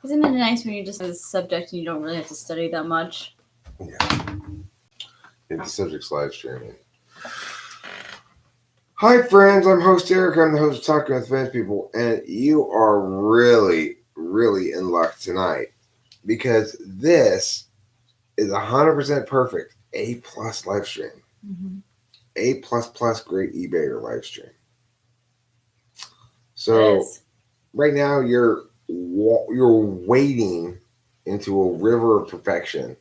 Isn't it nice when you just have a subject and you don't really have to study that much? Yeah. The subject's live streaming. Hi, friends. I'm host Eric. I'm the host of Talking with Fans People, and you are really, really in luck tonight because this is 100% perfect A+ live stream. Mm-hmm. A++ great eBayer live stream. So right now you're wading into a river of perfection.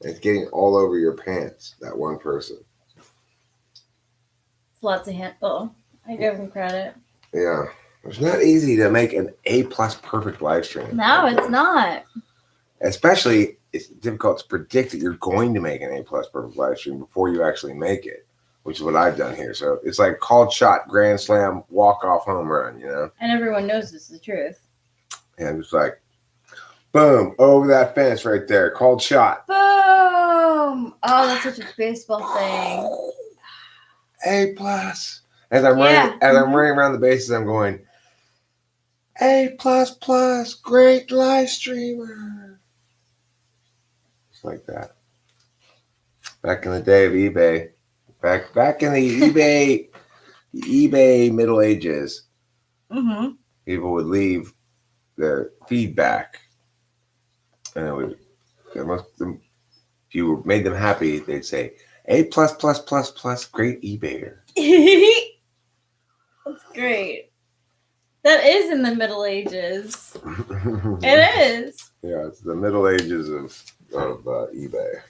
And it's getting all over your pants. That one person. It's lots of hand. Oh, I give him credit. Yeah, it's not easy to make an A+ perfect live stream. No, it's not. Especially, it's difficult to predict that you're going to make an A+ perfect live stream before you actually make it, which is what I've done here. So it's like called shot, grand slam, walk off home run, you know. And everyone knows this is the truth. And it's like, boom, over that fence right there, called shot. Boom! Oh, that's such a baseball thing. A+. As I'm running around the bases, I'm going, A++, great live streamer. Just like that. Back in the day of eBay, back in the eBay Middle Ages, people would leave their feedback, and it would. If you made them happy, they'd say A++++, great eBayer. That's great. That is in the Middle Ages. It is. Yeah, it's the Middle Ages of eBay.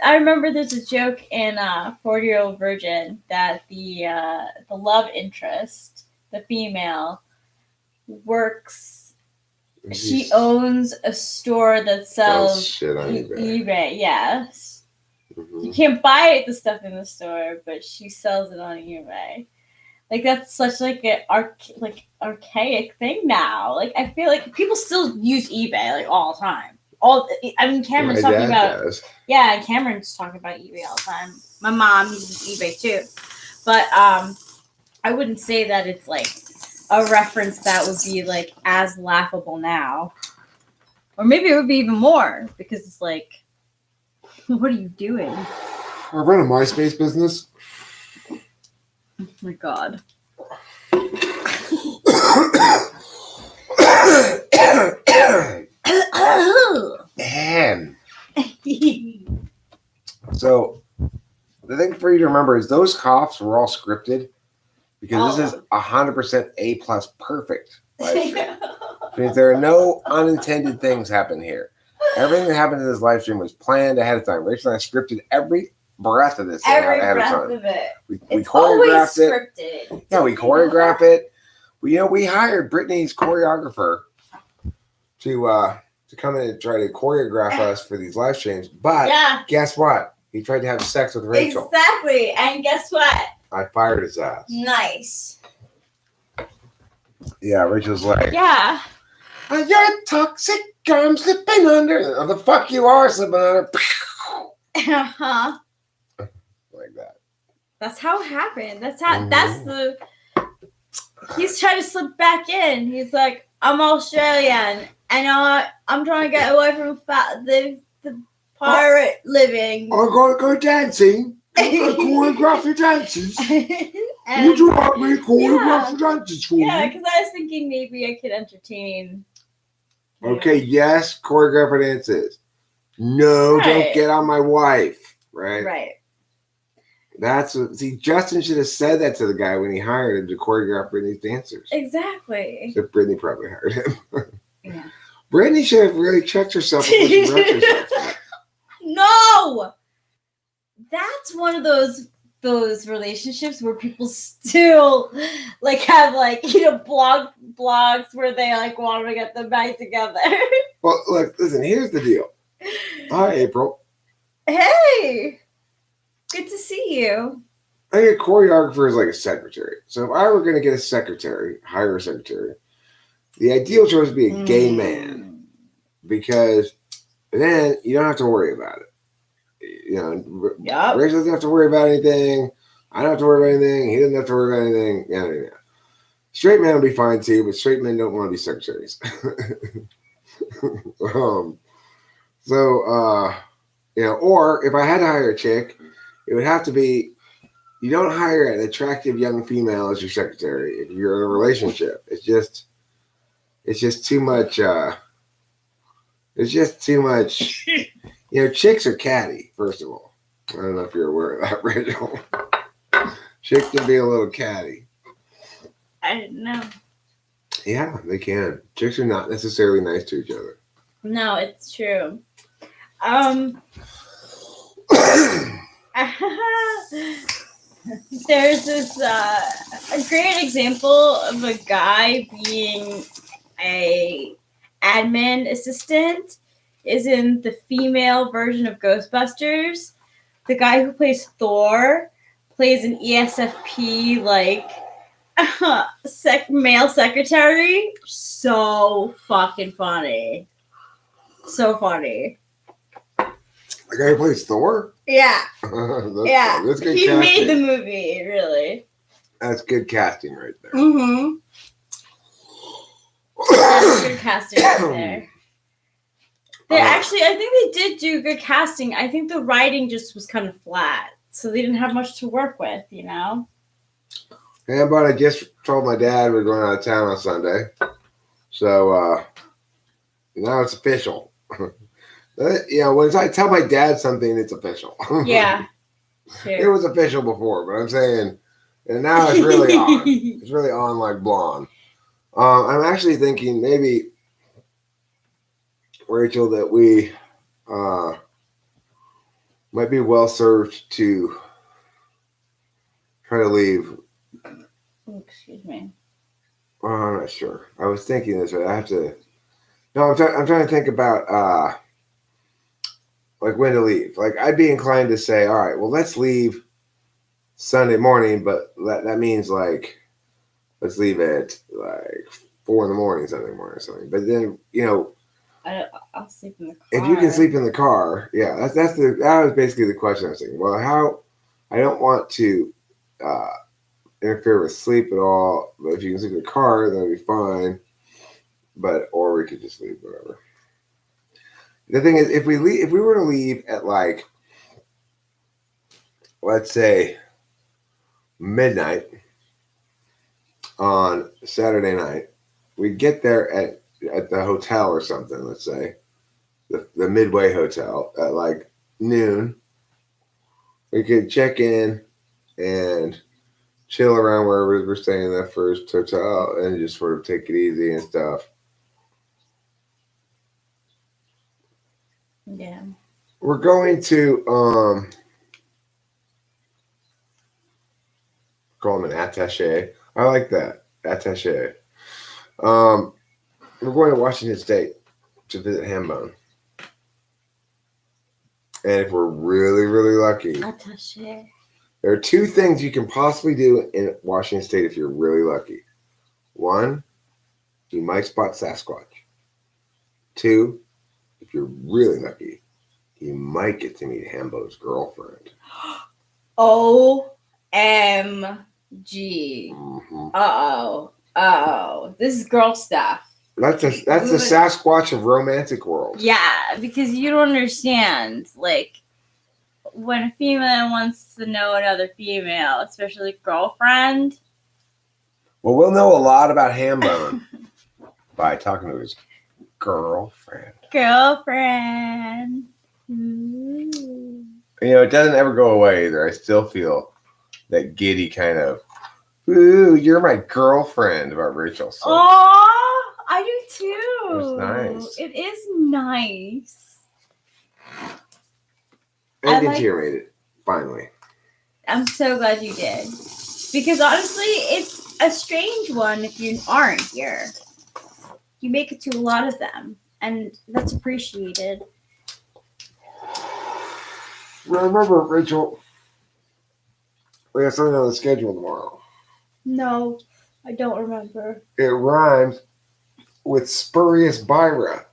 I remember there's a joke in 40-Year-Old Virgin that the love interest, the female, works. She owns a store that sells shit on eBay. Yes. Mm-hmm. You can't buy the stuff in the store, but she sells it on eBay. Like that's such like an archaic thing now. Like I feel like people still use eBay like all the time. Cameron's talking about and Cameron's talking about eBay all the time. My mom uses eBay too, but I wouldn't say that it's like a reference that would be like as laughable now, or maybe it would be even more because it's like, what are you doing? I run a MySpace business. Oh my god. And so the thing for you to remember is those coughs were all scripted because this is 100% A+ perfect live stream. Means there are no unintended things happen here. Everything that happened in this live stream was planned ahead of time. Rachel and I scripted every breath of this thing out ahead of time. We choreographed it. Scripted. Yeah, we choreographed it. We hired Brittany's choreographer to come in and try to choreograph us for these live streams. But guess what? He tried to have sex with Rachel. Exactly. And guess what? I fired his ass. Nice. Yeah, Rachel's like, yeah. You're toxic. I'm slipping under. Oh, the fuck you are slipping under. Uh-huh. Like that. That's how it happened. He's trying to slip back in. He's like, I'm Australian. And I'm trying to get away from the pirate living. I gotta go dancing. Choreograph your dances. Would you like me to choreograph your dances for you? Yeah, because I was thinking maybe I could entertain. Okay, yes, choreograph your dances. No, don't get on my wife. Right. Right. Justin should have said that to the guy when he hired him to choreograph Brittany's dancers. Exactly. Except Brittany probably hired him. Yeah. Brittany should have really checked herself before she wrecked herself. No! That's one of those relationships where people still like have blogs where they like want to get them back together. Well, look, listen, here's the deal. Hi, April. Hey! Good to see you. I think a choreographer is like a secretary. So if I were going to get a secretary, hire a secretary, the ideal choice would be a gay man, because then you don't have to worry about it. Rachel doesn't have to worry about anything. I don't have to worry about anything. He doesn't have to worry about anything. Yeah. Straight men will be fine too, but straight men don't want to be secretaries. So, or if I had to hire a chick, it would have to be, you don't hire an attractive young female as your secretary if you're in a relationship. It's just too much. It's just too much. Chicks are catty, first of all. I don't know if you're aware of that, Rachel. Chicks can be a little catty. I didn't know. Yeah, they can. Chicks are not necessarily nice to each other. No, it's true. There's this a great example of a guy being a admin assistant is in the female version of Ghostbusters. The guy who plays Thor plays an ESFP male secretary. So fucking funny. So funny. The guy who plays Thor? Yeah. That's good he casting. Made the movie, really. That's good casting right there. Mm-hmm. That's good casting right there. I think they did do good casting. I think the writing just was kind of flat. So they didn't have much to work with, Yeah, but I just told my dad we're going out of town on Sunday. So now it's official. When I tell my dad something, it's official. Yeah. Sure. It was official before, but I'm saying, and now it's really on. It's really on like blonde. I'm actually thinking maybe, Rachel, that we might be well served to try to leave. Excuse me. I'm not sure. I was thinking this, but I have to. No, I'm trying to think about like when to leave. Like I'd be inclined to say, all right, well, let's leave Sunday morning, but that means like let's leave at like 4 a.m. Sunday morning or something. But then I'll sleep in the car. If you can sleep in the car, yeah, that was basically the question I was thinking. Well, I don't want to interfere with sleep at all, but if you can sleep in the car, that'd be fine. Or we could just leave, whatever. The thing is, if we were to leave at like, let's say, midnight on Saturday night, we get there at the hotel or something, let's say, the Midway Hotel at like noon. We could check in and chill around wherever we're staying in that first hotel and just sort of take it easy and stuff. Yeah. We're going to call him an attaché. I like that. Attaché. We're going to Washington State to visit Hambone. And if we're really, really lucky, attaché. There are 2 things you can possibly do in Washington State if you're really lucky. 1, you might spot Sasquatch. 2, if you're really lucky, you might get to meet Hambo's girlfriend. OMG. Mm-hmm. Uh-oh. This is girl stuff. That's the Sasquatch of romantic world. Yeah, because you don't understand. Like, when a female wants to know another female, especially girlfriend. Well, we'll know a lot about Hambone by talking to his girlfriend. Ooh. It doesn't ever go away either. I still feel that giddy kind of, ooh, you're my girlfriend about Rachel. So. Oh, I do too. It's nice. It is nice. And you made it, finally. I'm so glad you did. Because honestly, it's a strange one if you aren't here. You make it to a lot of them, and that's appreciated. Remember, Rachel, we have something on the schedule tomorrow. No, I don't remember. It rhymes with Spurious Byra.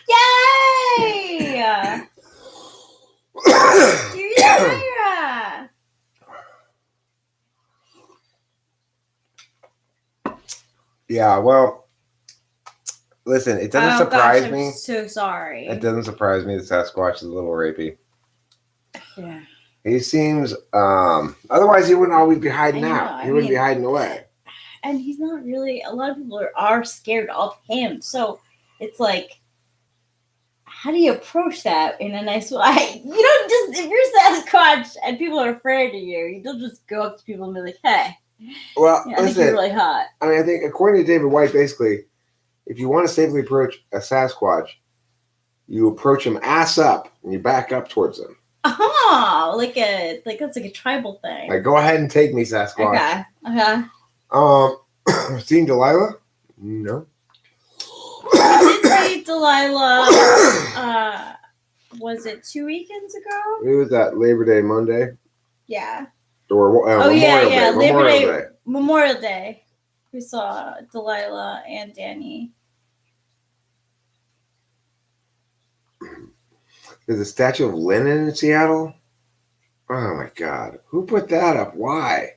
Yay! Byra! Yeah, well, Listen, it doesn't surprise me. I'm so sorry. It doesn't surprise me that Sasquatch is a little rapey. Yeah. He seems. Otherwise, he wouldn't always be hiding out. He wouldn't be hiding away. And he's not really. A lot of people are scared of him. So it's like, how do you approach that in a nice way? You don't just, if you're Sasquatch and people are afraid of you, you don't just go up to people and be like, hey. Well, I think you're really hot. I mean, I think according to David White, basically, if you want to safely approach a Sasquatch, you approach him ass up and you back up towards him. Oh, that's like a tribal thing. Like, go ahead and take me, Sasquatch. Okay. Seen Delilah? No. I did see Delilah. Was it 2 weekends ago? It was that Labor Day Monday. Yeah. Or Memorial Day. Memorial Day. We saw Delilah and Danny. There's a statue of Lenin in Seattle. Oh my God. Who put that up? Why?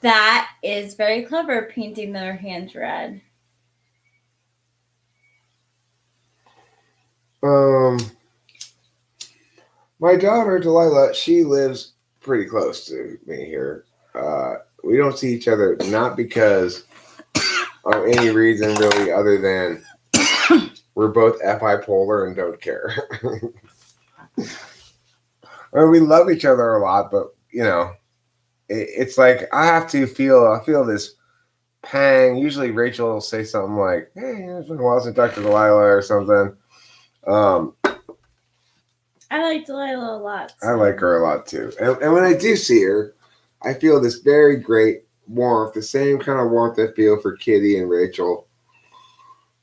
That is very clever, painting their hands red. My daughter, Delilah, she lives pretty close to me here. We don't see each other, not because of any reason really other than we're both bipolar and don't care. I mean, we love each other a lot, but you know, it's like I feel this pang. Usually Rachel will say something like, hey, it's been a while since I talked to Delilah or something. I like Delilah a lot. So. I like her a lot too. And when I do see her, I feel this very great warmth, the same kind of warmth I feel for Kitty and Rachel.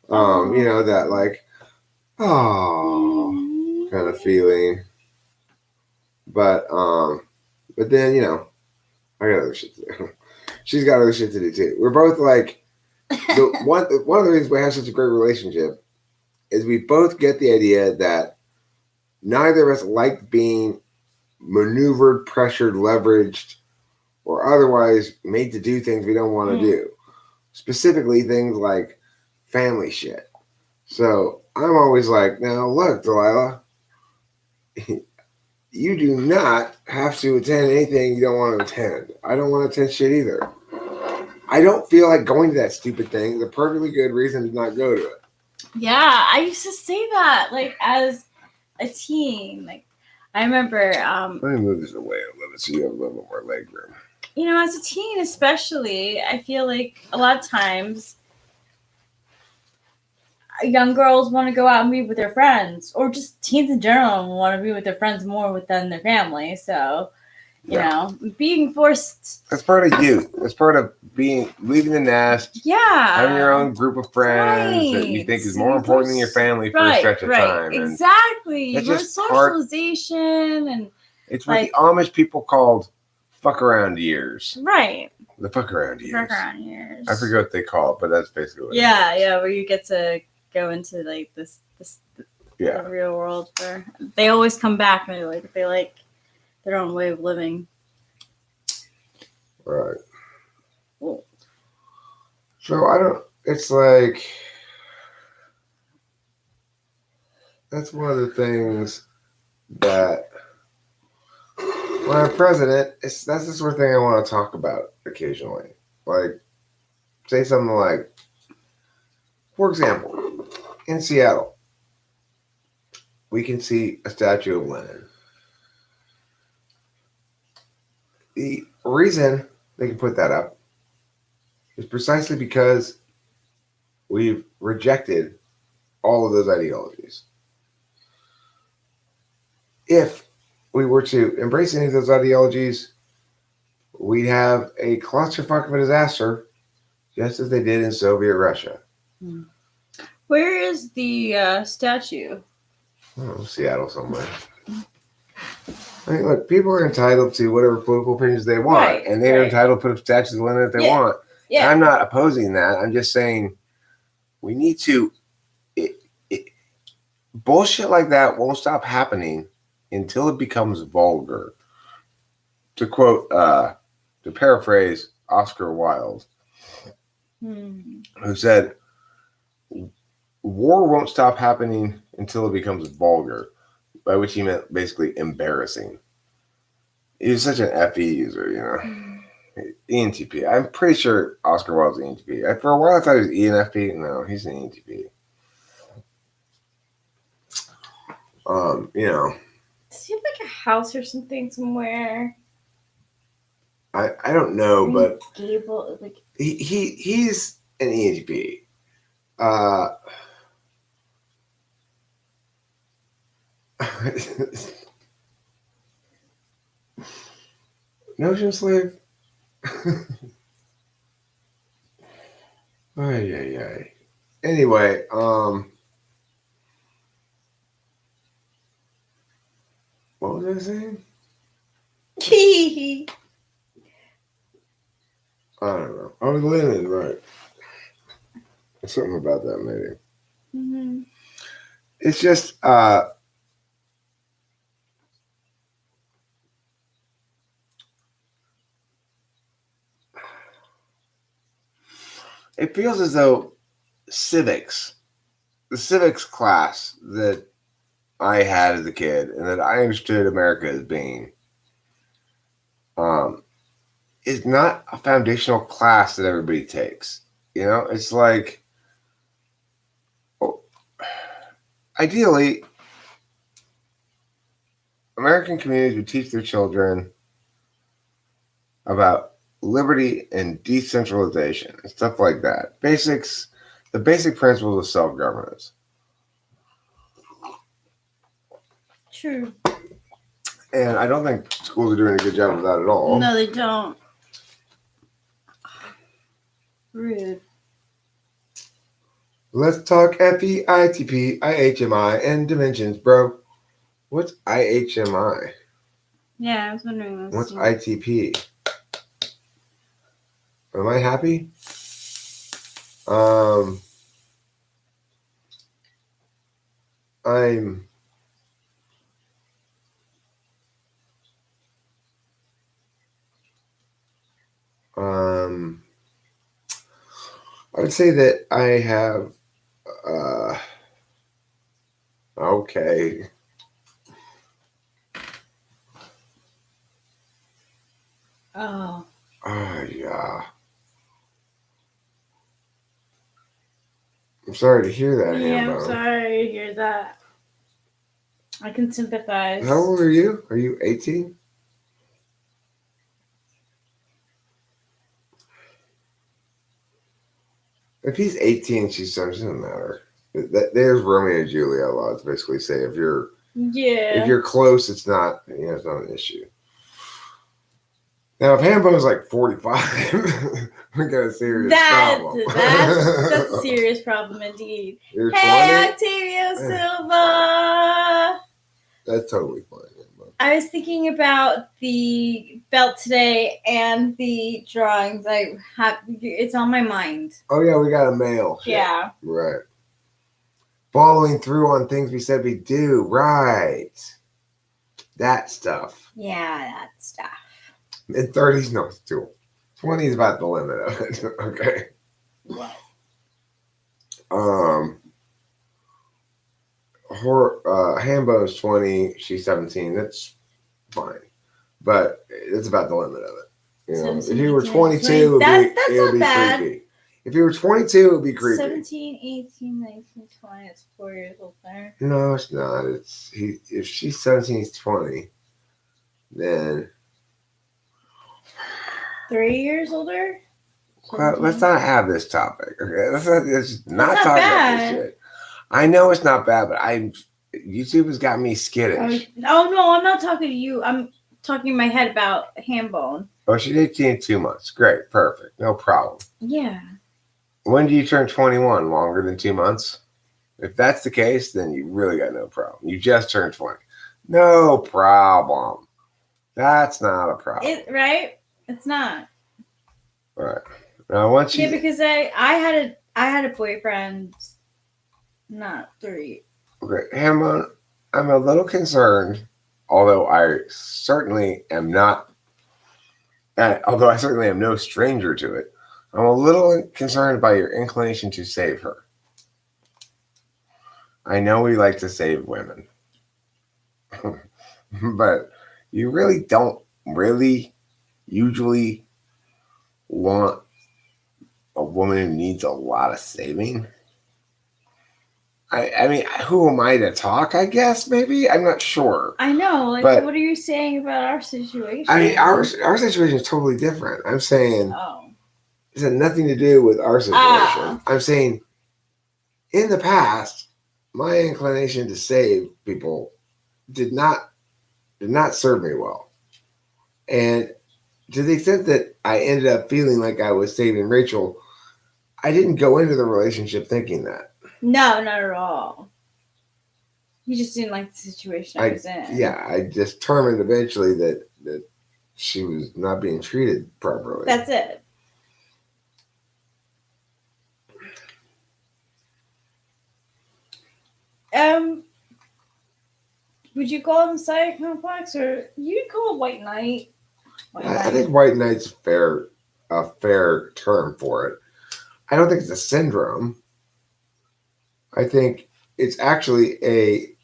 You know, that like, oh, kind of feeling. But then, you know, I got other shit to do. She's got other shit to do too. We're both like, one of the reasons we have such a great relationship is we both get the idea that neither of us like being maneuvered, pressured, leveraged, or otherwise made to do things we don't want to do. Specifically things like family shit. So I'm always like, now look, Delilah, you do not have to attend anything you don't want to attend. I don't want to attend shit either. I don't feel like going to that stupid thing. It's a perfectly good reason to not go to it. Yeah, I used to say that, like, as a teen. Like, I remember... Let me move this away a little bit so you have a little more leg room. You know, as a teen especially, I feel like a lot of times young girls want to go out and be with their friends, or just teens in general want to be with their friends more than their family. So, you know, being forced. That's part of youth. That's part of leaving the nest. Yeah. Having your own group of friends that you think is more important than your family for a stretch of time. Exactly. It's just socialization and it's what the Amish people called fuck around years. Right. The fuck around years. Fuck around years. I forget what they call it, but that's basically what it is. Yeah, where you get to go into like this the real world where they always come back and they like their own way of living. Right. Well, so it's like that's one of the things that when I'm president, that's the sort of thing I want to talk about occasionally. Like, say something like, for example, in Seattle, we can see a statue of Lenin. The reason they can put that up is precisely because we've rejected all of those ideologies. If we were to embrace any of those ideologies, we'd have a clusterfuck of a disaster, just as they did in Soviet Russia. Where is the statue? Oh, Seattle somewhere. I mean, look, people are entitled to whatever political opinions they want, and they're entitled to put up statues of Lenin if they want. Yeah. I'm not opposing that. I'm just saying we need to... bullshit like that won't stop happening until it becomes vulgar. To quote, to paraphrase Oscar Wilde, who said, war won't stop happening until it becomes vulgar, by which he meant basically embarrassing. He was such an FE user, you know. ENTP. I'm pretty sure Oscar Wilde's ENTP. For a while I thought he was ENFP. No, he's an ENTP. You know. Does he have like a house or something somewhere? I don't know, but Gable, like he's an ENTP. Notion slave. Ay. Anyway, what was I saying? I don't know. I was living, right. Something about that, maybe. Mm-hmm. It's just, it feels as though the civics class that I had as a kid and that I understood America as being, is not a foundational class that everybody takes. You know, it's like, ideally, American communities would teach their children about liberty and decentralization and stuff like that. The basic principles of self-governance. True. And I don't think schools are doing a good job of that at all. No, they don't. Rude. Let's talk FE, ITP, IHMI, and dimensions, bro. What's IHMI? Yeah, I was wondering. What's ITP? Am I happy? I would say that I have, okay. Oh. Yeah. I'm sorry to hear that, Yeah, Hambo. I'm sorry to hear that. I can sympathize. How old are you? Are you 18? If he's 18, she's 17, doesn't matter. There's Romeo and Juliet law. It's basically say if you're close, it's not it's not an issue. Now if Hambo's like 45, we got a serious problem. That's a serious problem indeed. You're hey, 20? Octavio Silva. That's totally fine. I was thinking about the belt today and the drawings I have. It's on my mind. Oh, yeah, we got a mail. Yeah. Right. Following through on things we said we do. Right. That stuff. Yeah, that stuff. Mid-30s, no, it's too old. 20 is about the limit of it. Okay. What? Hambo's 20, she's 17. That's fine, but it's about the limit of it. You know, if you were 22, it would be creepy. If you were 22, it would be creepy. 17, 18, 19, 20. It's 4 years older. No, it's not. If she's 17, he's 20. Then 3 years older. Well, let's not have this topic. Okay, let's not talk about this shit. I know it's not bad, but YouTube has got me skittish. Oh no, I'm not talking to you. I'm talking in my head about Hambone. Oh, she's 18 in 2 months. Great, perfect, no problem. Yeah. When do you turn 21? Longer than 2 months? If that's the case, then you really got no problem. You just turned 20. No problem. That's not a problem. Right? It's not. Right. Now once you because I had a boyfriend. Not 3. Okay, Hamon, I'm a little concerned, although I certainly am not. Although I certainly am no stranger to it, I'm a little concerned by your inclination to save her. I know we like to save women, but you really don't really usually want a woman who needs a lot of saving. I mean, who am I to talk? I guess maybe I'm not sure. I know, like, but what are you saying about our situation? I mean, our situation is totally different. I'm saying it had nothing to do with our situation. I'm saying in the past, my inclination to save people did not serve me well, and to the extent that I ended up feeling like I was saving Rachel, I didn't go into the relationship thinking that. No, not at all. You just didn't like the situation I was in. Yeah, I determined eventually that she was not being treated properly. That's it. Would you call him Messiah complex, or you'd call it White Knight? I think White Knight's a fair term for it. I don't think it's a syndrome. I think it's actually a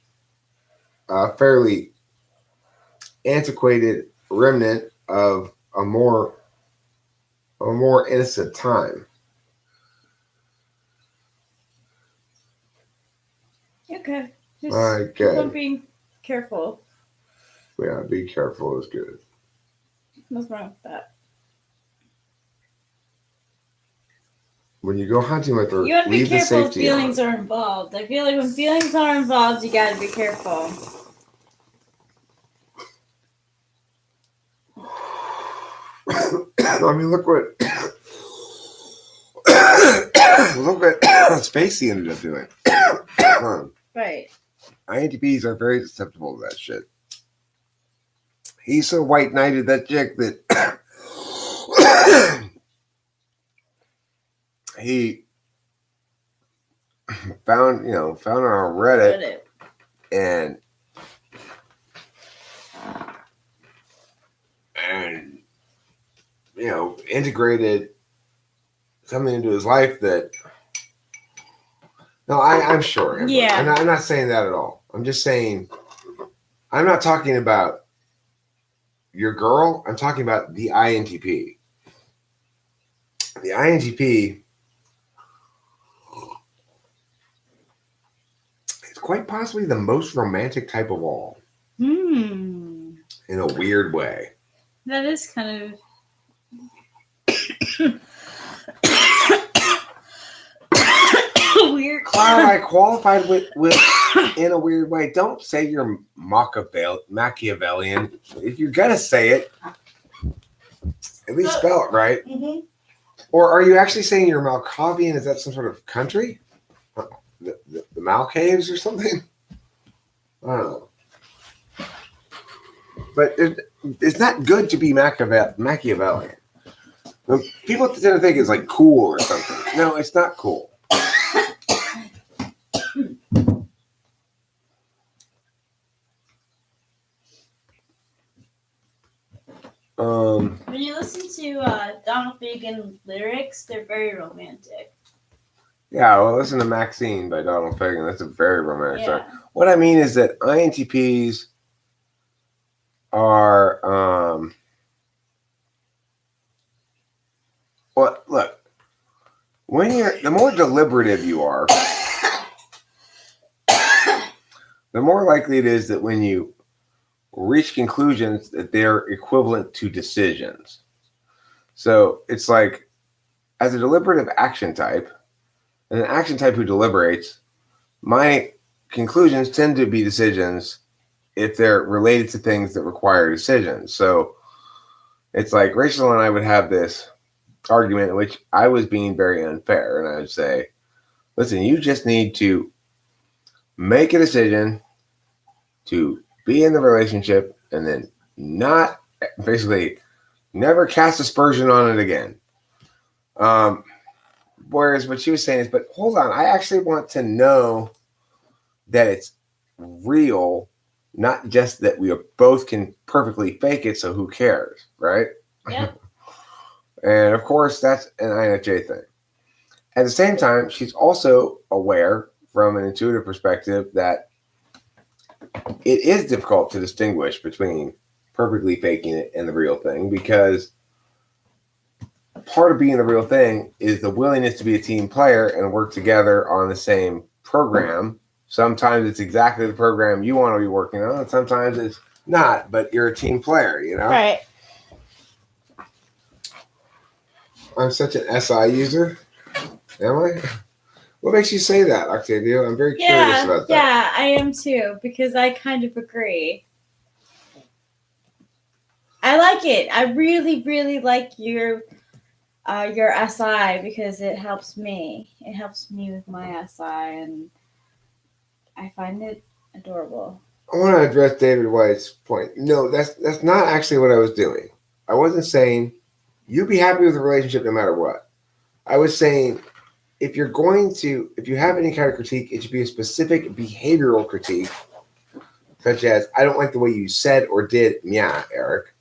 fairly antiquated remnant of a more innocent time. Okay. Just keep on being careful. Yeah, be careful is good. What's wrong with that? When you go hunting with her, you want to be careful if feelings are involved. I feel like when feelings are involved, you got to be careful. I mean, look what Spacey ended up doing. Right. INTPs are very susceptible to that shit. He so white knighted that chick that he found her on Reddit. and integrated something into his life that. No, I'm sure. Yeah. I'm not saying that at all. I'm just saying, I'm not talking about your girl. I'm talking about the INTP. The INTP is quite possibly the most romantic type of all. In a weird way. That is kind of... weird. Cloud, I qualified with in a weird way. Don't say you're Machiavellian. If you're gonna say it, at least spell it right. Mm-hmm. Or are you actually saying you're Malkavian? Is that some sort of country? The Malcaves or something? I don't know. But it's not good to be Machiavellian. People tend to think it's like cool or something. No, it's not cool. When you listen to Donald Fagen lyrics, they're very romantic. Yeah, well, listen to Maxine by Donald Fagen. That's a very romantic song. What I mean is that INTPs are, well, look, the more deliberative you are, the more likely it is that when you reach conclusions that they're equivalent to decisions. So it's like, as a deliberative action type, and an action type who deliberates, my conclusions tend to be decisions if they're related to things that require decisions. So it's like Rachel and I would have this argument in which I was being very unfair, and I would say, listen, you just need to make a decision to be in the relationship and then not basically never cast aspersion on it again. Whereas what she was saying is, but hold on, I actually want to know that it's real, not just that we both can perfectly fake it, so who cares, right? Yeah. And of course, that's an INFJ thing. At the same time, she's also aware from an intuitive perspective that it is difficult to distinguish between perfectly faking it and the real thing, because part of being the real thing is the willingness to be a team player and work together on the same program. Sometimes it's exactly the program you want to be working on, and sometimes it's not, but you're a team player, you know? Right. I'm such an SI user. Am I? What makes you say that, Octavio? I'm very curious about that. Yeah, I am too, because I kind of agree. I like it. I really, really like your SI because it helps me. It helps me with my SI, and I find it adorable. I want to address David White's point. No, that's not actually what I was doing. I wasn't saying you be happy with the relationship no matter what. I was saying if you have any kind of critique, it should be a specific behavioral critique, such as, I don't like the way you said or did, yeah, Eric,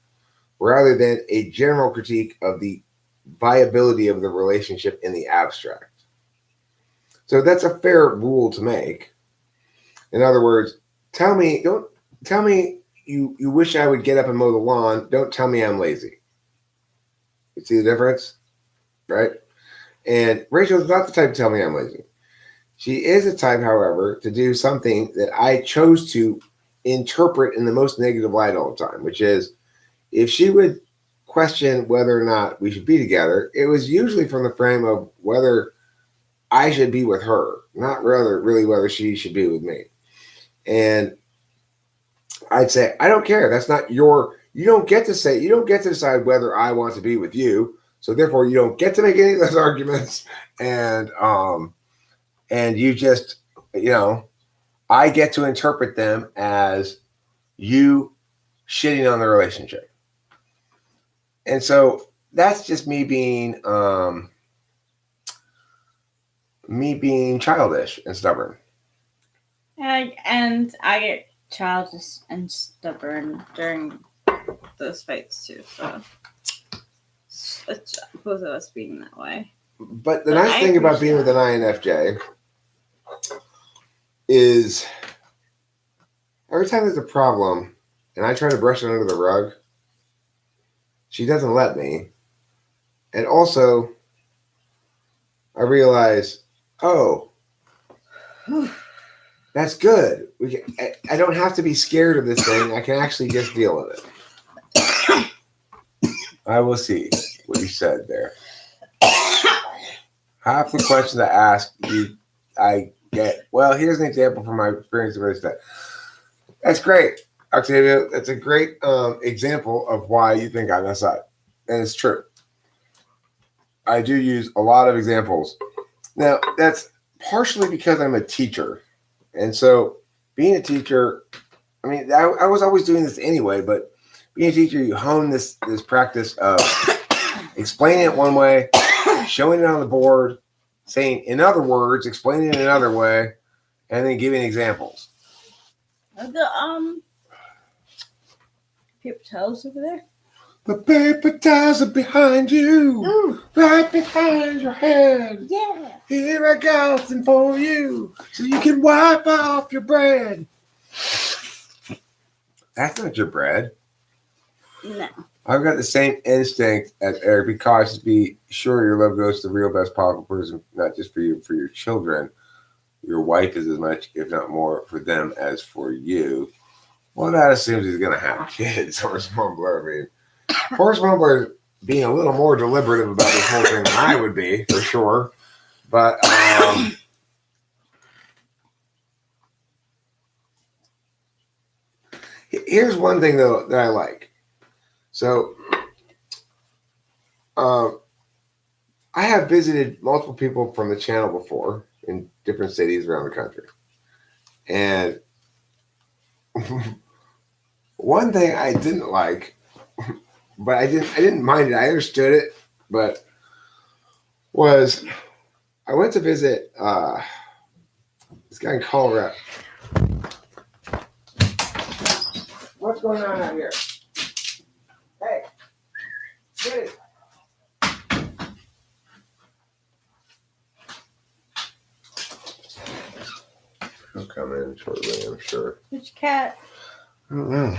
rather than a general critique of the viability of the relationship in the abstract. So that's a fair rule to make. In other words, don't tell me you wish I would get up and mow the lawn. Don't tell me I'm lazy. You see the difference? Right? And Rachel's not the type to tell me I'm lazy. She is the type, however, to do something that I chose to interpret in the most negative light all the time, which is if she would question whether or not we should be together, it was usually from the frame of whether I should be with her, not really whether she should be with me. And I'd say, I don't care. That's not you don't get to decide whether I want to be with you. So therefore you don't get to make any of those arguments. And you just, I get to interpret them as you shitting on the relationship. And so that's just me being childish and stubborn. And I get childish and stubborn during those fights too. So it's both of us being that way. But the nice thing about being with an INFJ is every time there's a problem and I try to brush it under the rug, she doesn't let me. And also, I realize, that's good. I don't have to be scared of this thing. I can actually just deal with it. I will see what you said there. Half the questions I ask, I get. Well, here's an example from my experience with that. That's great, Octavia. That's a great example of why you think I'm SI. And it's true. I do use a lot of examples. Now, that's partially because I'm a teacher. And so being a teacher, I mean, I was always doing this anyway, but being a teacher, you hone this practice of explaining it one way, showing it on the board, saying in other words, explaining it another way, and then giving examples. The paper towels over there. The paper towels are behind you. Ooh. Right behind your head. Yeah. Here I got some for you, so you can wipe off your bread. That's not your bread. No. I've got the same instinct as Eric. Be cautious. Be sure your love goes to the real best possible person, not just for you, for your children. Your wife is as much, if not more, for them as for you. Well, that assumes he's going to have kids. Horace Mumbler. I mean, Horace Mumbler being a little more deliberative about this whole thing than I would be, for sure. But here's one thing, though, that I like. So I have visited multiple people from the channel before in different cities around the country. And one thing I didn't like, but I didn't mind it. I understood it, but was I went to visit this guy in Colorado. What's going on out here? Hey, get it. He'll come in shortly, I'm sure. Which cat? I don't know.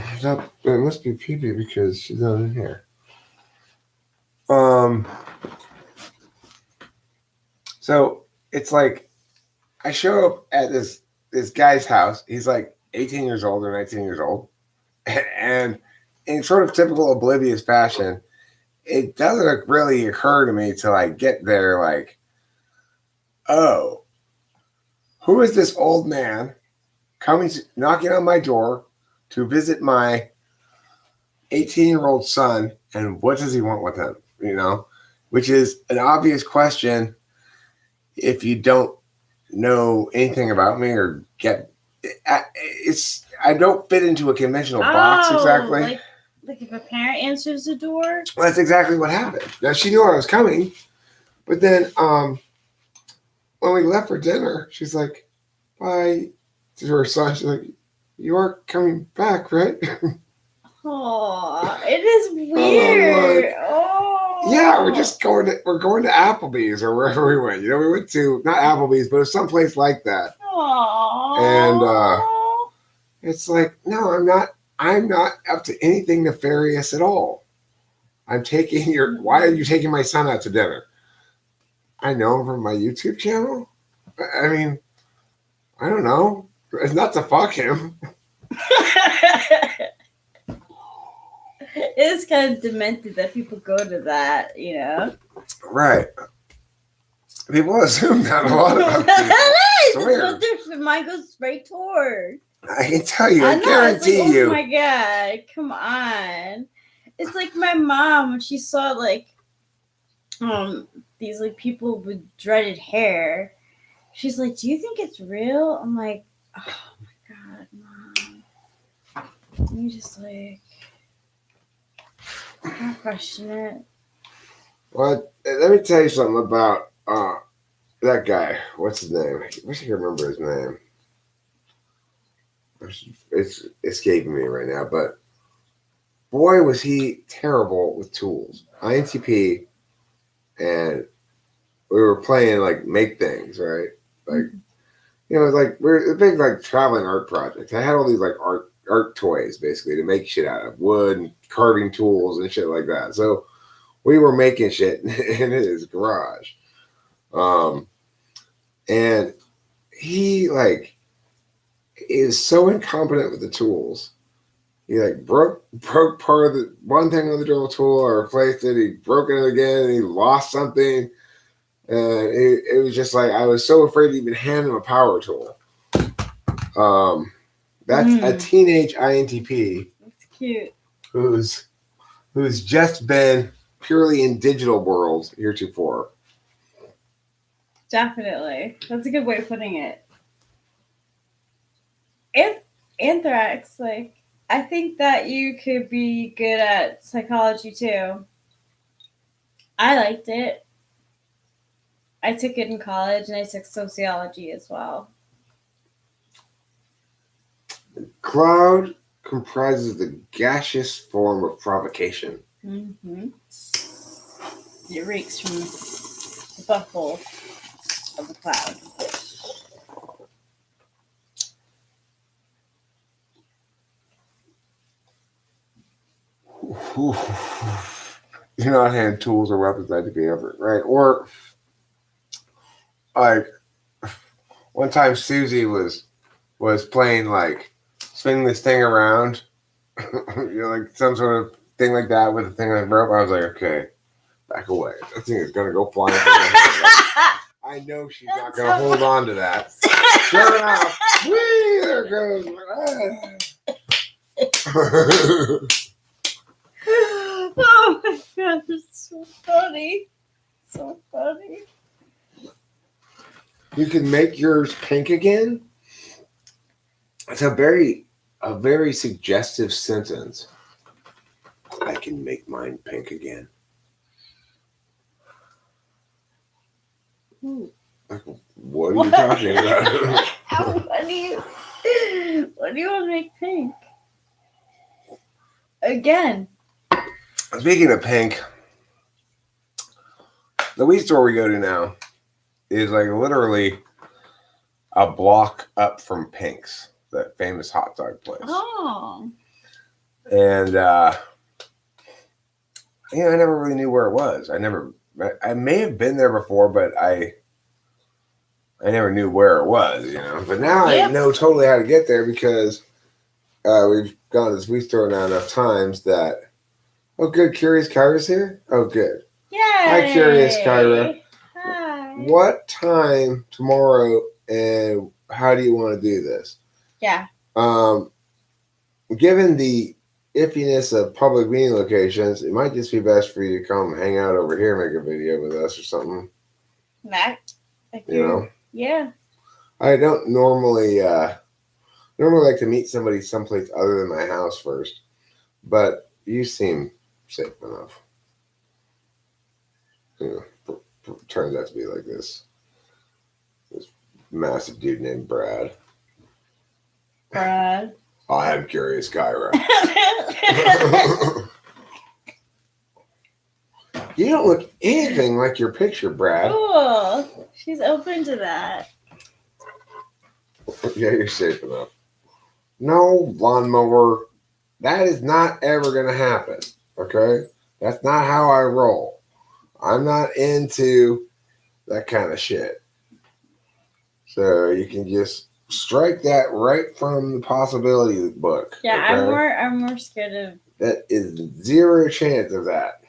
It must be Pee-Pee because she's not in here. So it's like I show up at this guy's house. He's like 18 years old or 19 years old. And in sort of typical oblivious fashion, it doesn't really occur to me till I get there, like, oh, who is this old man knocking on my door to visit my 18-year-old son, and what does he want with him? You know, which is an obvious question if you don't know anything about me or I don't fit into a conventional box exactly. Like if a parent answers the door? Well, that's exactly what happened. Now, she knew I was coming, but then when we left for dinner, she's like, bye to her son. She's like, you are coming back, right? Oh, it is weird. Yeah, we're going to Applebee's or wherever we went. You know, we went to, not Applebee's, but it was someplace like that. Aww. And it's like, no, I'm not up to anything nefarious at all. Why are you taking my son out to dinner? I know him from my YouTube channel. I mean, I don't know. It's not to fuck him. It is kind of demented that people go to that, you know? Right. People assume that a lot about people. It's what their mind goes straight toward. I can tell you, I guarantee you. Oh my God, come on. It's like my mom, when she saw like these like people with dreaded hair, she's like, do you think it's real? I'm like, oh my God, Mom. You just like, don't question it. Well, let me tell you something about that guy. What's his name? I wish I could remember his name. It's escaping me right now, but boy, was he terrible with tools. INTP, and we were playing like make things, right? Like, you know, like we're a big like traveling art project. I had all these like art toys basically to make shit out of wood and carving tools and shit like that. So we were making shit in his garage, and he like is so incompetent with the tools. He like broke part of the one thing on the drill tool or replaced it. He broke it again and he lost something. And it was just like, I was so afraid to even hand him a power tool. That's a teenage INTP. That's cute. Who's just been purely in digital worlds heretofore. Definitely. That's a good way of putting it. Anthrax, like, I think that you could be good at psychology too. I liked it. I took it in college and I took sociology as well. Cloud comprises the gaseous form of provocation. Mm-hmm. It reeks from the butthole of the cloud. Do not hand tools or weapons that to be ever, right? Or like one time Susie was playing like spinning this thing around, you know, like some sort of thing like that with a thing like rope. I was like, okay, back away. That thing is gonna go flying. I know she's not gonna hold on to that. Sure enough, whee, there it goes. Oh my God, that's so funny. So funny. You can make yours pink again. It's a very suggestive sentence. I can make mine pink again. Like, what are you talking about? What do you want to make pink? Again. Speaking of pink, the weed store we go to now is like literally a block up from Pink's, that famous hot dog place. Oh. And you know, I never really knew where it was. I may have been there before, but I never knew where it was, you know. But now I know totally how to get there because we've gone to this weed store now enough times that. Oh, good. Curious Kyra's here? Oh, good. Yay! Hi, Curious Kyra. Hi. What time tomorrow and how do you want to do this? Yeah. Given the iffiness of public meeting locations, it might just be best for you to come hang out over here, make a video with us or something. Mac? You know? Yeah. I don't normally like to meet somebody someplace other than my house first, but you seem safe enough. You know, turns out to be like this massive dude named Brad. Brad. I'm Curious Kyra. You don't look anything like your picture, Brad. Cool. She's open to that. Yeah, you're safe enough. No, lawnmower. That is not ever going to happen. Okay? That's not how I roll. I'm not into that kind of shit. So you can just strike that right from the possibility book. Yeah, okay? I'm more scared of. That is zero chance of that.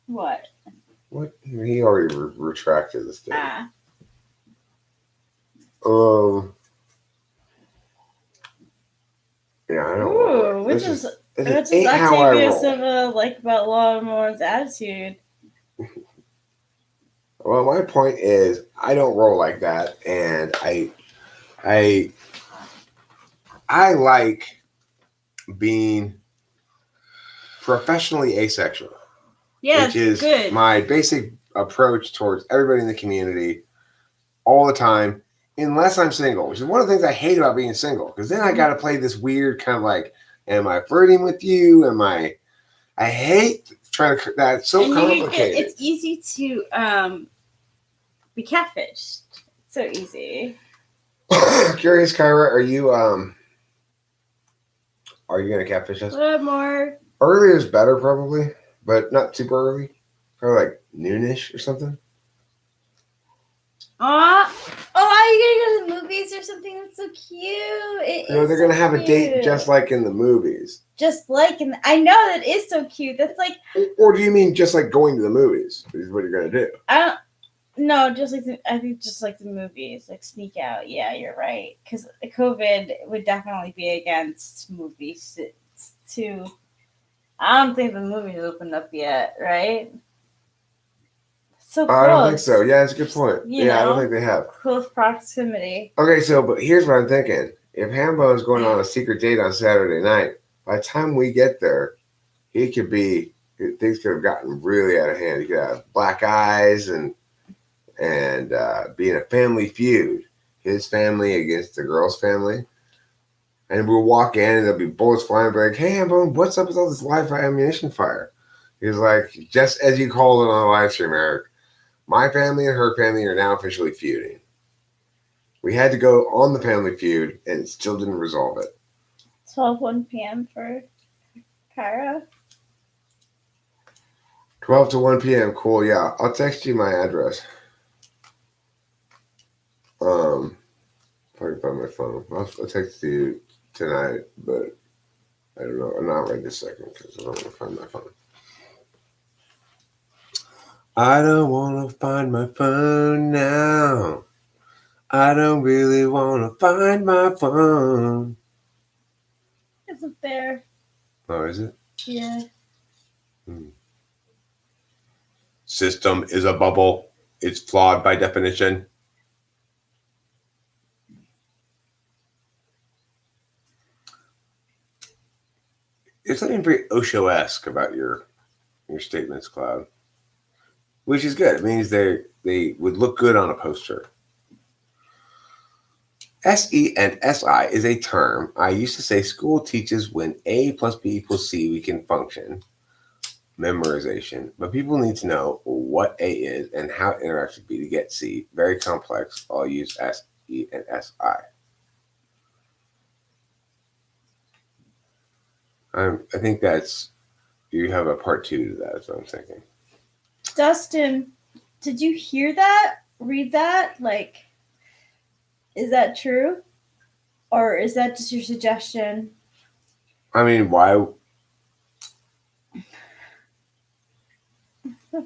What? What? He already retracted this thing. Ah. Yeah, I don't Ooh, know. which is how I Octavius roll. of a like about Lawnmower's attitude. Well, my point is, I don't roll like that, and I like being professionally asexual. Yeah, which is good. My basic approach towards everybody in the community all the time, unless I'm single, which is one of the things I hate about being single, because then I got to play this weird kind of like, am I flirting with you? I hate trying to, that's so complicated. It's easy to be catfished. So easy. Curious Kyra, are you gonna catfish us? A little more. Earlier is better probably, but not super early. Probably like noonish or something. Are you gonna go to the movies or something? That's so cute. They're gonna have a date just like in the movies. Just like I know that is so cute. That's like. Or do you mean just like going to the movies? Is what you're gonna do? No, I think just like the movies, like sneak out. Yeah, you're right. Because COVID would definitely be against movies too. I don't think the movies opened up yet, right? So close. I don't think so. Yeah, that's a good point. I don't think they have. Close proximity. Okay, but here's what I'm thinking. If Hambone's going on a secret date on Saturday night, by the time we get there, things could have gotten really out of hand. He could have black eyes and be in a family feud. His family against the girl's family. And we'll walk in and there'll be bullets flying. Be like, hey, Hambone, what's up with all this live ammunition fire? He's like, just as you called it on the live stream, Eric, my family and her family are now officially feuding. We had to go on the family feud and it still didn't resolve it. 1 p.m. for Kyra. 12 to 1 p.m. Cool. Yeah. I'll text you my address. If I can find my phone. I'll text you tonight, but I don't know. I'm not right this second because I don't want to find my phone. I don't want to find my phone now. I don't really want to find my phone. It's up there. Oh, is it? Yeah. System is a bubble. It's flawed by definition. There's something very Osho-esque about your statements, Cloud. Which is good. It means they would look good on a poster. SE and SI is a term I used to say school teaches when A plus B equals C we can function. Memorization. But people need to know what A is and how it interacts with B to get C. Very complex. I'll use E and S-I. I think that's, you have a part 2 to that, is what I'm thinking. Dustin, did you hear that? Read that? Like, is that true? Or is that just your suggestion? I mean, why? No,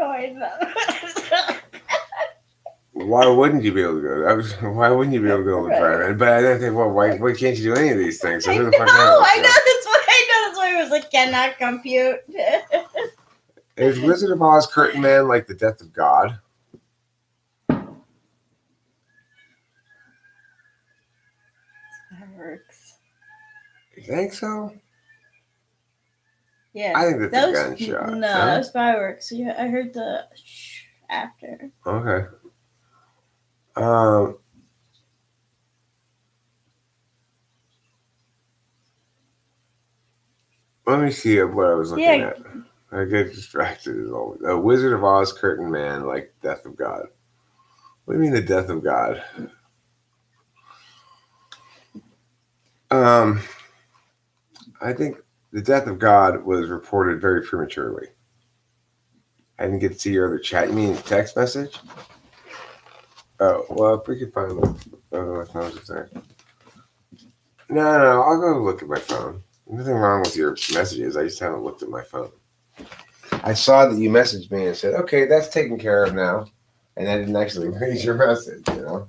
I know. Why wouldn't you be able to go? Why wouldn't you be able to go to the drive-in? But I don't think, well, why can't you do any of these things? So who the fuck knows? I know that's why it was like cannot compute. Is Wizard of Oz Curtain Man like the death of God? Fireworks. You think so? Yeah. I think that's a gunshot. No, that was fireworks. Yeah, I heard the shh after. Okay. Let me see what I was looking at. I get distracted as always. A Wizard of Oz Curtain Man like death of God. What do you mean the death of God? I think the death of God was reported very prematurely. I didn't get to see your other chat. You mean text message? Oh, well, if we could find my phone is there. No, I'll go look at my phone. Nothing wrong with your messages. I just haven't looked at my phone. I saw that you messaged me and said, okay, that's taken care of now. And I didn't actually read your message, you know?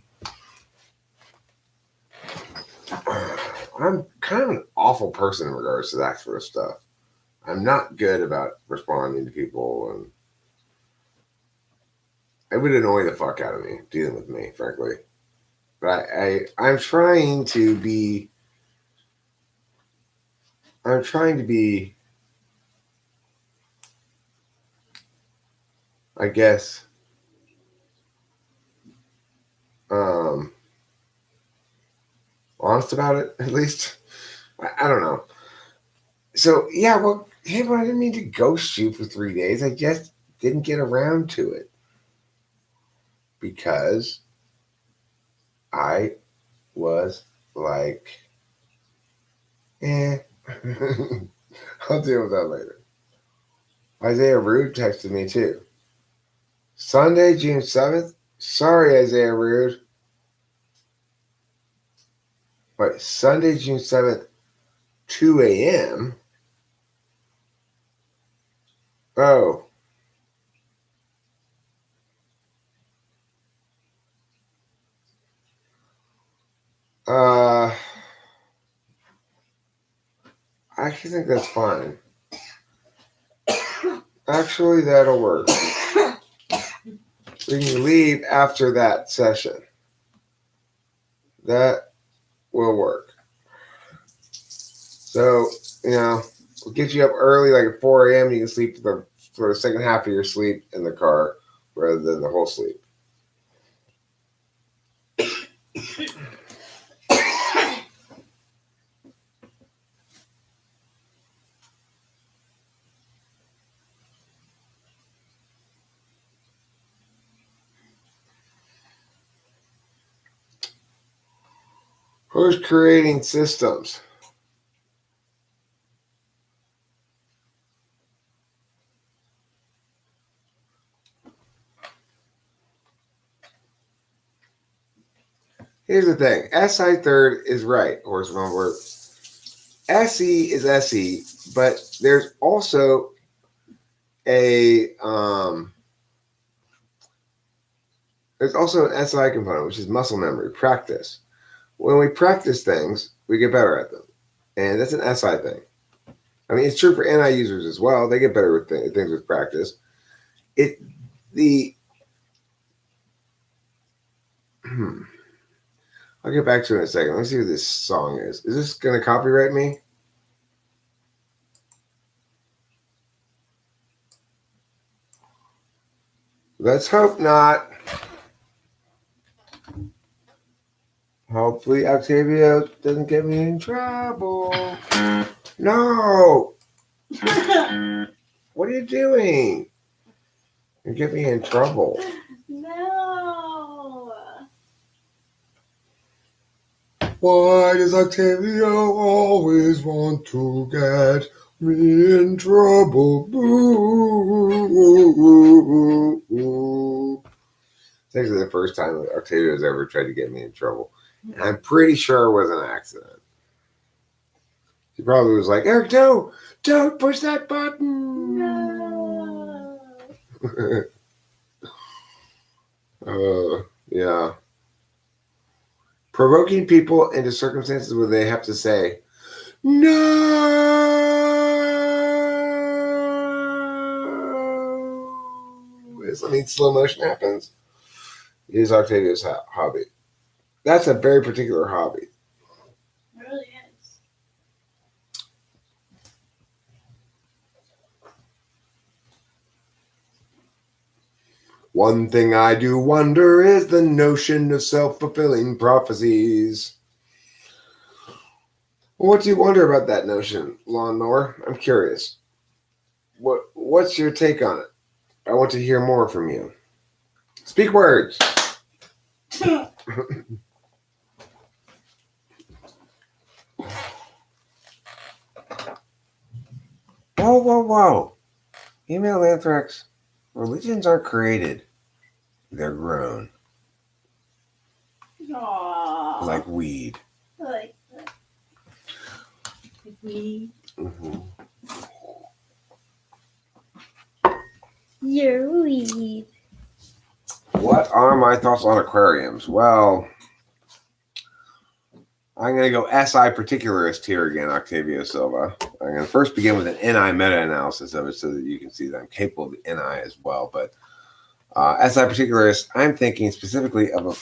I'm kind of an awful person in regards to that sort of stuff. I'm not good about responding to people, and it would annoy the fuck out of me dealing with me, frankly. But I'm trying to be. I guess, honest about it, at least. I don't know. So, yeah, well, hey, but I didn't mean to ghost you for 3 days. I just didn't get around to it. Because I was like, I'll deal with that later. Isaiah Rude texted me too. Sunday, June 7th? Sorry, Isaiah Rude. But Sunday, June 7th, 2 a.m.? Oh. I actually think that's fine. Actually, that'll work. We can leave after that session. That will work. So, we'll get you up early, like at 4 a.m. You can sleep for the second half of your sleep in the car rather than the whole sleep. Who's creating systems? Here's the thing. SI third is right, or one word. SE is SE, but there's also an SI component, which is muscle memory, practice. When we practice things, we get better at them. And that's an SI thing. I mean, it's true for NI users as well. They get better with things with practice. I'll get back to it in a second. Let me see what this song is. Is this going to copyright me? Let's hope not. Hopefully Octavio doesn't get me in trouble. No! What are you doing? You get me in trouble. No. Why does Octavio always want to get me in trouble? Boo. It's actually the first time that Octavio's ever tried to get me in trouble. And I'm pretty sure it was an accident. She probably was like, Eric, don't push that button. No. Yeah. Provoking people into circumstances where they have to say, no. I mean, slow motion happens. It is Octavia's hobby. That's a very particular hobby. It really is. One thing I do wonder is the notion of self-fulfilling prophecies. What do you wonder about that notion, Lawnmower? I'm curious. What's your take on it? I want to hear more from you. Speak words. Whoa. Email Anthrax. Religions aren't created. They're grown. Aww. Like weed. Like weed. Mm-hmm. You're weed. What are my thoughts on aquariums? Well, I'm going to go SI particularist here again, Octavio Silva. I'm going to first begin with an NI meta-analysis of it so that you can see that I'm capable of the NI as well. But SI particularist, I'm thinking specifically of a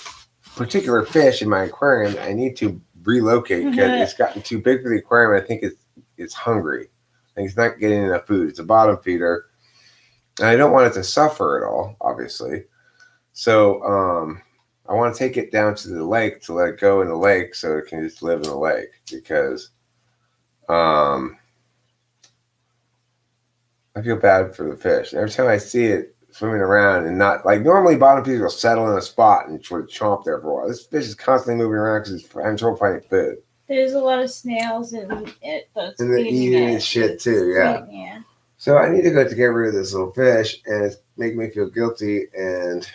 particular fish in my aquarium that I need to relocate because it's gotten too big for the aquarium. I think it's hungry. I think it's not getting enough food. It's a bottom feeder. And I don't want it to suffer at all, obviously. So I want to take it down to the lake to let it go in the lake so it can just live in the lake because I feel bad for the fish. Every time I see it swimming around and not like normally bottom feeders will settle in a spot and sort of chomp there for a while. This fish is constantly moving around because it's having trouble finding food. There's a lot of snails in it that's and they're eating it shit too, yeah. So I need to go to get rid of this little fish and it's making me feel guilty and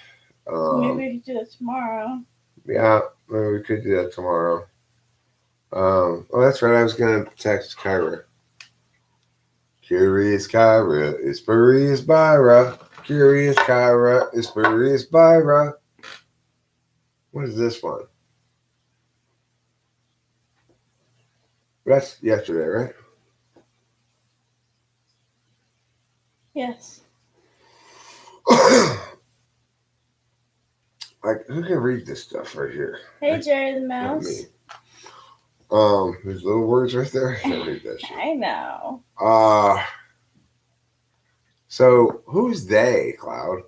maybe we could do that tomorrow. Yeah, maybe we could do that tomorrow. Oh, that's right. I was going to text Kyra. Curious Kyra is spurious Byra. Curious Kyra is spurious Byra. What is this one? That's yesterday, right? Yes. Like, who can read this stuff right here? Hey, Jerry the Mouse. Not me. There's little words right there. I can't read that shit. I know. So who's they, Cloud?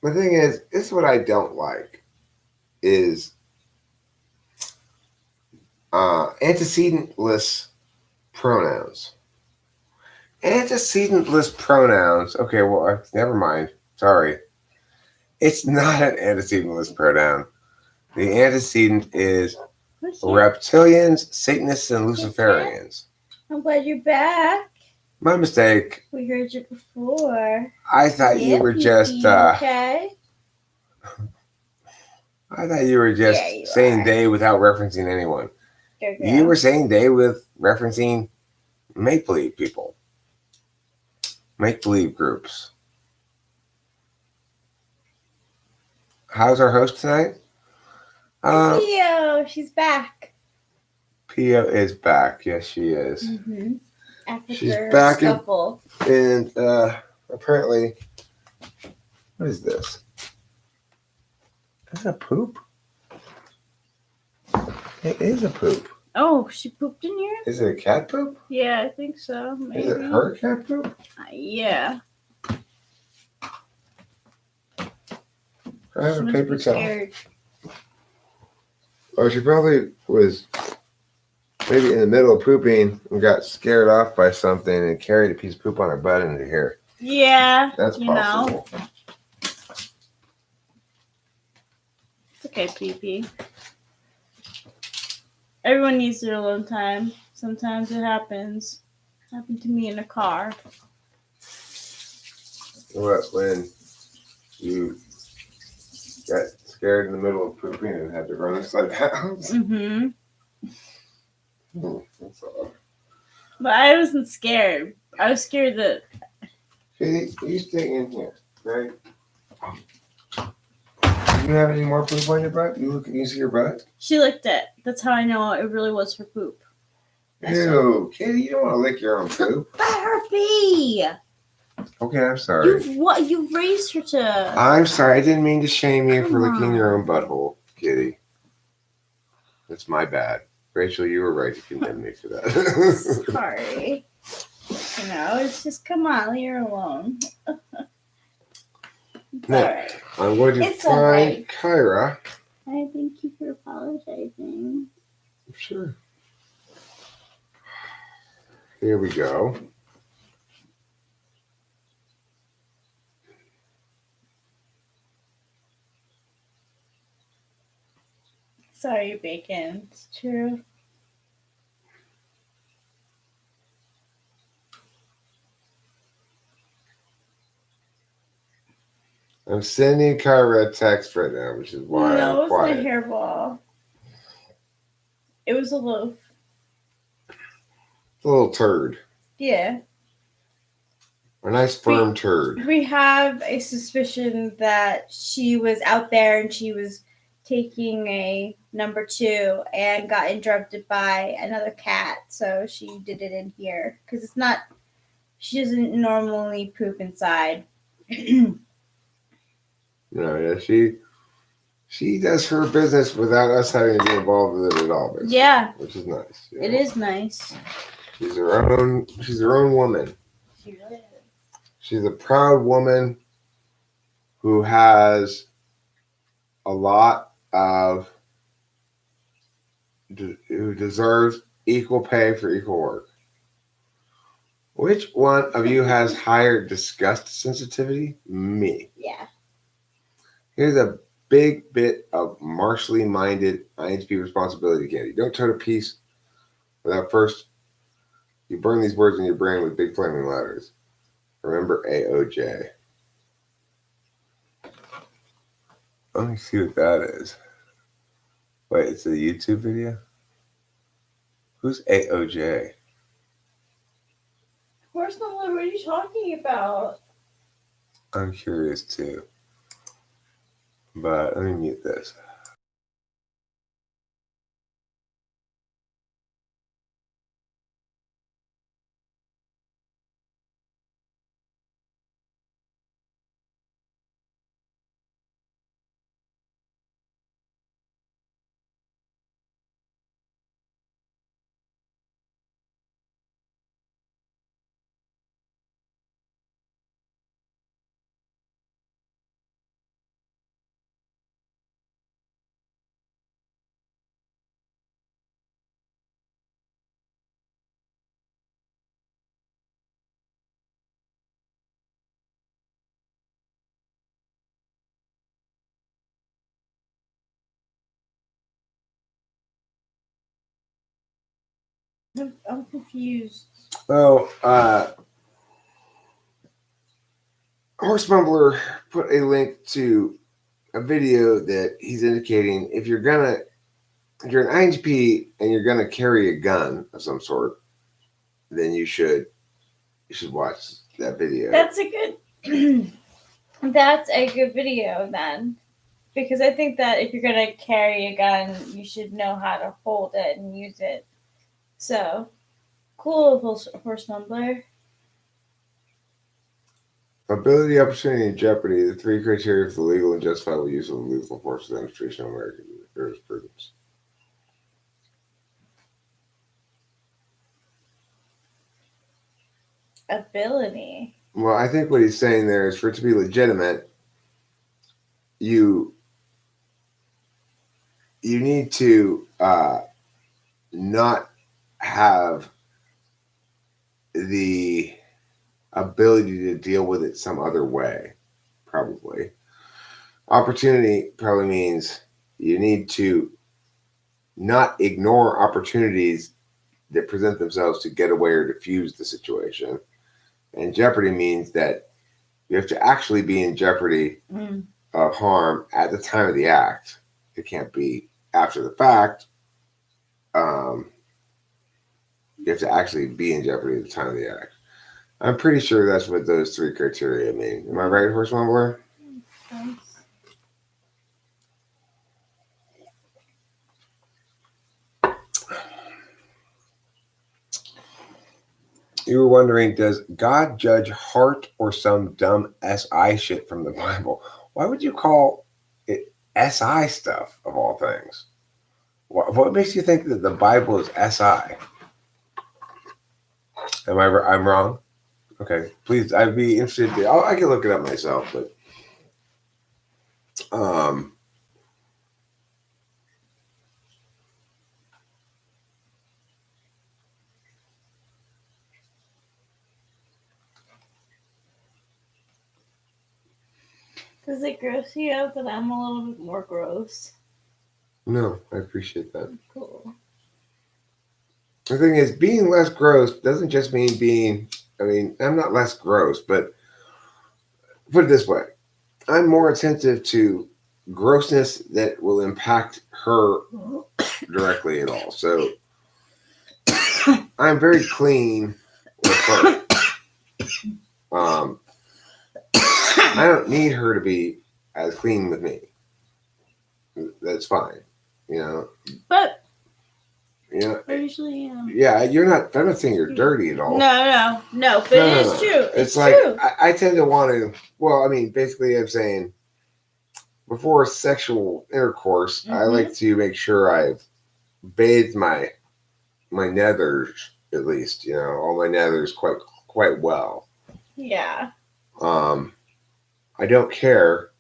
The thing is, this is what I don't like is antecedentless pronouns. Antecedentless pronouns. Okay, well, never mind. Sorry. It's not an antecedentless pronoun. The antecedent is reptilians, Satanists, and Luciferians. I'm glad you're back. My mistake. We heard you before. I thought you were just okay. I thought you were just saying they without referencing anyone. You were saying they with referencing make-believe people. Make-believe groups. How's our host tonight? Pio, she's back. Pio is back. Yes, she is. Mm-hmm. After she's her back scuffle. And apparently, what is this? Is that poop? It is a poop. Oh, she pooped in here? Is it a cat poop? Yeah, I think so. Maybe. Is it her cat poop? Yeah. I have a paper towel. Or she probably was maybe in the middle of pooping and got scared off by something and carried a piece of poop on her butt into here. Yeah. That's possible. okay, pee-pee. Everyone needs their alone time. Sometimes it happens. It happened to me in a car. What, when you got scared in the middle of pooping and had to run upside down? Mm-hmm. That's all. But I wasn't scared. I was scared that... Hey, you stay in here, right? Do you have any more poop on your butt? You see your butt? She licked it. That's how I know it really was her poop. Ew, Kitty, you don't want to lick your own poop. Let her be. Okay, I'm sorry. You raised her to... I'm sorry. I didn't mean to shame you for Come licking your on. own butthole, Kitty. That's my bad. Rachel, you were right to condemn me for that. Sorry. You know, it's just, come on, leave her alone. It's Now, alright. I'm going to It's find alright. Kyra. I thank you for apologizing. Sure. Here we go. Sorry, Bacon. It's true. I'm sending Kyra a text right now, which is why No, I'm it was quiet. a hairball. It was a loaf. It's a little turd. Yeah. A nice firm turd. We have a suspicion that she was out there and she was taking a number 2 and got interrupted by another cat. So she did it in here. Because it's not... She doesn't normally poop inside. No, yeah, she does her business without us having to be involved with it at all. Basically, Yeah. which is nice. It is nice. She's her own woman. She really is. She's a proud woman who has a lot of who deserves equal pay for equal work. Which one of you has higher disgust sensitivity? Me. Yeah. Here's a big bit of martially minded IHP responsibility, Candy. Don't tote a piece without first you burn these words in your brain with big flaming letters. Remember AOJ. Let me see what that is. Wait, it's a YouTube video? Who's AOJ? Horse number, what are you talking about? I'm curious too. But let me mute this. I'm confused. Oh, Horse Mumbler put a link to a video that he's indicating if you're an IHP and you're gonna carry a gun of some sort, then you should watch that video. That's a good that's a good video then. Because I think that if you're gonna carry a gun, you should know how to hold it and use it. So cool, horse mumbler. Ability, opportunity, and jeopardy, the 3 criteria for the legal and justifiable use of lethal force demonstration of American jurisprudence. Ability. Well, I think what he's saying there is for it to be legitimate, you need to not have the ability to deal with it some other way, probably. Opportunity probably means You need to not ignore opportunities that present themselves to get away or diffuse the situation. And jeopardy means that you have to actually be in jeopardy of harm at the time of the act. It can't be after the fact. You have to actually be in jeopardy at the time of the act. I'm pretty sure that's what those three criteria mean. Am I right, Horse Mumbler? You were wondering, does God judge heart or some dumb SI shit from the Bible? Why would you call it SI stuff, of all things? What makes you think that the Bible is SI? I'm wrong? Okay, please, I'd be interested. I can look it up myself, but Does it gross you out that I'm a little bit more gross? No, I appreciate that. Cool. The thing is, being less gross doesn't just mean being. I mean, I'm not less gross, but put it this way: I'm more attentive to grossness that will impact her directly at all. So I'm very clean with her. I don't need her to be as clean with me. That's fine, you know. But I usually, yeah, you're not. I'm not saying you're dirty at all. No. But it is true. It's like true. I tend to want to. Well, I mean, basically, I'm saying before sexual intercourse, I like to make sure I've bathed my nethers at least. You know, all my nethers quite well. Yeah. I don't care.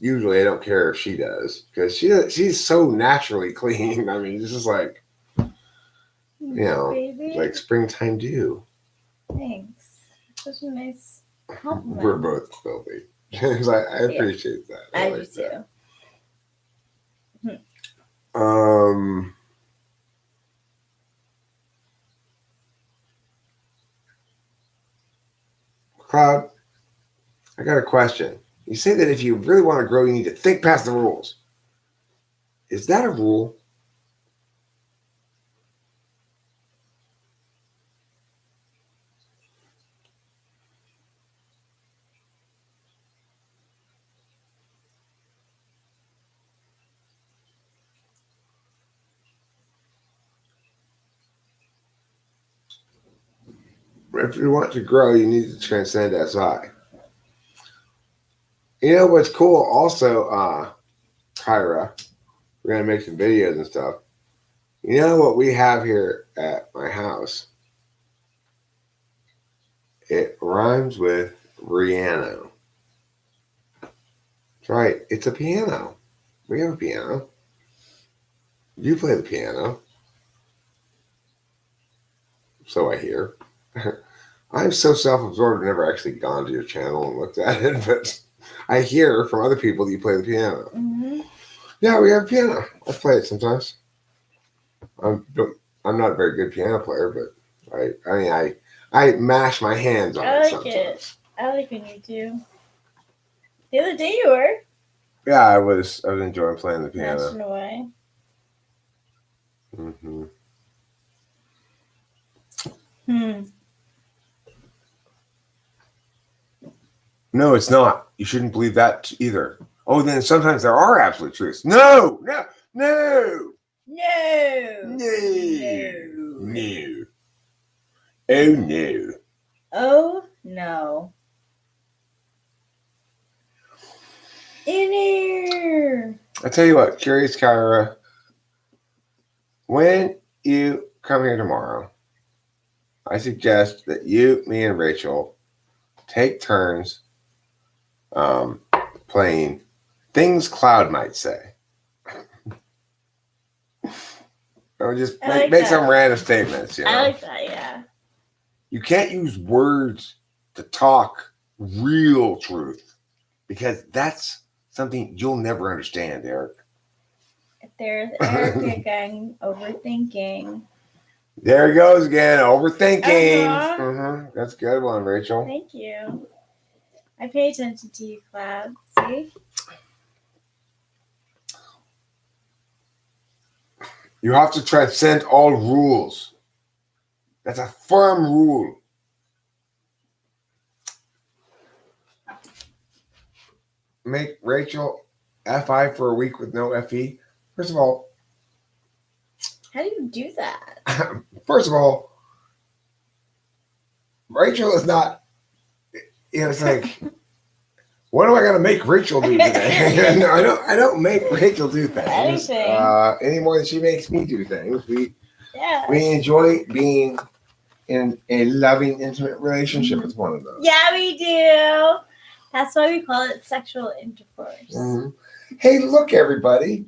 Usually, I don't care if she does because she's so naturally clean. I mean, it's just like baby. Like springtime dew. Thanks. Such a nice compliment. We're both filthy. I appreciate that. I do too. Cloud, I got a question. You say that if you really want to grow, you need to think past the rules. Is that a rule? If you want to grow, you need to transcend SI. You know what's cool also, Kyra, we're going to make some videos and stuff. You know what we have here at my house? It rhymes with Rihanna. That's right. It's a piano. We have a piano. You play the piano. So I hear. I'm so self-absorbed, I've never actually gone to your channel and looked at it, but I hear from other people that you play the piano. Yeah, we have a piano. I play it sometimes. I'm not a very good piano player, but I mash my hands on it sometimes. I like when you do. The other day you were. Yeah, I was enjoying playing the piano. Mashing away. No, it's not. You shouldn't believe that either. Oh, then sometimes there are absolute truths. No. Oh, no. Oh, no. In here. I tell you what, Curious Kyra, when you come here tomorrow, I suggest that you, me, and Rachel take turns playing things Cloud might say. Or just make some random statements. You know? I like that, yeah. You can't use words to talk real truth because that's something you'll never understand, Eric. There's Eric again, overthinking. There he goes again, overthinking. Uh-huh. That's a good one, Rachel. Thank you. I pay attention to you, Cloud. See? You have to transcend all rules. That's a firm rule. Make Rachel FI for a week with no FE. First of all, how do you do that? First of all, Rachel is not. It's like, what am I gonna make Rachel do today? No, I don't make Rachel do things any more than she makes me do things. We enjoy being in a loving, intimate relationship with one another. Yeah, we do. That's why we call it sexual intercourse. Mm-hmm. Hey, look, everybody.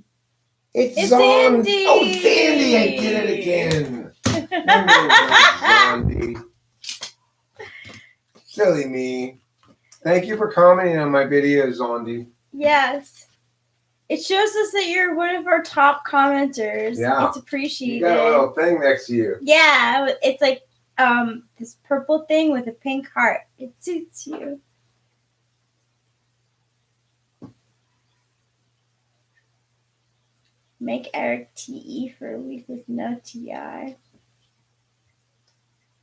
It's Zandy. Oh, Zandy, I did it again. Zandy. Silly me. Thank you for commenting on my videos, Zandy. Yes. It shows us that you're one of our top commenters. Yeah. It's appreciated. You got a little thing next to you. Yeah. It's like this purple thing with a pink heart. It suits you. Make Eric TE for a week with no TI.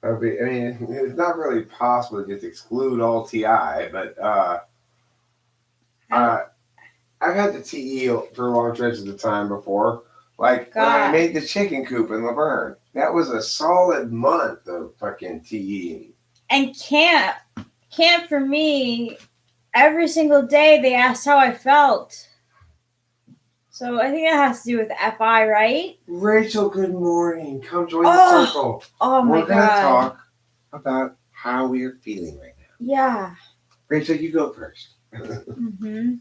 I mean, it's not really possible to just exclude all TI, but I've had the TE for long stretches of time before. Like when I made the chicken coop in Laverne, that was a solid month of fucking TE. And camp for me, every single day they asked how I felt. So I think it has to do with FI, right? Rachel, good morning. Come join the circle. Oh my God. We're going to talk about how we are feeling right now. Yeah. Rachel, you go first. Mm-hmm.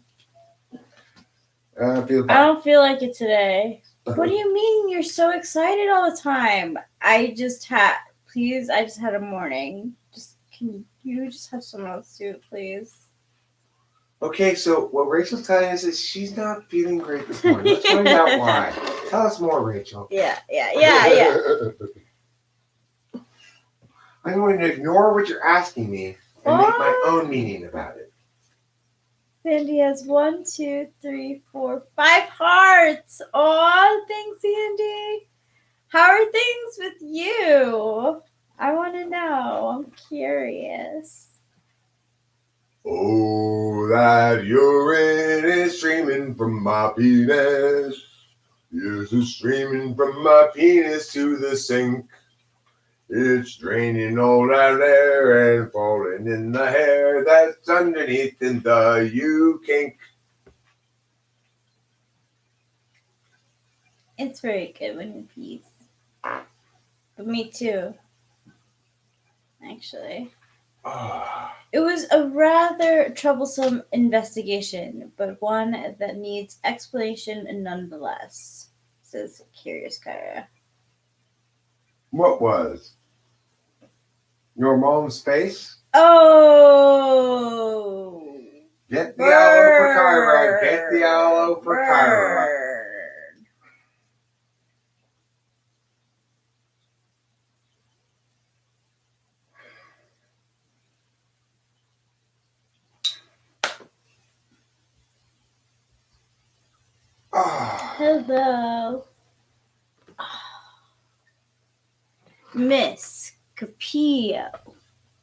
I don't feel like it today. What do you mean? You're so excited all the time. I just had a morning. Can you just have someone else do it, please? Okay, so what Rachel's telling us is she's not feeling great this morning. Let's find out why. Tell us more, Rachel. Yeah. I'm going to ignore what you're asking me and make my own meaning about it. Sandy has 1, 2, 3, 4, 5 hearts. Oh, thanks, Sandy. How are things with you? I want to know. I'm curious. Oh, that urine is streaming from my penis. Yes, it's streaming from my penis to the sink. It's draining all that air and falling in the hair that's underneath in the U-kink. It's very good when you pees. But me too. Actually. It was a rather troublesome investigation, but one that needs explanation nonetheless, says Curious Kyra. What was? Your mom's face? Oh! Get the aloe for Kyra. Get the aloe for Kyra. Hello. Miss Capillo,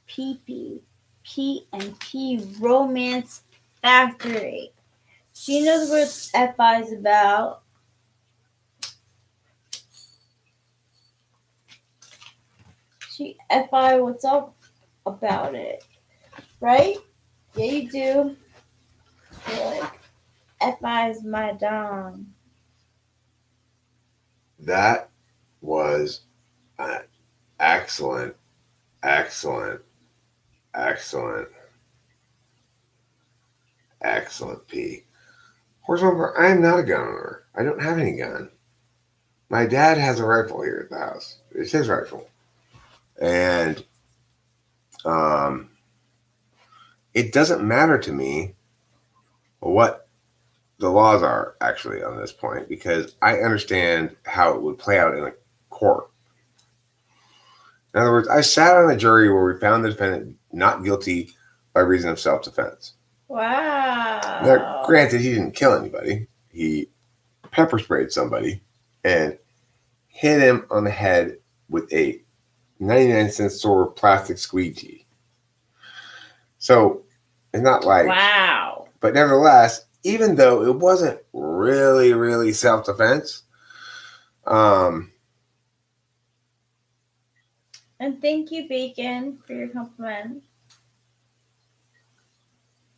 PP, P&P Romance Factory. She knows what FI is about. FI, what's up about it? Right? Yeah, you do. You're like, FI is my dom. That was excellent P. Horse remember, I am not a gun owner. I don't have any gun. My dad has a rifle here at the house. It's his rifle. And it doesn't matter to me what the laws are actually on this point, because I understand how it would play out in a court. In other words, I sat on a jury where we found the defendant not guilty by reason of self-defense. Wow. Now, granted, he didn't kill anybody. He pepper sprayed somebody and hit him on the head with a 99-cent store plastic squeegee. So it's not like, wow. But nevertheless, even though it wasn't really, really self-defense, and thank you, Bacon, for your compliment.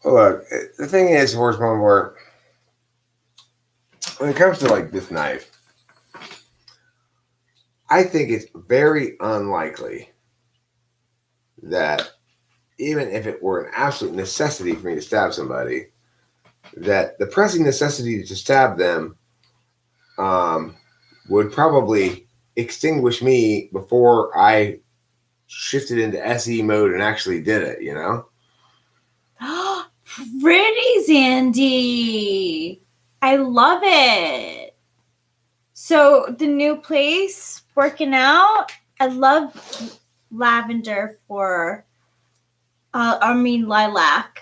Look, the thing is, Horse Mumble, when it comes to like this knife, I think it's very unlikely that even if it were an absolute necessity for me to stab somebody, that the pressing necessity to stab them would probably extinguish me before I shifted into SE mode and actually did it, you know? Pretty, Zandy. I love it. So the new place working out. I love lavender for lilac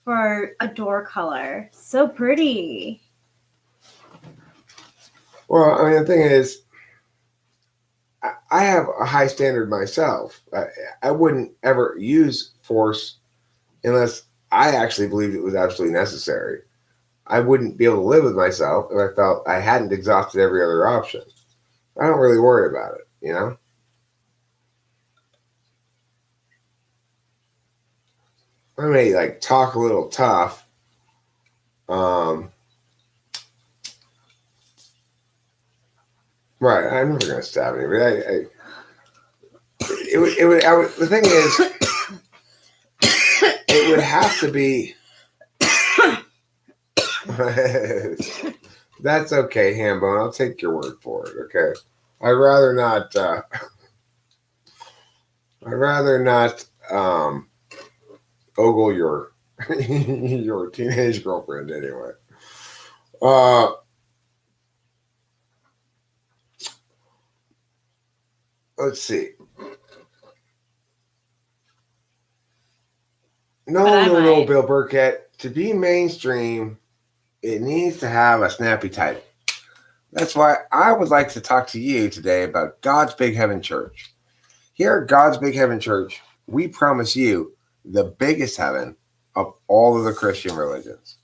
for a door color. So pretty. Well, I mean, the thing is, I have a high standard myself. I wouldn't ever use force unless I actually believed it was absolutely necessary. I wouldn't be able to live with myself if I felt I hadn't exhausted every other option. I don't really worry about it, you know? I may like talk a little tough. Right, I'm never gonna stab anybody. The thing is, it would have to be. That's okay, Hambone. I'll take your word for it. Okay, I'd rather not. Ogle your your teenage girlfriend anyway. Let's see. No, Bill Burkett. To be mainstream, it needs to have a snappy title. That's why I would like to talk to you today about God's Big Heaven Church. Here at God's Big Heaven Church, we promise you the biggest heaven of all of the Christian religions.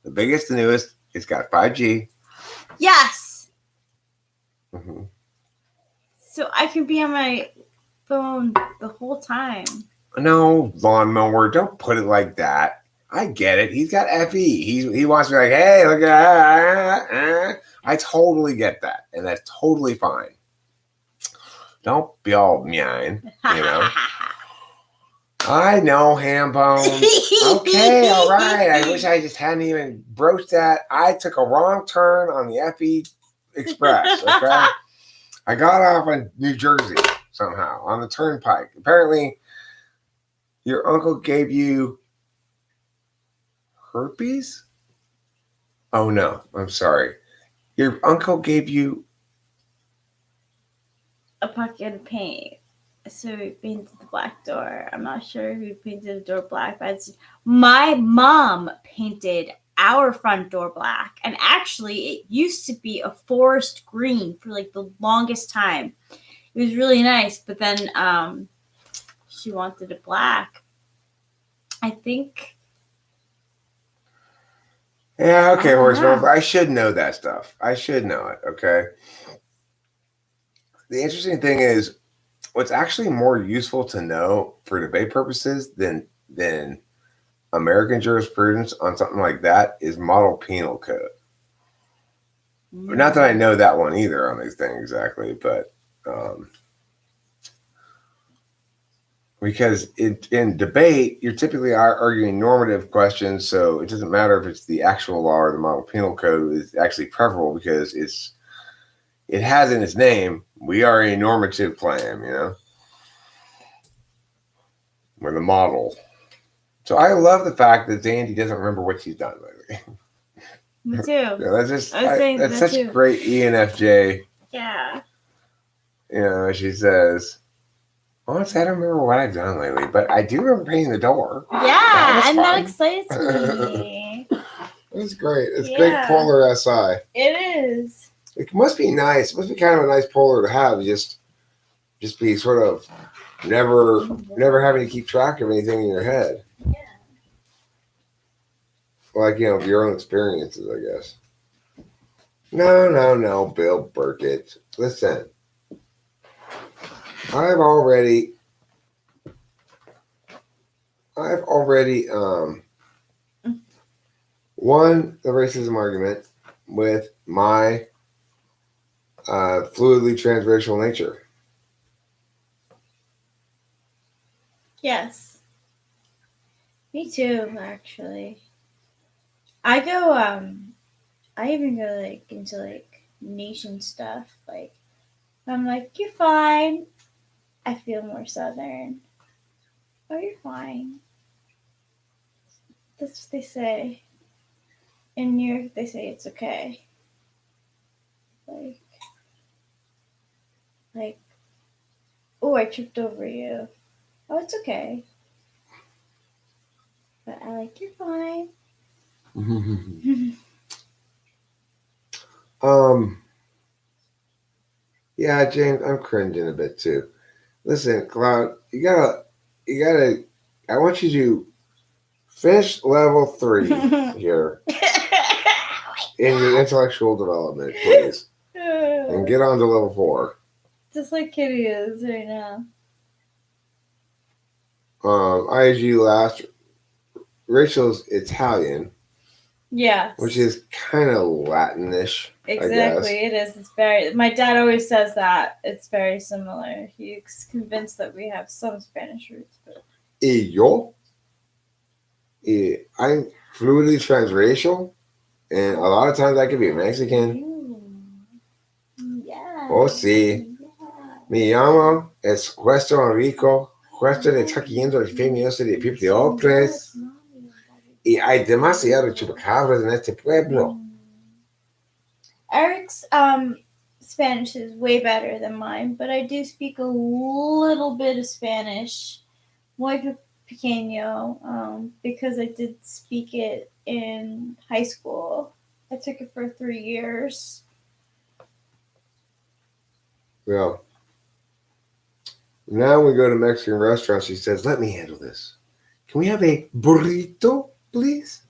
The biggest, the newest. It's got 5G. Yes. Mm-hmm. So I can be on my phone the whole time. No, lawnmower, don't put it like that. I get it. He's got FE. He wants to be like, hey, look at that. I totally get that. And that's totally fine. Don't be all mean, you know. I know, Hambone. Okay, all right. I wish I just hadn't even broached that. I took a wrong turn on the FE Express, okay? I got off in New Jersey somehow on the turnpike. Apparently, your uncle gave you herpes? Oh, no. I'm sorry. Your uncle gave you a bucket of paint. So we painted the black door. I'm not sure who painted the door black, but my mom painted our front door black. And actually, it used to be a forest green for like the longest time. It was really nice, but then she wanted it black. I think. Yeah, okay, Horseman. I should know that stuff. I should know it, okay? The interesting thing is, what's actually more useful to know for debate purposes than American jurisprudence on something like that is model penal code. Mm. Not that I know that one either on these things exactly, but because in debate, you're typically arguing normative questions, so it doesn't matter if it's the actual law or the model penal code is actually preferable because it has in its name, we are a normative claim, you know? We're the model. So I love the fact that Zandy doesn't remember what she's done lately. Me too. Yeah, that's just I was saying that's that such too. great ENFJ. Yeah. You know, she says, honestly, I don't remember what I've done lately, but I do remember painting the door. Yeah, and that fun. excites me. It's great. It's great polar SI. It is. It must be nice. It must be kind of a nice polar to have. Just be sort of never having to keep track of anything in your head. Yeah. Like, you know, your own experiences, I guess. No, Bill Burkett. Listen, I've already won the racism argument with my fluidly transracial nature. Yes. Me too, actually. I go, I even go, like, into, like, nation stuff. Like, I'm like, you're fine. I feel more Southern. Oh, you're fine. That's what they say. In New York, they say it's okay. Like, oh, I tripped over you. Oh, it's okay. But I like, you're fine. Yeah, James, I'm cringing a bit too. Listen, Cloud, you gotta. I want you to finish level 3 here in your intellectual development, please, and get on to level 4. Just like Kitty is right now. IG last. Rachel's Italian. Yeah. Which is kind of Latinish. Exactly, it is. It's very. My dad always says that it's very similar. He's convinced that we have some Spanish roots. But... yo, I'm fluidly transracial, and a lot of times I could be Mexican. Yeah. Oh, sí. Mi llamo es Puerto Rico, Puerto de Taquiendo el famoso de Pipiopres, y hay demasiado chupacabras en este pueblo. Eric's Spanish is way better than mine, but I do speak a little bit of Spanish, muy pequeño, because I did speak it in high school. I took it for 3 years. Well, now we go to Mexican restaurants. She says, "Let me handle this. Can we have a burrito, please?"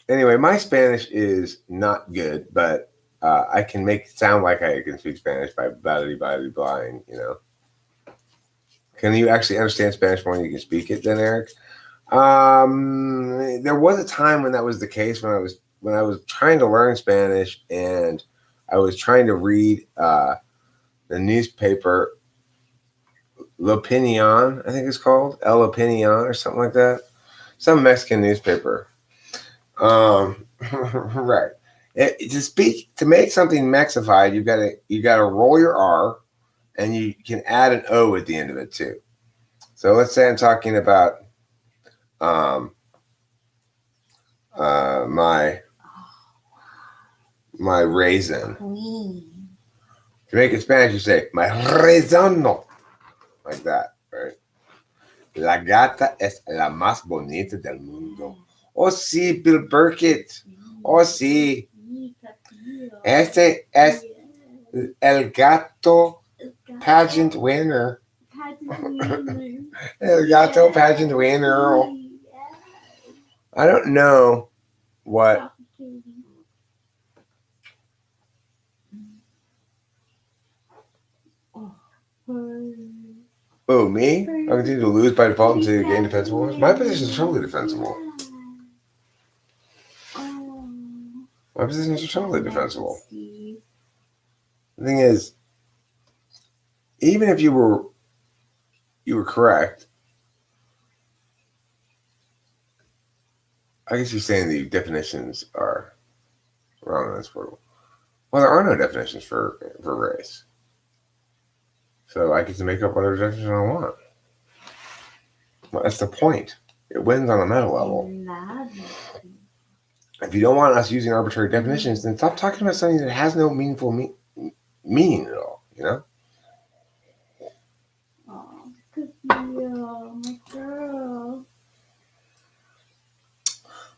Anyway, my Spanish is not good, but I can make it sound like I can speak Spanish by blind, you know. Can you actually understand Spanish more than you can speak it then, Eric? There was a time when that was the case, when I was trying to learn Spanish and I was trying to read the newspaper La Opinion, I think it's called El Opinion or something like that. Some Mexican newspaper. Right. To make something Mexified, you gotta roll your R, and you can add an O at the end of it too. So let's say I'm talking about my raisin. To make it Spanish, you say my raisano, like that, right? La gata es la más bonita del mundo. Oh sí, Bill Burkett. Oh sí. Este es el gato pageant winner. El gato pageant winner. I don't know what. Oh, me? I continue to lose by default until you gain defensible. My position is totally defensible. My positions are totally defensible. The thing is, even if you were correct, I guess you're saying the definitions are wrong in this world. Well, there are no definitions for race. So I get to make up whatever definition I want. Well, that's the point. It wins on a meta level. Imagine. If you don't want us using arbitrary definitions, then stop talking about something that has no meaningful meaning at all, you know? Oh, good for you, my girl.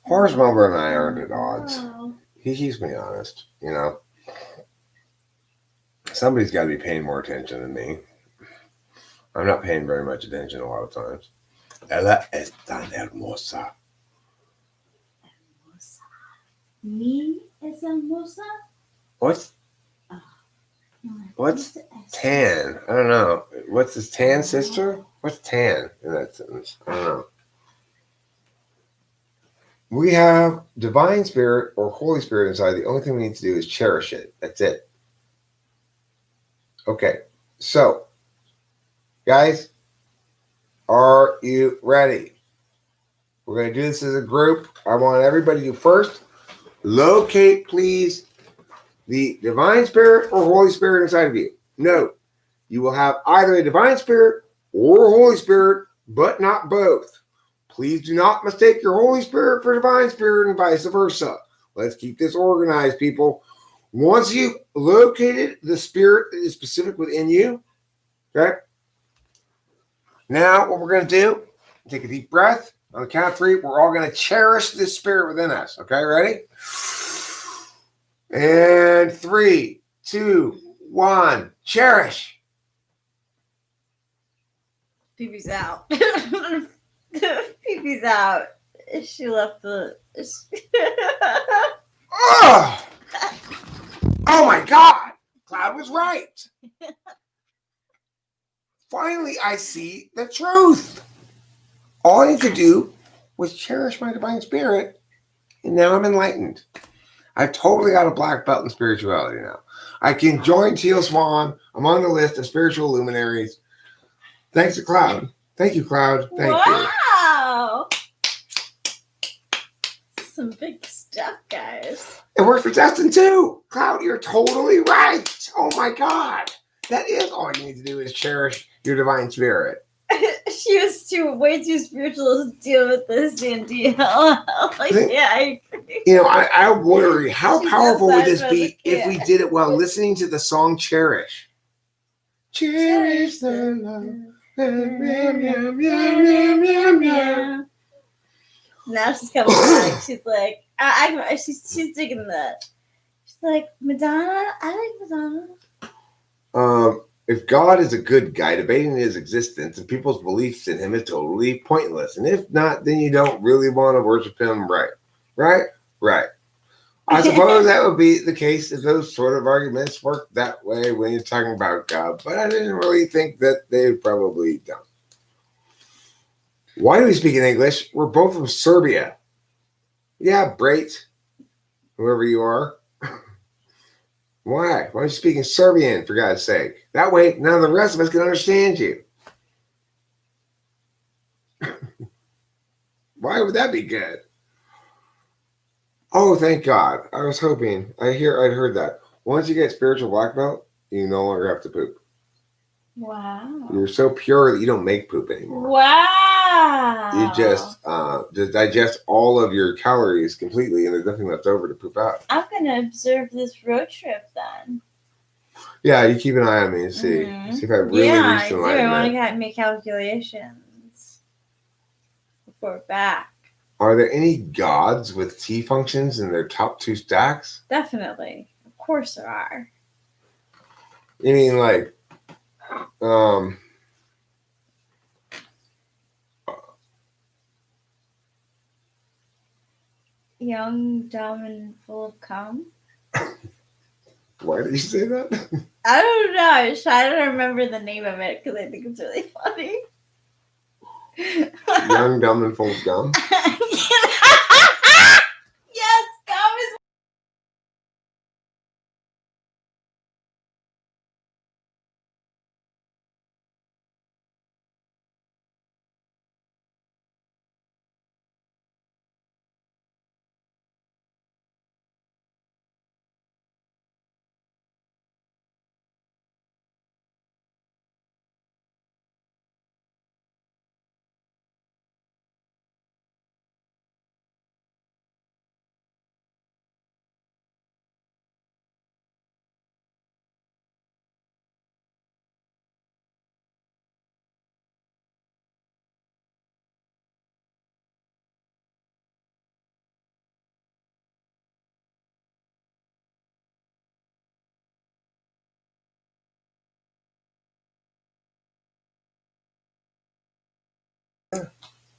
Horace Mulber and I aren't at odds. He keeps me honest, you know? Somebody's got to be paying more attention than me. I'm not paying very much attention a lot of times. Ella es tan hermosa. Me es hermosa? What's tan? I don't know. What's this tan sister? What's tan in that sentence? I don't know. We have divine spirit or Holy Spirit inside. The only thing we need to do is cherish it. That's it. Okay. So, guys, are you ready? We're going to do this as a group. I want everybody to first locate, please, the divine spirit or Holy Spirit inside of you. Note, you will have either a divine spirit or a Holy Spirit, but not both. Please do not mistake your Holy Spirit for divine spirit and vice versa. Let's keep this organized, people. Once you've located the spirit that is specific within you, okay? Now what we're going to do, take a deep breath. On the count of 3, we're all going to cherish this spirit within us. Okay, ready? And 3, 2, 1, cherish. Phoebe's out. Phoebe's out. She left the. Oh! Oh my God! Cloud was right. Finally, I see the truth. All I need to do was cherish my divine spirit, and now I'm enlightened. I've totally got a black belt in spirituality now. I can join Teal Swan. I'm on the list of spiritual luminaries. Thanks to Cloud. Thank you, Cloud. Thank you. Wow! Some big stuff, guys. It works for Justin, too. Cloud, you're totally right. Oh, my God. That is all you need to do is cherish your divine spirit. She was way too spiritual to deal with this, Sandy. Yeah, I agree. You know, I worry, how powerful would this be if we did it while listening to the song Cherish? Cherish the love. Now she's coming back. She's like, she's digging that. She's like, Madonna? I like Madonna. If God is a good guy, debating his existence and people's beliefs in him is totally pointless. And if not, then you don't really want to worship him, right? Right? Right. I suppose that would be the case if those sort of arguments work that way when you're talking about God, but I didn't really think that they probably don't. Why do we speak in English? We're both from Serbia. Yeah, Brait, whoever you are. Why? Why don't you speak in Serbian, for God's sake? That way, none of the rest of us can understand you. Why would that be good? Oh, thank God. I was hoping. I'd heard that. Once you get spiritual black belt, you no longer have to poop. Wow. You're so pure that you don't make poop anymore. Wow. You just digest all of your calories completely, and there's nothing left over to poop out. I'm gonna observe this road trip then. Yeah, you keep an eye on me and see if I really reached enlightenment. I want to make calculations before we're back. Are there any gods with T functions in their top 2 stacks? Definitely. Of course there are. You mean like, young, dumb, and full of cum? Why did you say that? I don't know. I was trying to remember the name of it because I think it's really funny. Young, dumb, and full of gum?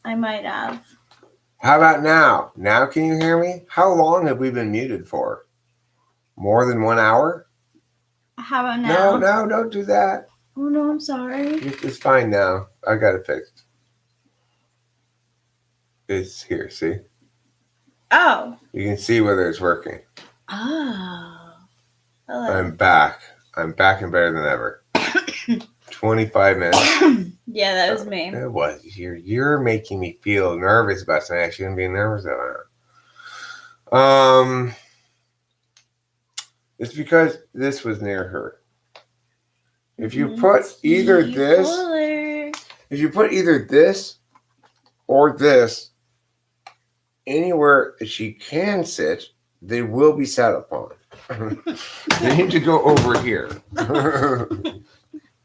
I might have. How about now? Now can you hear me? How long have we been muted for? More than 1 hour? How about now? No, don't do that. Oh no, I'm sorry. It's fine now. I got it fixed. It's here, see? Oh. You can see whether it's working. Oh. Hello. I'm back. I'm back and better than ever. 25 minutes. Yeah, that was me. It was. You're making me feel nervous about something I shouldn't be nervous about. It's because this was near her. If you put either this, if you put either this or this anywhere that she can sit, they will be sat upon. They need to go over here.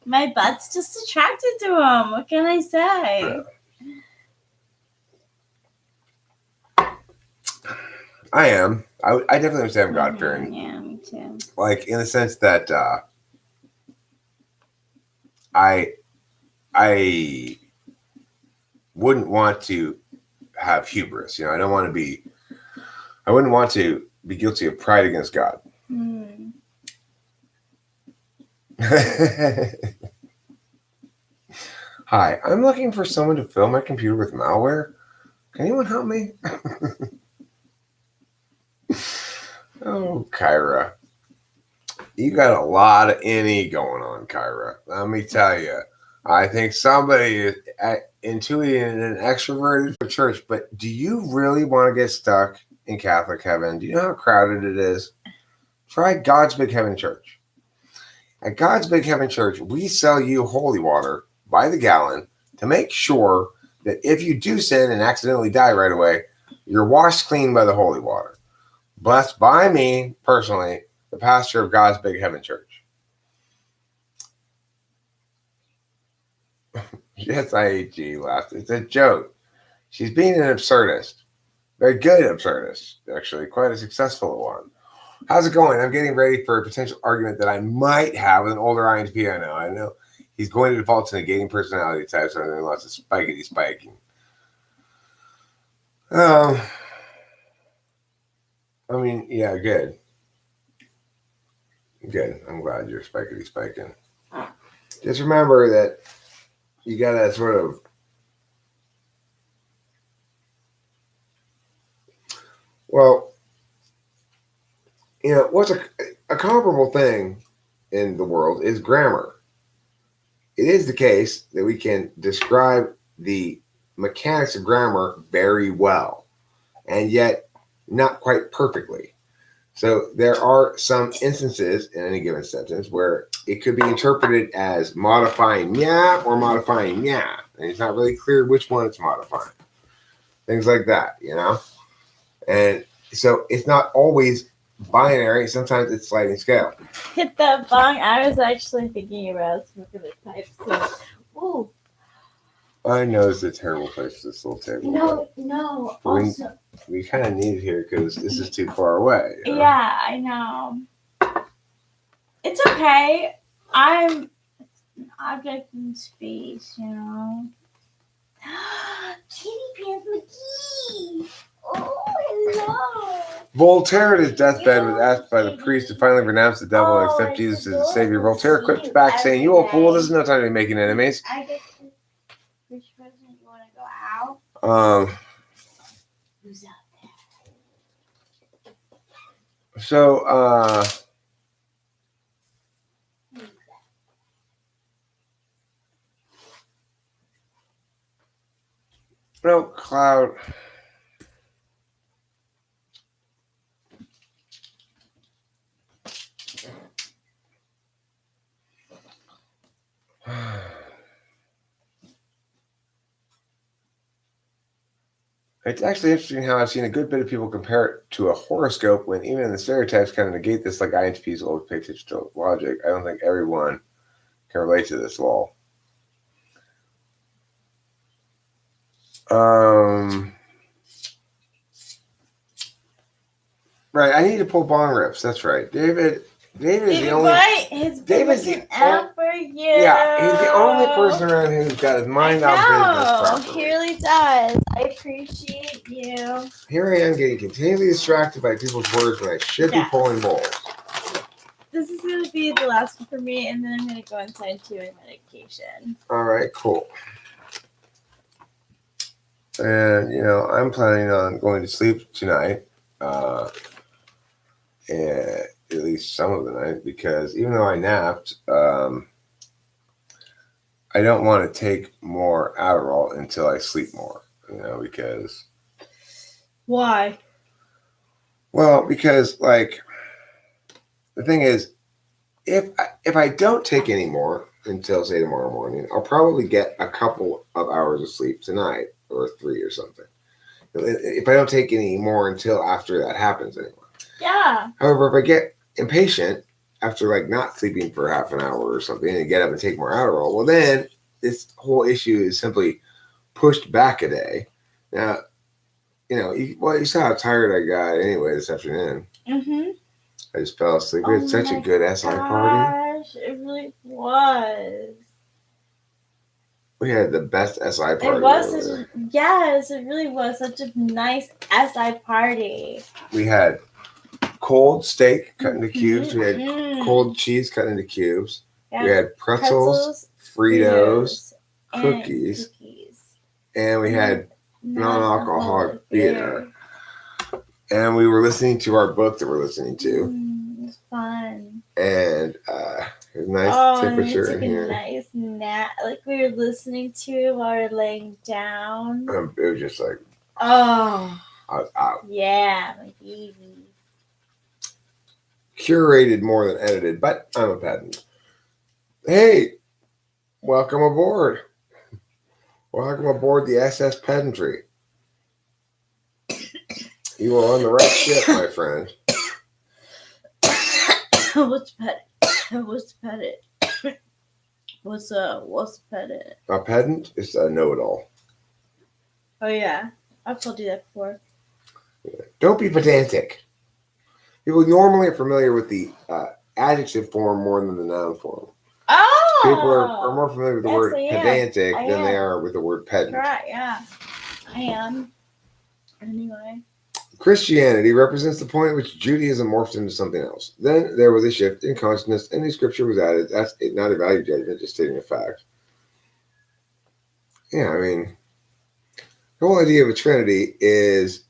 My butt's just attracted to him. What can I say? I am. I definitely understand God fearing. Yeah, me too. Like in the sense that I wouldn't want to have hubris. You know, I wouldn't want to be guilty of pride against God. Hi, I'm looking for someone to fill my computer with malware. Can anyone help me? Oh, Kyra. You got a lot of NE going on, Kyra. Let me tell you. I think somebody is intuiting an extroverted church, but do you really want to get stuck in Catholic heaven? Do you know how crowded it is? Try God's Big Heaven Church. At God's Big Heaven Church, we sell you holy water by the gallon to make sure that if you do sin and accidentally die right away, you're washed clean by the holy water. Blessed by me, personally, the pastor of God's Big Heaven Church. Yes, I laughed. It's a joke. She's being an absurdist. Very good absurdist, actually. Quite a successful one. How's it going? I'm getting ready for a potential argument that I might have with an older INTP I know. I know he's going to default to negating personality types and lots of spiking. I mean, yeah, good. Good. I'm glad you're spiking. Just remember that you got that sort of what's a comparable thing in the world is grammar. It is the case that we can describe the mechanics of grammar very well, and yet not quite perfectly. So there are some instances in any given sentence where it could be interpreted as modifying yeah or modifying yeah, and it's not really clear which one it's modifying. Things like that, you know? And so it's not always binary. Sometimes it's sliding scale. Hit that bong. I was actually thinking about smoking the pipe. So, ooh. I know it's a terrible place for this little table. No. Also, we kind of need it here because this is too far away. You know? Yeah, I know. It's okay. I'm an object in space, you know. Kitty Pants McGee. Oh, hello. Voltaire at his deathbed was asked by the priest to finally renounce the devil and accept Jesus as his savior. Voltaire quipped back saying, "You old fool, this is no time to be making enemies." Which president you want to go out? Who's out there? So, Cloud. It's actually interesting how I've seen a good bit of people compare it to a horoscope when even the stereotypes kind of negate this, like INTPs always pay attention to logic. I don't think everyone can relate to this law. Right, I need to pull bong rips. That's right. David, David is the only. Right? He's been looking out for you. Yeah, he's the only person around here who's got his mind on business properly. He really does. I appreciate you. Here I am getting continually distracted by people's words when I should be pulling balls. This is going to be the last one for me, and then I'm going to go inside to my medication. All right, cool. And, I'm planning on going to sleep tonight. And at least some of the night, because even though I napped, I don't want to take more Adderall until I sleep more, because... Why? Well, because, the thing is, if I don't take any more until, say, tomorrow morning, I'll probably get a couple of hours of sleep tonight, or 3 or something. If I don't take any more until after that happens anyway. Yeah. However, if I get impatient after not sleeping for half an hour or something and get up and take more Adderall, well then this whole issue is simply pushed back a day. Now, you saw how tired I got anyway this afternoon. Mm-hmm. I just fell asleep. We had such a good SI party. It really was. We had the best SI party. It was yes, it really was such a nice SI party. We had cold steak cut into cubes. We had cold cheese cut into cubes. Yeah. We had pretzels, Fritos, cookies, and we had non-alcoholic beer. And we were listening to our book that we're listening to. It was fun. And it was nice temperature in here. Nice nap, we were listening to while we were laying down. It was just I was out. Yeah, my baby. Curated more than edited, but I'm a pedant. Hey, welcome aboard. Welcome aboard the SS Pedantry. You are on the right ship, my friend. What's pedant? What's pedant? What's pedant? A pedant is a know-it-all. Oh yeah, I've told you that before. Yeah. Don't be pedantic. People normally are familiar with the adjective form more than the noun form. Oh! People are more familiar with the word pedantic than they are with the word pedant. Right, yeah. I am. Anyway. Christianity represents the point at which Judaism morphed into something else. Then there was a shift in consciousness and the scripture was added. That's not a value judgment, just stating a fact. Yeah, I mean, the whole idea of a trinity is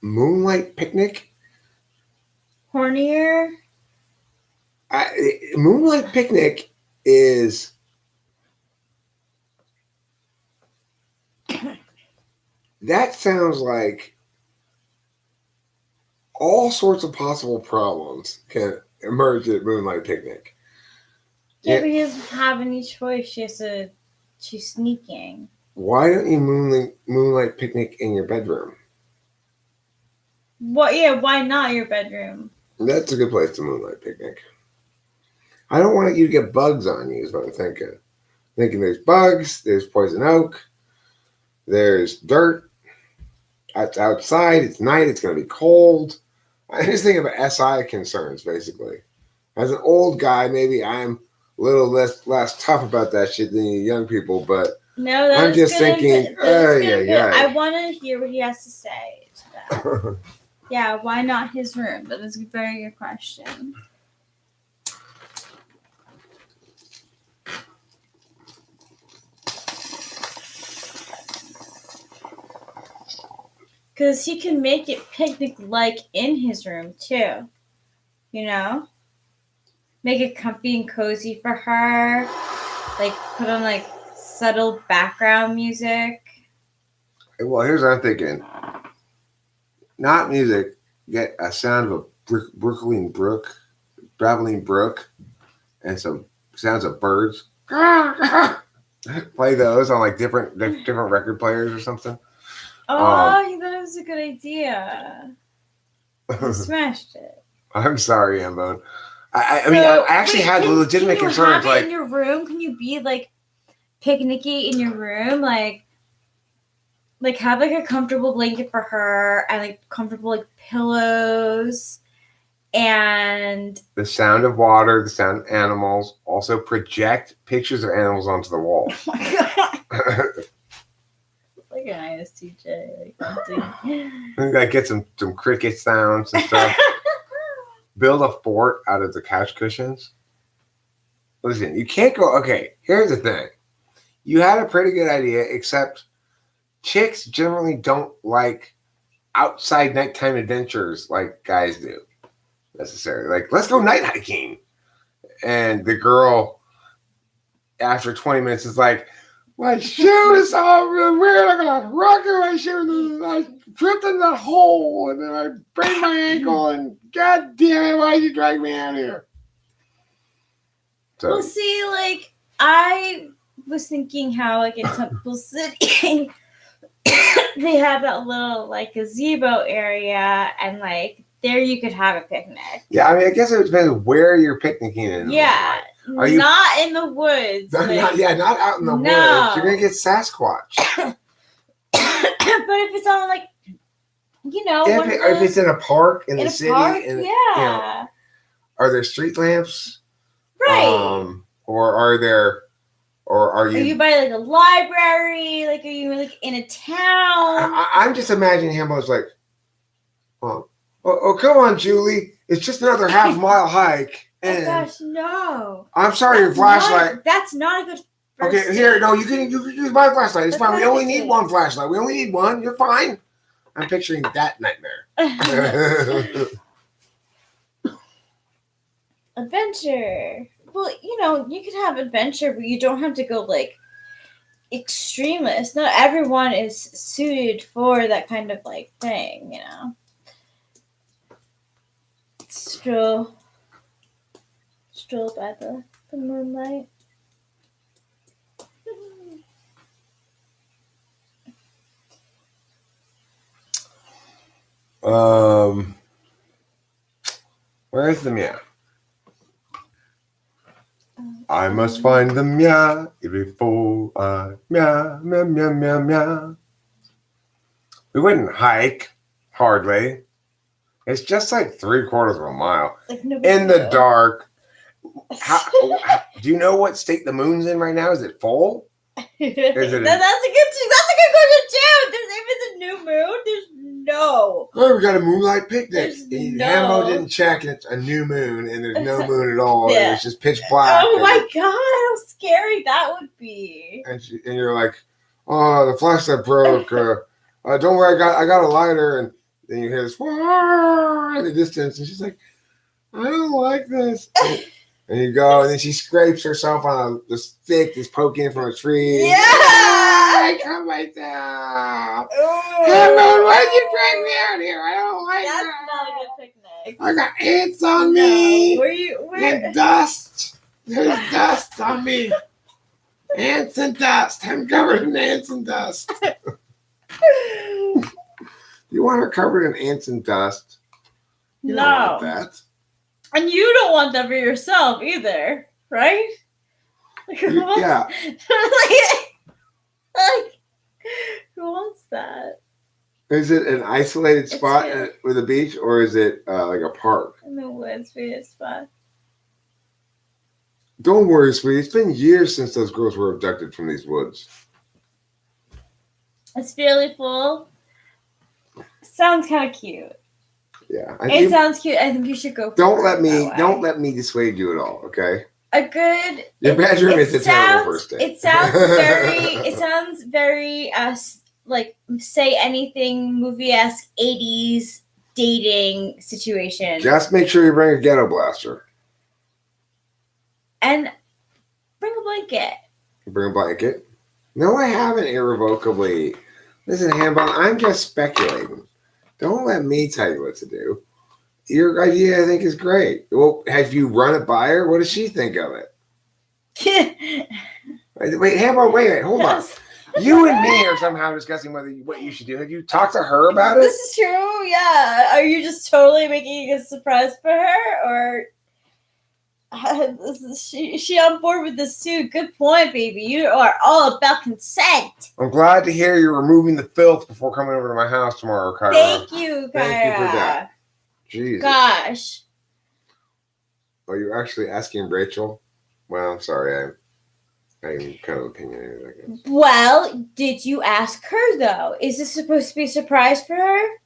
moonlight picnic. Hornier. Moonlight picnic is that sounds like all sorts of possible problems can emerge at moonlight picnic. Yeah, but he doesn't have any choice. She's sneaking. Why don't you moonlight picnic in your bedroom? What? Yeah, why not your bedroom? That's a good place to moonlight picnic. I don't want you to get bugs on you is what I'm thinking. Thinking there's bugs, there's poison oak, there's dirt. It's outside, it's night, it's going to be cold. I just think about SI concerns, basically. As an old guy, maybe I'm a little less tough about that shit than you young people, but no, I'm just thinking, I want to hear what he has to say to that. Yeah, why not his room? That is a very good question. Because he can make it picnic-like in his room, too. Make it comfy and cozy for her. Put on, subtle background music. Well, here's what I'm thinking. Not music. Get a sound of a babbling brook, and some sounds of birds. Play those on different record players or something. Oh, he thought it was a good idea. He smashed it. I'm sorry, Ambone. I mean, I actually had legitimate concerns. Can you have it in your room? Can you be picnicky in your room? like have like a comfortable blanket for her and like comfortable like pillows and the sound of water, the sound of animals. Also project pictures of animals onto the wall. oh my god. Like an ISTJ, like hunting. Like get some cricket sounds and stuff. Build a fort out of the couch cushions. Listen, you can't go. Okay, here's the thing. You had a pretty good idea, except chicks generally don't like outside nighttime adventures like guys do necessarily. Like, let's go night hiking. And the girl, after 20 minutes, is like, my shoes are really weird. I got a rock in my shoe. I tripped in the hole and then I sprained my ankle. And god damn it, why'd you drag me out here? So, well, see, like, I was thinking how, like, in Temple City, they have that little, like, gazebo area, and, like, there you could have a picnic. Yeah, I mean, I guess it depends where you're picnicking in. Yeah, are you not in the woods? Not, like, not out in the woods. You're gonna get Sasquatch. But if it's on, like, you know, if it's in a park in the city, park, and, yeah. You know, are there street lamps? Right. Or are there? Or are you? Are you by like a library? Like, are you like in a town? I'm just imagining him as like, oh, come on, Julie. It's just another half-mile hike. And oh gosh, no! I'm sorry, your flashlight. That's not a good. Okay, here, no, you can use my flashlight. It's fine. We only need one flashlight. We only need one. You're fine. I'm picturing that nightmare. Adventure. Well, you know, you could have adventure, but you don't have to go like extremist. Not everyone is suited for that kind of like thing, you know. Stroll by the moonlight. Where's the meow? I must find the meow before I meow, meow, meow, meow, meow. We wouldn't hike, hardly. It's just like 3/4 of a mile. Like in the dark. Do you know what state the moon's in right now? Is it full? That's a good question too. If it's a new moon, there's no. Oh, we got a moonlight picnic. Hambo didn't check. It's a new moon, and there's no moon at all. Yeah. And it's just pitch black. Oh my god, how scary that would be. And you're like, oh, the flashlight broke. Don't worry, I got a lighter. And then you hear this in the distance, and she's like, I don't like this. And you go, and then she scrapes herself on the stick that's poking from a tree. Yeah! I come right down. Hambo, why'd you drag me out here? I don't like that. That's not a good picnic. I got ants on me. Where? And dust. There's dust on me. Ants and dust. I'm covered in ants and dust. You want her covered in ants and dust? You don't want that. And you don't want that for yourself either, right? Like, yeah. like, who wants that? Is it an isolated spot with a beach, or is it like a park? In the woods, weird spot. Don't worry, sweetie. It's been years since those girls were abducted from these woods. It's fairly full. Sounds kind of cute. Yeah, it sounds cute. I think you should go. Don't let me dissuade you at all. Okay. Your bedroom is a terrible first date. It sounds very like say anything movie-esque 80s dating situation. Just make sure you bring a ghetto blaster. And bring a blanket. Bring a blanket? No, I haven't irrevocably. Listen, Hambone, I'm just speculating. Don't let me tell you what to do. Your idea, I think, is great. Well, have you run it by her? What does she think of it? Wait, Hambone, wait, hold on. You and me are somehow discussing what you should do. Have you talked to her about it? This is true, yeah. Are you just totally making a surprise for her, or? She on board with this too. Good point, baby. You are all about consent. I'm glad to hear you're removing the filth before coming over to my house tomorrow, Kyra. Thank you, Kyra. Thank you for that. Jesus. Gosh. Oh, you're actually asking Rachel? Well, I'm sorry. I'm kind of opinionated, I guess. Well, did you ask her, though? Is this supposed to be a surprise for her?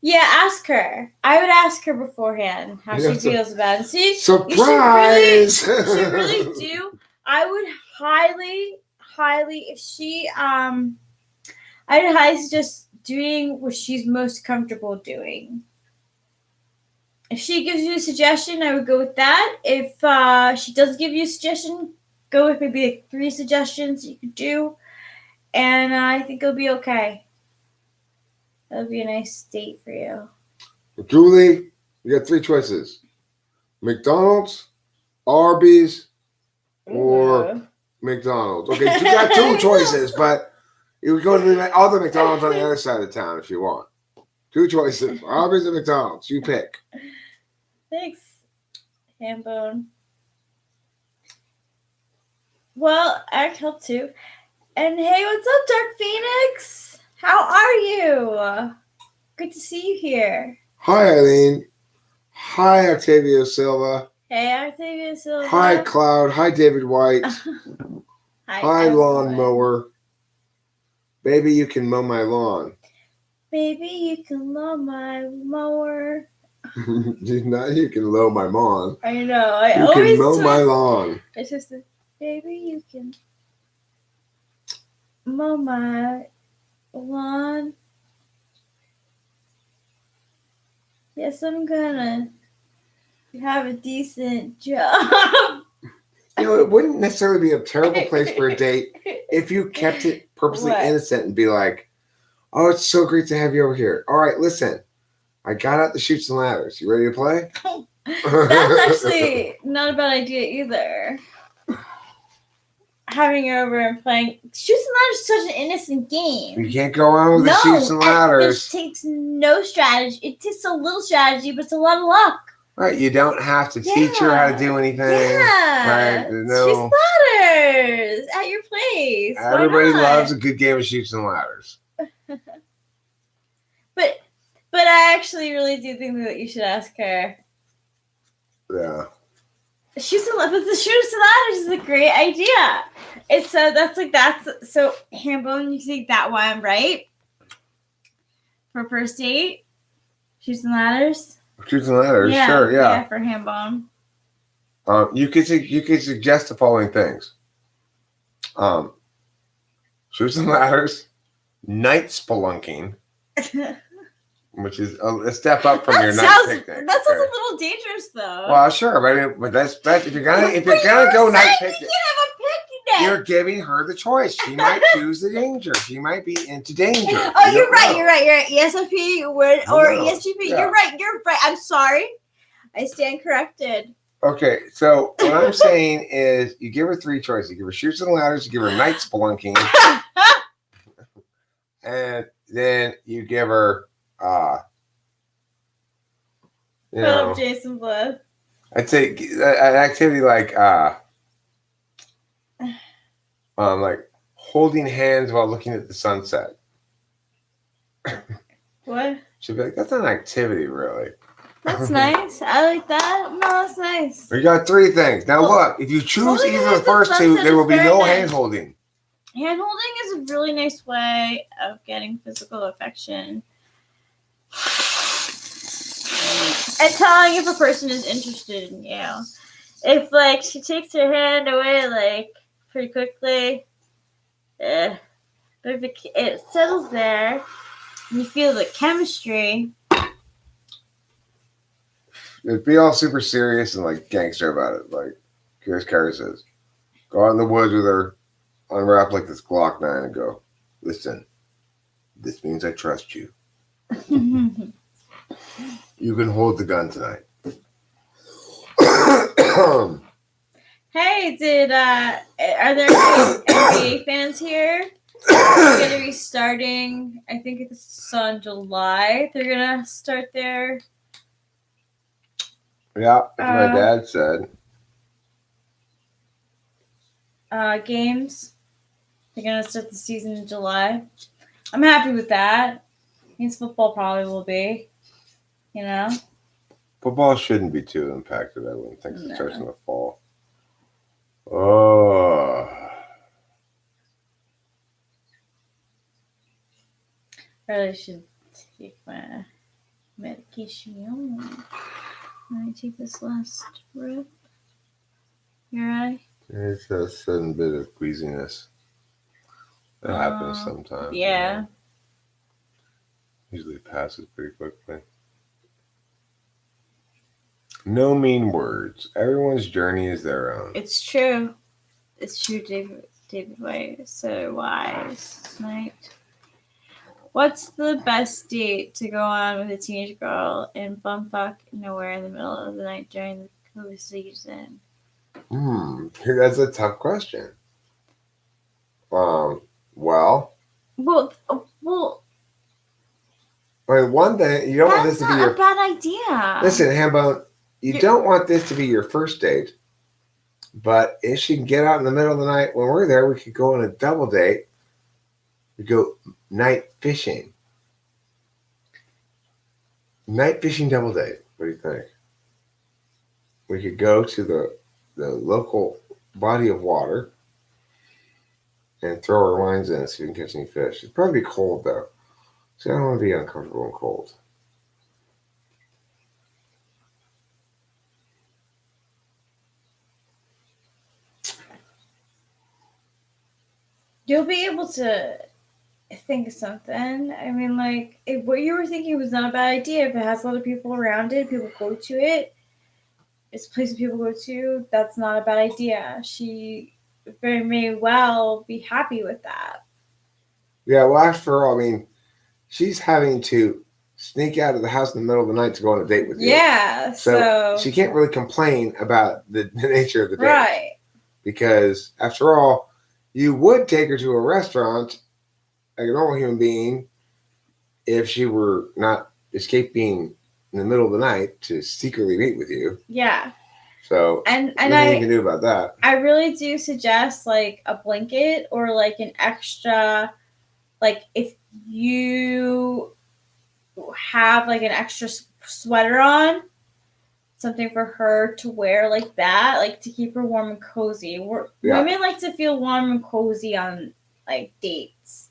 Yeah, ask her. I would ask her beforehand how she feels about it. See, surprise! You should really do. I would highly, if she, I'd highly suggest doing what she's most comfortable doing. If she gives you a suggestion, I would go with that. If she doesn't give you a suggestion, go with maybe like 3 suggestions you could do, and I think it'll be okay. That'll be a nice date for you. Julie, you got 3 choices: McDonald's, Arby's, or McDonald's. Okay, you got 2 choices, but you would go to the other McDonald's on the other side of town if you want. 2 choices: Arby's or McDonald's. You pick. Thanks, Hambone. Well, I help too. And hey, what's up, Dark Phoenix? How are you? Good to see you here. Hi, Eileen. Hi, Octavio Silva. Hey, Octavio Silva. Hi, Cloud. Hi, David White. Hi, lawnmower. Baby, you can mow my lawn. Baby, you can mow my mower. Not you can mow my lawn. I know. You can mow my lawn. It's just a, baby, you can mow my lawn. Yes, I'm gonna have a decent job. You know, it wouldn't necessarily be a terrible place for a date if you kept it purposely innocent and be like, oh, it's so great to have you over here. All right, listen, I got out the Chutes and Ladders. You ready to play? That's actually not a bad idea either. Having you over and playing Chutes and Ladders is such an innocent game. You can't go on with the Chutes and Ladders. It takes no strategy. It takes a little strategy, but it's a lot of luck. Right, you don't have to teach her how to do anything. Yeah, right? No. Chutes and Ladders at your place. Everybody loves a good game of Chutes and Ladders. But I actually really do think that you should ask her. Yeah. Chutes and Ladders is a great idea. It's so Hambone, you think that one, right? For first date? Chutes and Ladders? Chutes and Ladders, sure, yeah. Yeah, for Hambone. You could suggest the following things. Chutes and Ladders, night spelunking, which is a step up from your night picnic. That sounds a little dangerous, though. Well, sure, but that's if you're gonna go night picnic. You can have a picnic. You're giving her the choice. She might choose the danger. She might be into danger. Oh, you're right. You're ESFP or ESGP. Yeah. You're right. I'm sorry. I stand corrected. Okay, so what I'm saying is you give her 3 choices. You give her Chutes and Ladders, you give her night spelunking, and then you give her Jason Blood. I'd say an activity like holding hands while looking at the sunset. What? She'd be like, that's not an activity, really. That's nice. I like that. No, that's nice. We got 3 things. Now look, if you choose either of the first 2, there will be no hand holding. Hand holding is a really nice way of getting physical affection. And telling if a person is interested in you. If she takes her hand away pretty quickly, but if it settles there, and you feel the chemistry. It'd be all super serious and gangster about it. Here's Carrie says, go out in the woods with her, unwrap this Glock 9 and go, listen, this means I trust you. You can hold the gun tonight. Hey, are there NBA fans here? They're going to be starting, I think it's on July. They're going to start their Yeah, that's what my dad said. Games. They're gonna start the season in July. I'm happy with that. Means football probably will be. You know. Football shouldn't be too impacted. I wouldn't think. It starts in No. the fall. Oh. Probably should take my medication. Let me take this last rip. You ready? It's a sudden bit of queasiness. That happens sometimes. Yeah. You know. Usually passes pretty quickly. No mean words. Everyone's journey is their own. It's true. It's true, David White. So wise tonight. What's the best date to go on with a teenage girl in bumfuck nowhere in the middle of the night during the COVID season? That's a tough question. Well, I mean, one thing you don't want this to be your bad idea. Listen, Hambone, you don't want this to be your first date. But if she can get out in the middle of the night when we're there, we could go on a double date. We go night fishing. Night fishing double date. What do you think? We could go to the local body of water and throw our lines in so we can catch any fish. It'd probably be cold though. So I don't want to be uncomfortable and cold. You'll be able to think of something. I mean, like, if what you were thinking was not a bad idea. If it has a lot of people around it, people go to it, it's a place that people go to, that's not a bad idea. She very may well be happy with that. Yeah, well, after all, I mean, she's having to sneak out of the house in the middle of the night to go on a date with you. Yeah, so she can't really complain about the nature of the date. Right. Because, after all, you would take her to a restaurant like a normal human being if she were not escaping in the middle of the night to secretly meet with you. Yeah. So and nothing you can do about that. I really do suggest like a blanket or like an extra, like if you have like an extra sweater on, something for her to wear like that, like to keep her warm and cozy. Women like to feel warm and cozy on like dates.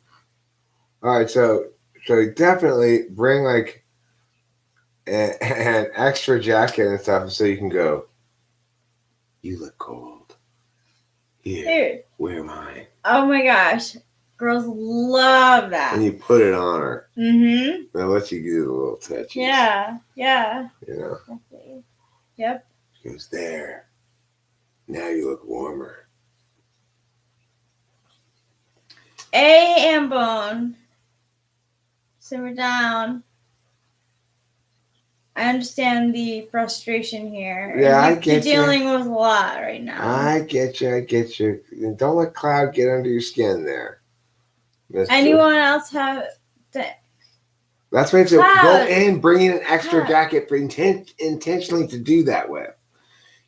All right, so definitely bring like an extra jacket and stuff so you can go, you look cold. Here, dude, wear mine. Oh my gosh. Girls love that. And you put it on her. Mm-hmm. And let you do the little touches. Yeah, yeah. You know? Exactly. Yep. She goes, there. Now you look warmer. Ambone. Simmer down. I understand the frustration here. Yeah, I get you. You're dealing with a lot right now. I get you. And don't let cloud get under your skin there. Mister. Anyone else have... That's why you have to go in, bring in an extra jacket for intentionally to do that with.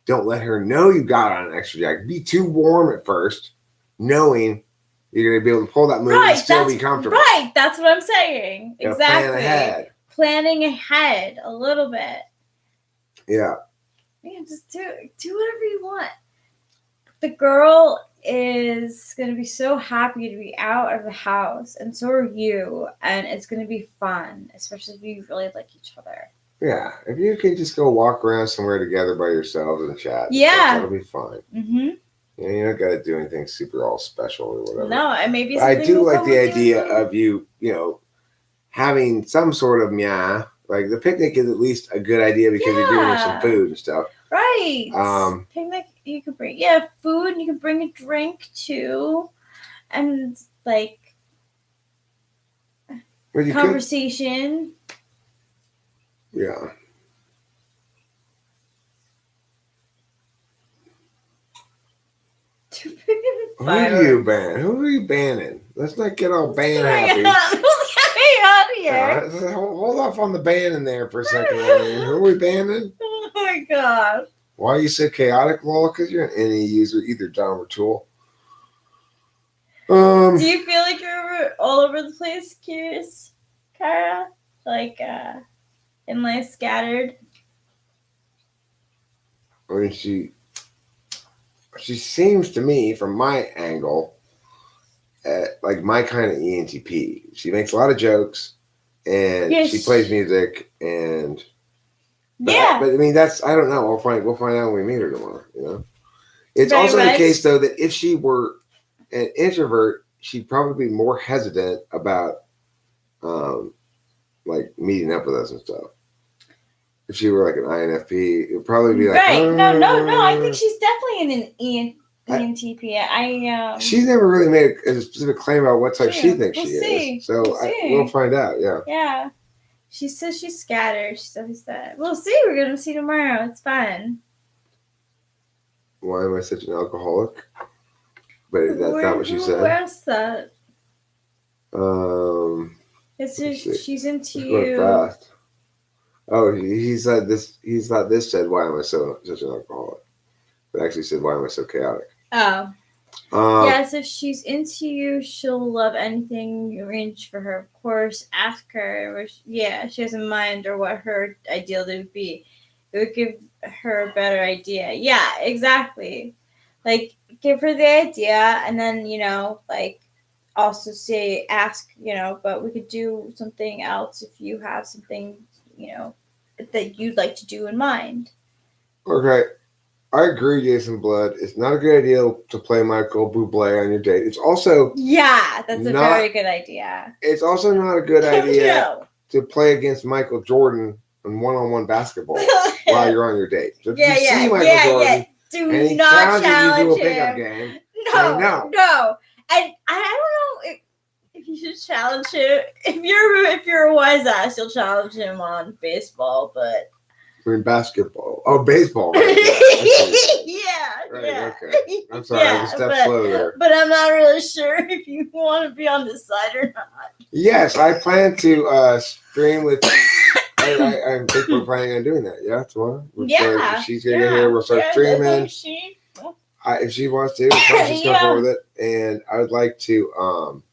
Don't let her know you got on an extra jacket. Be too warm at first, knowing you're going to be able to pull that move and still be comfortable. Right, that's what I'm saying. Exactly. Plan ahead. Planning ahead a little bit. Yeah. Yeah, just do whatever you want. The girl is going to be so happy to be out of the house, and so are you, and it's going to be fun, especially if you really like each other. Yeah, if you can just go walk around somewhere together by yourselves and chat, that'll be fine. Mm-hmm. Yeah, you don't got to do anything super all special or whatever. No, and maybe I do like the idea of you having some sort of like the picnic is at least a good idea because you're giving her some food and stuff. Right. Picnic, you could bring food. You can bring a drink too, and like conversation. Yeah. Who are you banning? Let's not get all ban happy. Let's get me out of here. Hold off on the banning there for a second. Who are we banning? Oh my my god. Why are you so chaotic, Lol? Because you're an NE user, either Dom or Tool. Do you feel like you're all over the place, curious, Kara? Like, and like scattered? I mean, she seems to me, from my angle, like my kind of ENTP. She makes a lot of jokes, and she plays music, and but I mean, that's, I don't know. We'll find out when we meet her tomorrow. You know, it's also the case though that if she were an introvert, she'd probably be more hesitant about like meeting up with us and stuff. If she were like an INFP, it'd probably be like, No. I think she's definitely an ENTP. She's never really made a specific claim about what type she thinks she is. So we'll find out. Yeah. Yeah. She says she's scattered. She says that. We'll see. We're gonna see tomorrow. It's fun. Why am I such an alcoholic? But that's not what she said. Where's that? It's just, she's into you. Fast. Oh, he said this. He's not. This said, "Why am I such an alcoholic?" It actually said, "Why am I so chaotic?" Oh. Yes, if she's into you, she'll love anything you arrange for her. Of course, ask her. She has in mind or what her ideal would be. It would give her a better idea. Yeah, exactly. Like, give her the idea, and then like, also ask, but we could do something else if you have something, that you'd like to do in mind. Okay. I agree, Jason Blood. It's not a good idea to play Michael Bublé on your date. It's also that's a very good idea. It's also not a good idea to play against Michael Jordan in one-on-one basketball while you're on your date. So if you see Michael Jordan and he challenges you to a pickup game, no. And I don't know if you should challenge him. If you're a wise ass, you'll challenge him on baseball, but. I mean, basketball. Oh, baseball. Right? Okay. I'm sorry, I just stepped slow there. But I'm not really sure if you want to be on this side or not. Yes, I plan to stream with. I think we're planning on doing that. Yeah, tomorrow. She's gonna get here. We'll start streaming. If she wants to, she's comfortable with it, and I would like to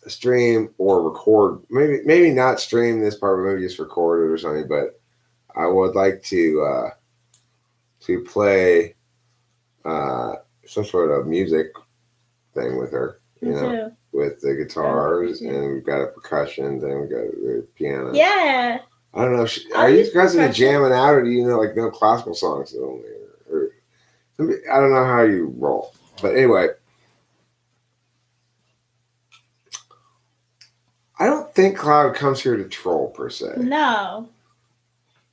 stream or record, maybe not stream this part, but maybe just record it or something. But I would like to play some sort of music thing with her, with the guitars, and we've got a percussion thing, we've got a piano. Yeah. I don't know. Are you guys into jamming out, or do you know classical songs only? Or I don't know how you roll, but anyway. I don't think Cloud comes here to troll, per se. No.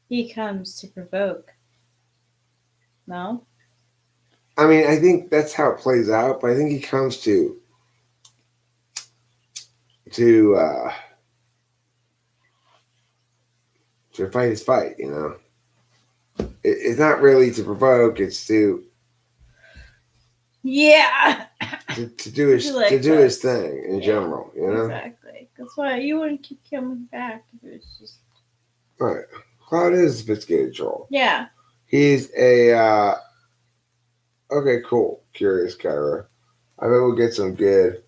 He comes to provoke. No? I mean, I think that's how it plays out, but I think he comes to fight his fight, It's not really to provoke, it's to... Yeah. To do his thing in general, Exactly. That's why you wouldn't keep coming back if it was just. Right. Cloud is a sophisticated troll. Yeah. He's a okay, cool. Curious Kyra. I bet we'll get some good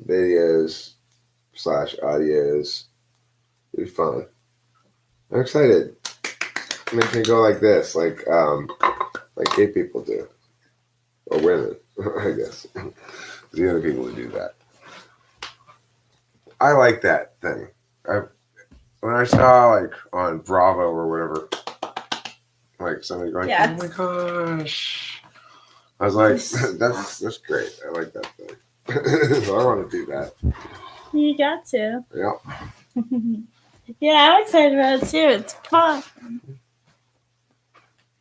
videos / audios. It'll be fun. I'm excited. It makes me go like this, like gay people do. Or women, I guess. The other people who do that. I like that thing. When I saw like on Bravo or whatever, like somebody going, "Oh my gosh," I was like, "That's great. I like that thing." So I want to do that. You got to. Yeah. Yeah, I'm excited about it too. It's fun.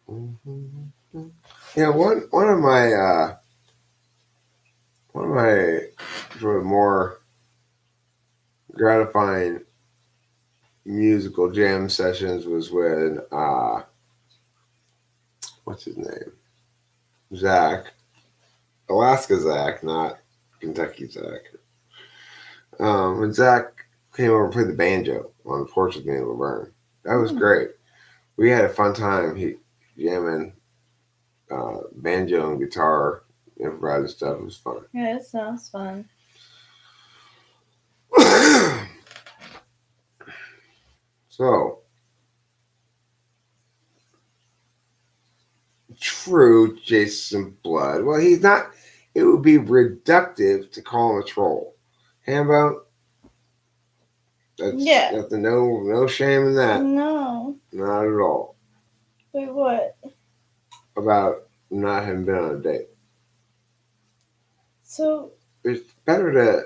One of my sort of more gratifying musical jam sessions was when what's his name? Zach. Alaska Zach, not Kentucky Zach. When Zach came over and played the banjo on the porch with me in Laverne. That was great. We had a fun time. He jamming banjo and guitar, improvising stuff. It was fun. Yeah, it sounds fun. So, true, Jason Blood. Well, he's not. It would be reductive to call him a troll. Hambo, that's no shame in that. No. Not at all. Wait, what? About not having been on a date. So It's better to,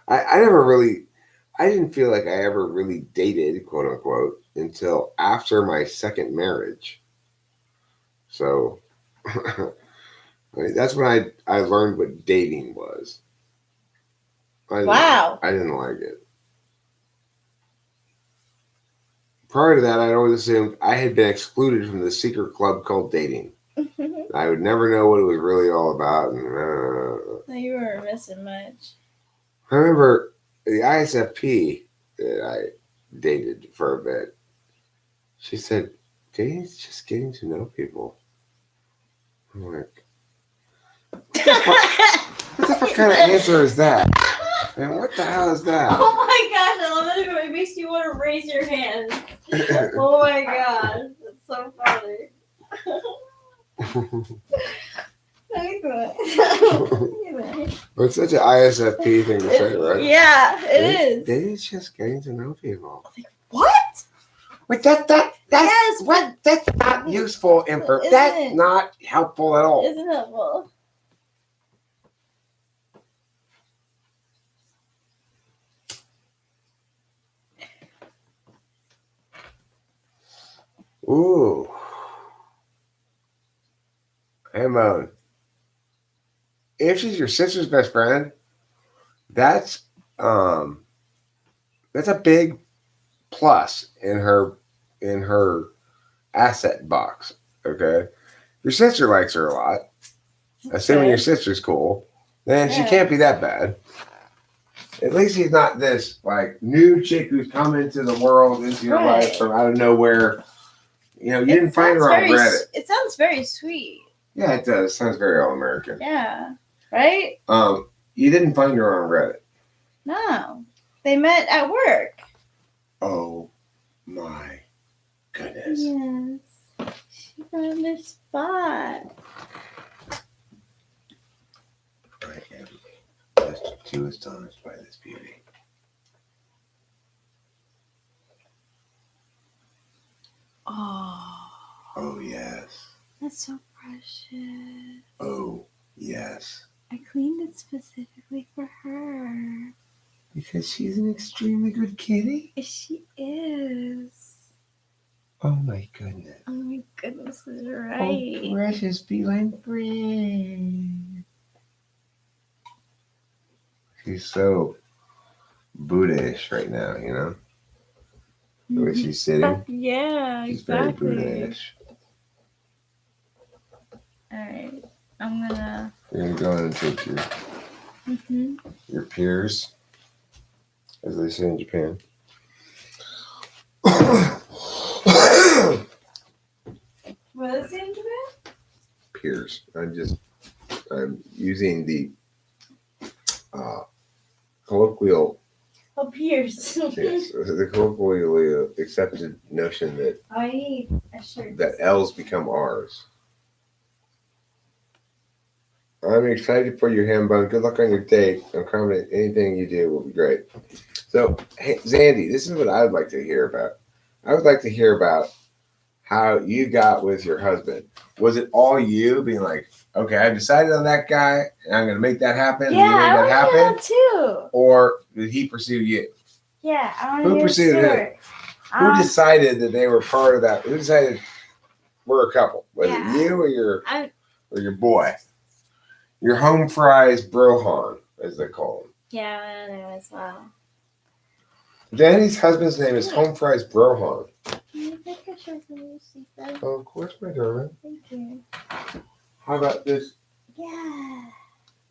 I never really, I didn't feel like I ever really dated, quote unquote, until after my second marriage. So, I mean, that's when I learned what dating was. wow. I didn't like it. Prior to that, I'd always assumed I had been excluded from the secret club called dating. I would never know what it was really all about. And, you weren't missing much. I remember the ISFP that I dated for a bit. She said, dating's just getting to know people. I'm like, what the fuck kind of answer is that? Man, what the hell is that? Oh my gosh, I love that it makes you want to raise your hand. Oh my gosh, that's so funny. It's such an ISFP thing to say, right? Yeah, it is. Dating's just getting to know people. What? Wait, that's not useful info. That's not helpful at all. Isn't helpful. Ooh. Hamon. If she's your sister's best friend, that's a big plus in her asset box. Okay. Your sister likes her a lot. Assuming your sister's cool, then she can't be that bad. At least he's not this like new chick who's come into the world, into your life from out of nowhere. You didn't find her on Reddit. It sounds very sweet. Yeah, it does. It sounds very all-American. Yeah. Right? You didn't find her on Reddit. No. They met at work. Oh my goodness. Yes. She found her spot. I am just too astonished by this beauty. Oh yes. That's so precious. Oh yes. I cleaned it specifically for her. Because she's an extremely good kitty? She is. Oh my goodness. Oh my goodness, is right. Oh, precious feline friend. She's so Buddha-ish right now, The way she's sitting. Yeah, she's exactly. very Buddha-ish. Alright, I'm gonna... You're gonna go in and take your peers, as they say in Japan. What is it in Japan? Peers. I'm using the colloquial. Oh, peers. Yes, the colloquially accepted notion that I need a shirt. that L's become R's. I'm excited for your Hambone. Good luck on your date. I'm confident anything you do will be great. So, hey, Zandy, this is what I would like to hear about. I would like to hear about how you got with your husband. Was it all you being like, okay, I decided on that guy, and I'm going to make that happen? Yeah, and you made that happen? that too. Or did he pursue you? Yeah, I want to Who hear pursued him? Who decided that they were part of that? Who decided we're a couple? Was it you or your boy? Your home fries brohan, as they call him. Yeah, I know as well. Danny's husband's name is Home Fries Brohan. Can you take a shirt from your secret? Oh, of course, my darling. Thank you. How about this? Yeah.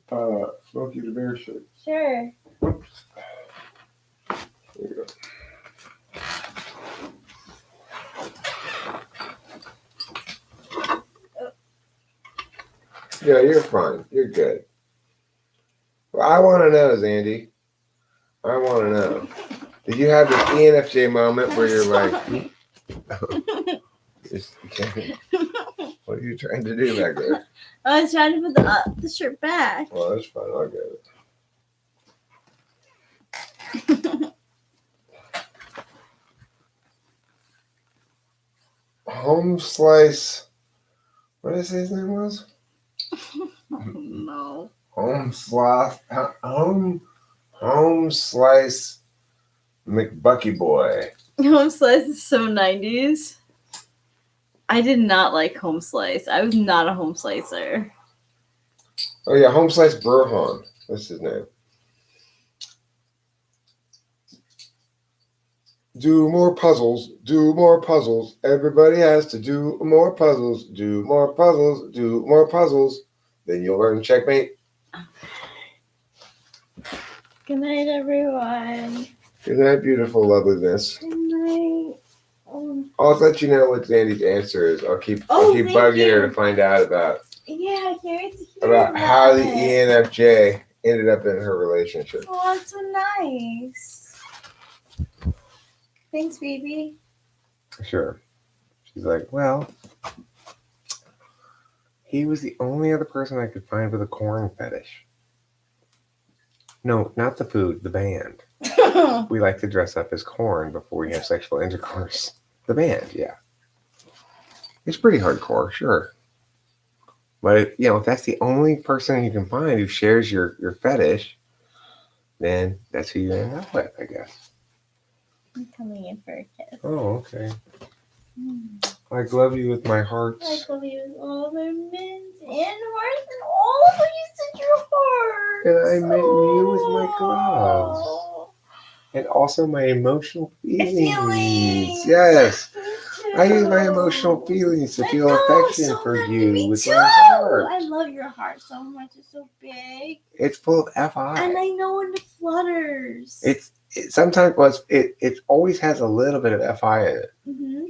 Smokey the Bear shirt. Sure. Whoops. There you go. Yeah, you're fine. You're good. Well, I want to know, Zandy. I want to know. Did you have this ENFJ moment where you're like, what are you trying to do back there? I was trying to put the shirt back. Well, that's fine. I'll get it. Home Slice. What did I say his name was? Oh, no. Home Slice McBucky Boy. Home Slice is so 90s. I did not like Home Slice. I was not a home slicer. Oh yeah, Home Slice Burhan. That's his name. Do more puzzles. Do more puzzles. Everybody has to do more puzzles. Do more puzzles. Do more puzzles. Then you'll learn checkmate. Good night, everyone. Good night, beautiful loveliness. Good night. I'll let you know what Zandy's answer is. I'll keep bugging her to find out about. Yeah, I can't wait to hear about how the ENFJ ended up in her relationship. Oh, that's so nice. Thanks, baby. Sure. She's like, well, he was the only other person I could find with a corn fetish. No, not the food, the band. We like to dress up as corn before we have sexual intercourse. The band, yeah. It's pretty hardcore, sure. But, if that's the only person you can find who shares your fetish, then that's who you end up with, I guess. I'm coming in for a kiss. Oh, okay. I glove you with my hearts. I glove you with all my mints and hearts and all of you said your hearts. And I meant you with my gloves. And also my emotional feelings. Yes. I use my emotional feelings to feel affection for you with my heart. I love your heart so much. It's so big. It's full of FI. And I know when it flutters. Sometimes it always has a little bit of FI in it. Mm-hmm.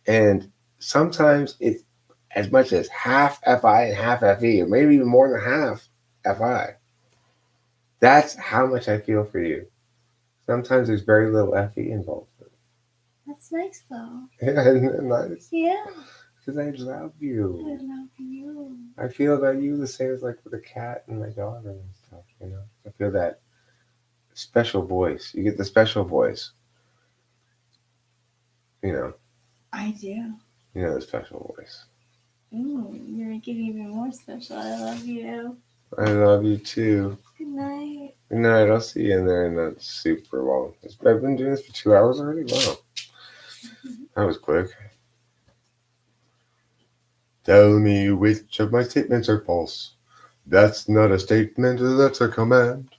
And sometimes it's as much as half FI and half FE, or maybe even more than half FI. That's how much I feel for you. Sometimes there's very little FE involved. That's nice, though. Yeah, isn't it nice? Yeah. Because I love you. I love you. I feel about you the same as like with a cat and my daughter and stuff, I feel that special voice. You get the special voice. I do. The special voice. You're making it even more special. I love you. I love you too. Good night. Good night. I'll see you in there, and that's super long. I've been doing this for 2 hours already? Wow. That was quick. Tell me which of my statements are false. That's not a statement, that's a command.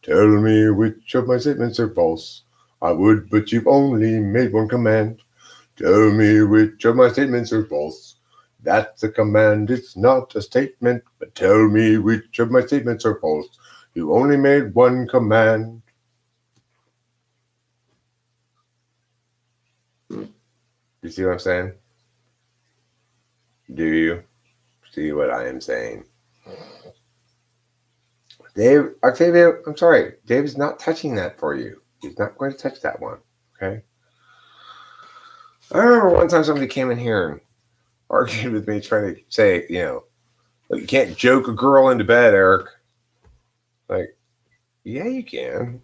Tell me which of my statements are false. I would, but you've only made one command. Tell me which of my statements are false. That's a command, it's not a statement. But tell me which of my statements are false. You only made one command. You see what I'm saying? Do you see what I am saying? Dave, Octavia, I'm sorry. Dave is not touching that for you. He's not going to touch that one. Okay? I remember one time somebody came in here and argued with me trying to say, you can't joke a girl into bed, Eric. Like, yeah, you can.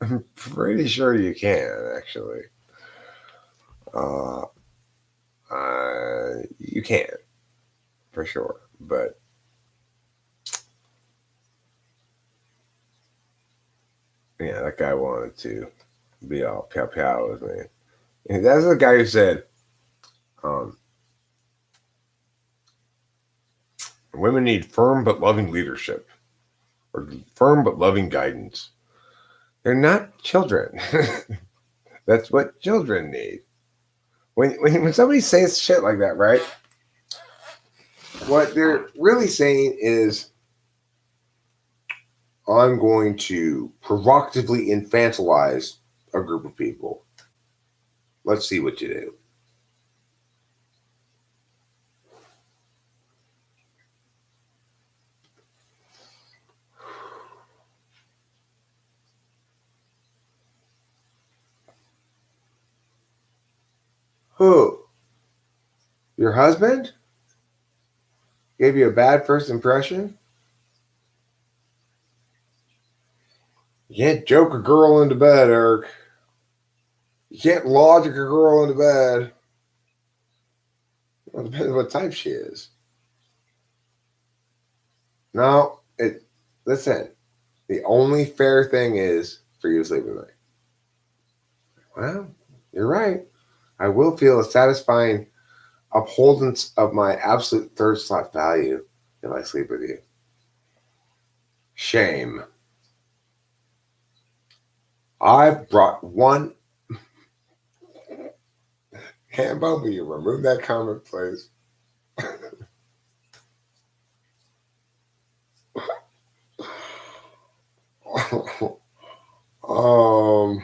I'm pretty sure you can, actually. You can, for sure. But yeah, that guy wanted to be all pow with me. And that's the guy who said, women need firm but loving leadership, or firm but loving guidance. They're not children. That's what children need. When somebody says shit like that, right? What they're really saying is, I'm going to provocatively infantilize a group of people. Let's see what you do. Who? Your husband? Gave you a bad first impression? You can't joke a girl into bed, Eric. You can't logic a girl into bed. Well, it depends what type she is. No, listen, the only fair thing is for you to sleep with me. Well, you're right. I will feel a satisfying upholdance of my absolute third slot value if I sleep with you. Shame. I brought one. Hambo, will you remove that comment, please? um,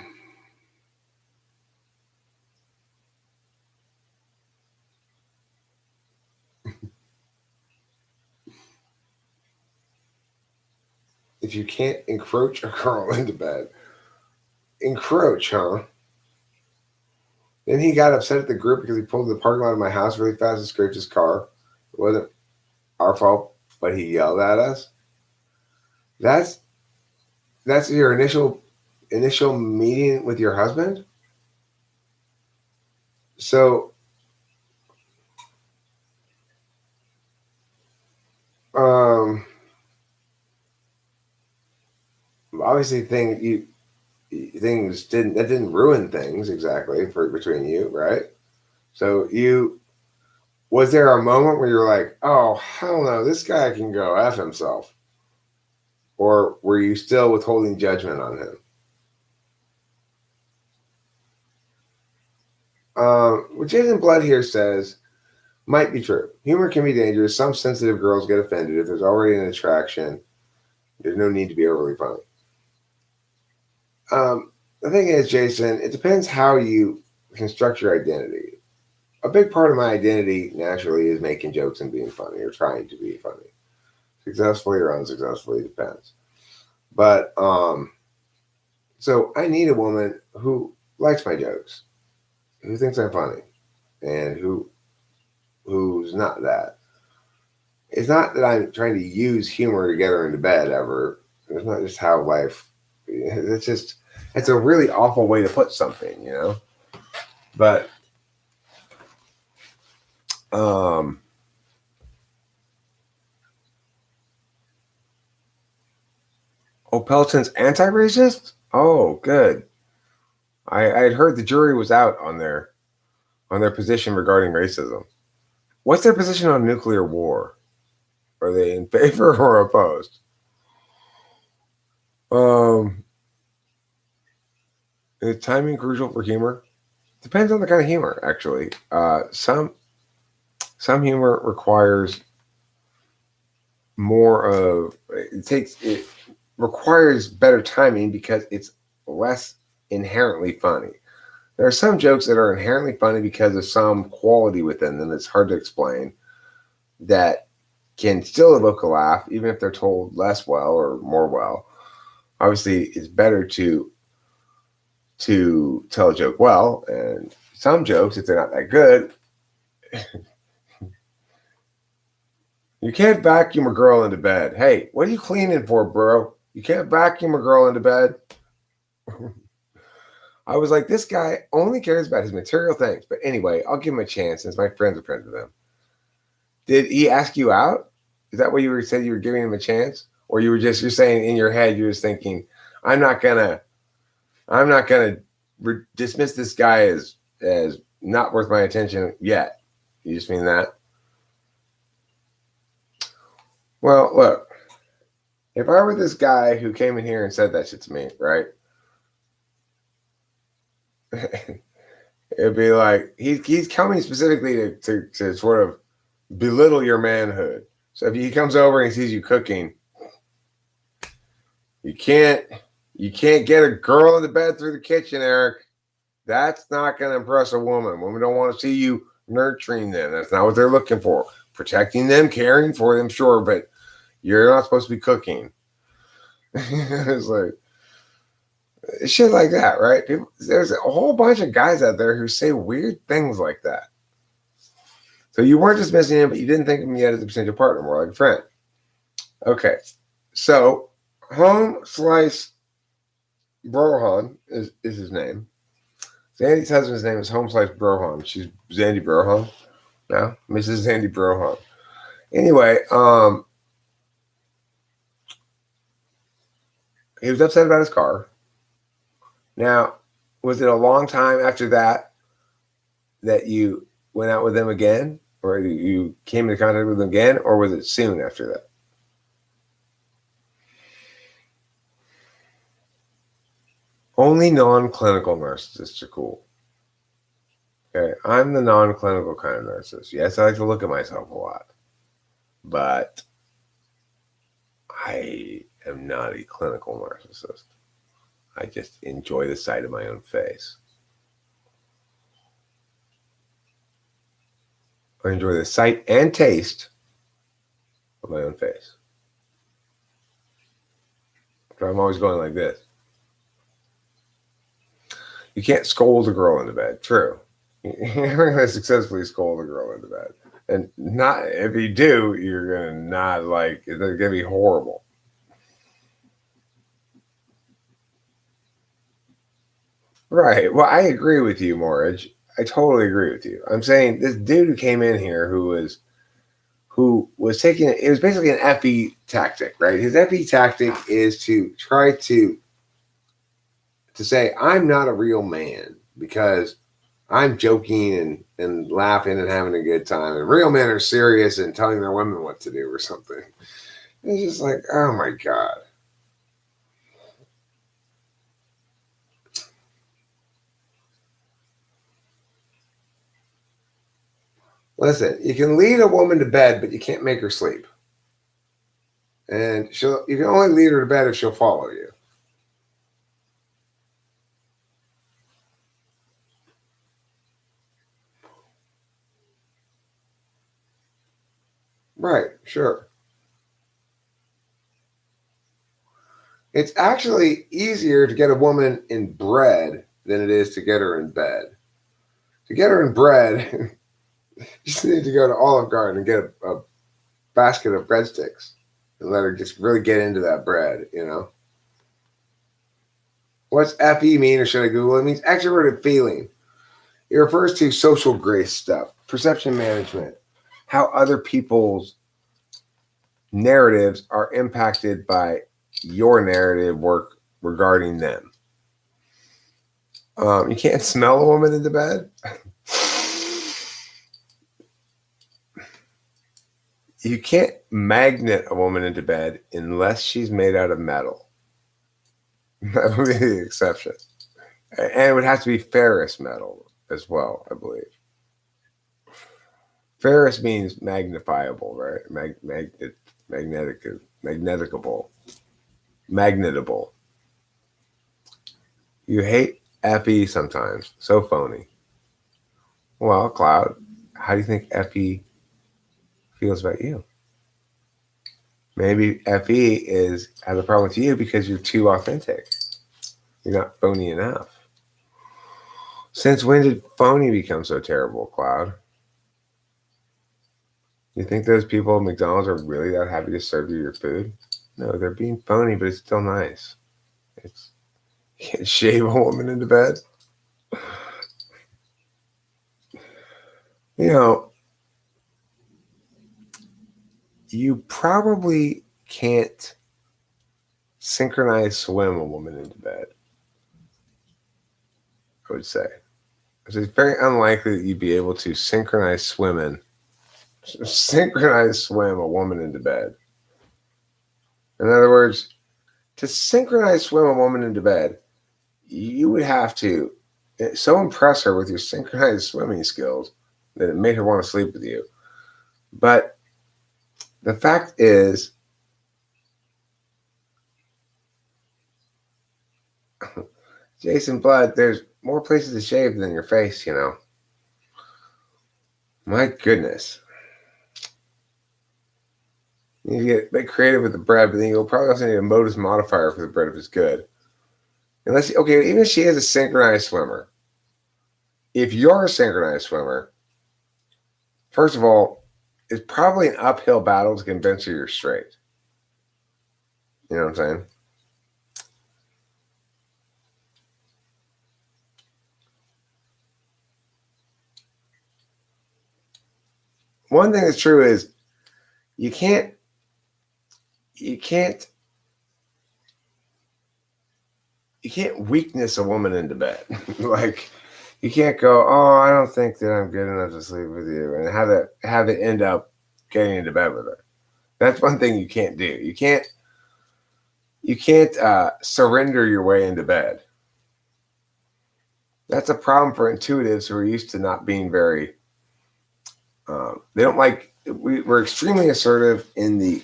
if you can't encroach a girl into bed, encroach, huh? Then he got upset at the group because he pulled the parking lot of my house really fast and scraped his car. It wasn't our fault, but he yelled at us. That's your initial meeting with your husband? So obviously things didn't ruin things exactly for between you, right? So was there a moment where you're like, oh hell no, this guy can go F himself? Or were you still withholding judgment on him? What Jason Blood here says might be true. Humor can be dangerous. Some sensitive girls get offended. If there's already an attraction, there's no need to be overly funny. The thing is, Jason, it depends how you construct your identity. A big part of my identity naturally is making jokes and being funny or trying to be funny. Successfully or unsuccessfully, depends. But so I need a woman who likes my jokes, who thinks I'm funny, and who's not that. It's not that I'm trying to use humor to get her into bed ever. It's not just how life. It's a really awful way to put something, you know. But Pelton's anti-racist? Oh, good. I had heard the jury was out on their position regarding racism. What's their position on nuclear war? Are they in favor or opposed? Is timing crucial for humor? Depends on the kind of humor, actually. Some humor requires more of it requires better timing because it's less inherently funny. There are some jokes that are inherently funny because of some quality within them that's hard to explain that can still evoke a laugh, even if they're told less well or more well. Obviously, it's better to tell a joke well, and some jokes, if they're not that good, you can't vacuum a girl into bed. Hey, what are you cleaning for, bro? You can't vacuum a girl into bed. I was like, this guy only cares about his material things. But anyway, I'll give him a chance since my friends are friends with him. Did he ask you out? Is that what you said you were giving him a chance? Or you're saying in your head, you're just thinking, I'm not gonna dismiss this guy as not worth my attention yet. You just mean that? Well, look, if I were this guy who came in here and said that shit to me, right? It'd be like he's coming specifically to sort of belittle your manhood. So if he comes over and he sees you cooking, you can't get a girl into bed through the kitchen, Eric. That's not going to impress a woman. Women don't want to see you nurturing them. That's not what they're looking for. Protecting them, caring for them, sure, but you're not supposed to be cooking. It's like, Shit like that, right? People, there's a whole bunch of guys out there who say weird things like that. So you weren't dismissing him, but you didn't think of him yet as a potential partner, more like a friend. Okay. So Home Slice Brohan is his name. Zandy's husband's name is Home Slice Brohan. She's Zandy Brohan now, Mrs. Zandy Brohan. Anyway, he was upset about his car. Now, was it a long time after that you went out with him again, or you came into contact with him again, or was it soon after that? Only non-clinical narcissists are cool. Okay, I'm the non-clinical kind of narcissist. Yes, I like to look at myself a lot, but I am not a clinical narcissist. I just enjoy the sight of my own face. I enjoy the sight and taste of my own face. So I'm always going like this. You can't scold a girl into bed. True. You're never going to successfully scold a girl into bed. And not if you do, you're going to not like, it's going to be horrible. Right. Well, I agree with you, Morridge. I totally agree with you. I'm saying this dude who came in here who was taking it was basically an FE tactic, right? His FE tactic is to try to say, I'm not a real man because I'm joking and laughing and having a good time. And real men are serious and telling their women what to do or something. It's just like, oh my God. Listen, you can lead a woman to bed, but you can't make her sleep. And you can only lead her to bed if she'll follow you. Right, sure. It's actually easier to get a woman in bread than it is to get her in bed. To get her in bread, you just need to go to Olive Garden and get a basket of breadsticks and let her just really get into that bread, you know? What's FE mean, or should I Google it? It means extroverted feeling. It refers to social grace stuff, perception management, how other people's narratives are impacted by your narrative work regarding them. You can't smell a woman into bed. You can't magnet a woman into bed unless she's made out of metal. That would be the exception. And it would have to be ferrous metal as well, I believe. Ferrous means magnifiable, right? Magneticable. Magnetable. You hate FE sometimes. So phony. Well, Cloud, how do you think FE feels about you? Maybe FE has a problem with you because you're too authentic. You're not phony enough. Since when did phony become so terrible, Cloud? You think those people at McDonald's are really that happy to serve you your food? No, they're being phony, but it's still nice. You can't shave a woman into bed. You know, you probably can't synchronize swim a woman into bed, I would say. It's very unlikely that you'd be able to synchronize swim a woman into bed. In other words, to synchronize swim a woman into bed, you would have to so impress her with your synchronized swimming skills that it made her want to sleep with you. But the fact is, Jason Blood, there's more places to shave than your face, you know. My goodness. You get a bit creative with the bread, but then you'll probably also need a modus modifier for the bread if it's good. Unless, okay, even if she is a synchronized swimmer, if you're a synchronized swimmer, first of all, it's probably an uphill battle to convince her you're straight. You know what I'm saying? One thing that's true is you can't weakness a woman into bed. Like, you can't go, oh, I don't think that I'm good enough to sleep with you, and have it end up getting into bed with her. That's one thing you can't do. You can't surrender your way into bed. That's a problem for intuitives who are used to not being very. They don't like. We're extremely assertive in the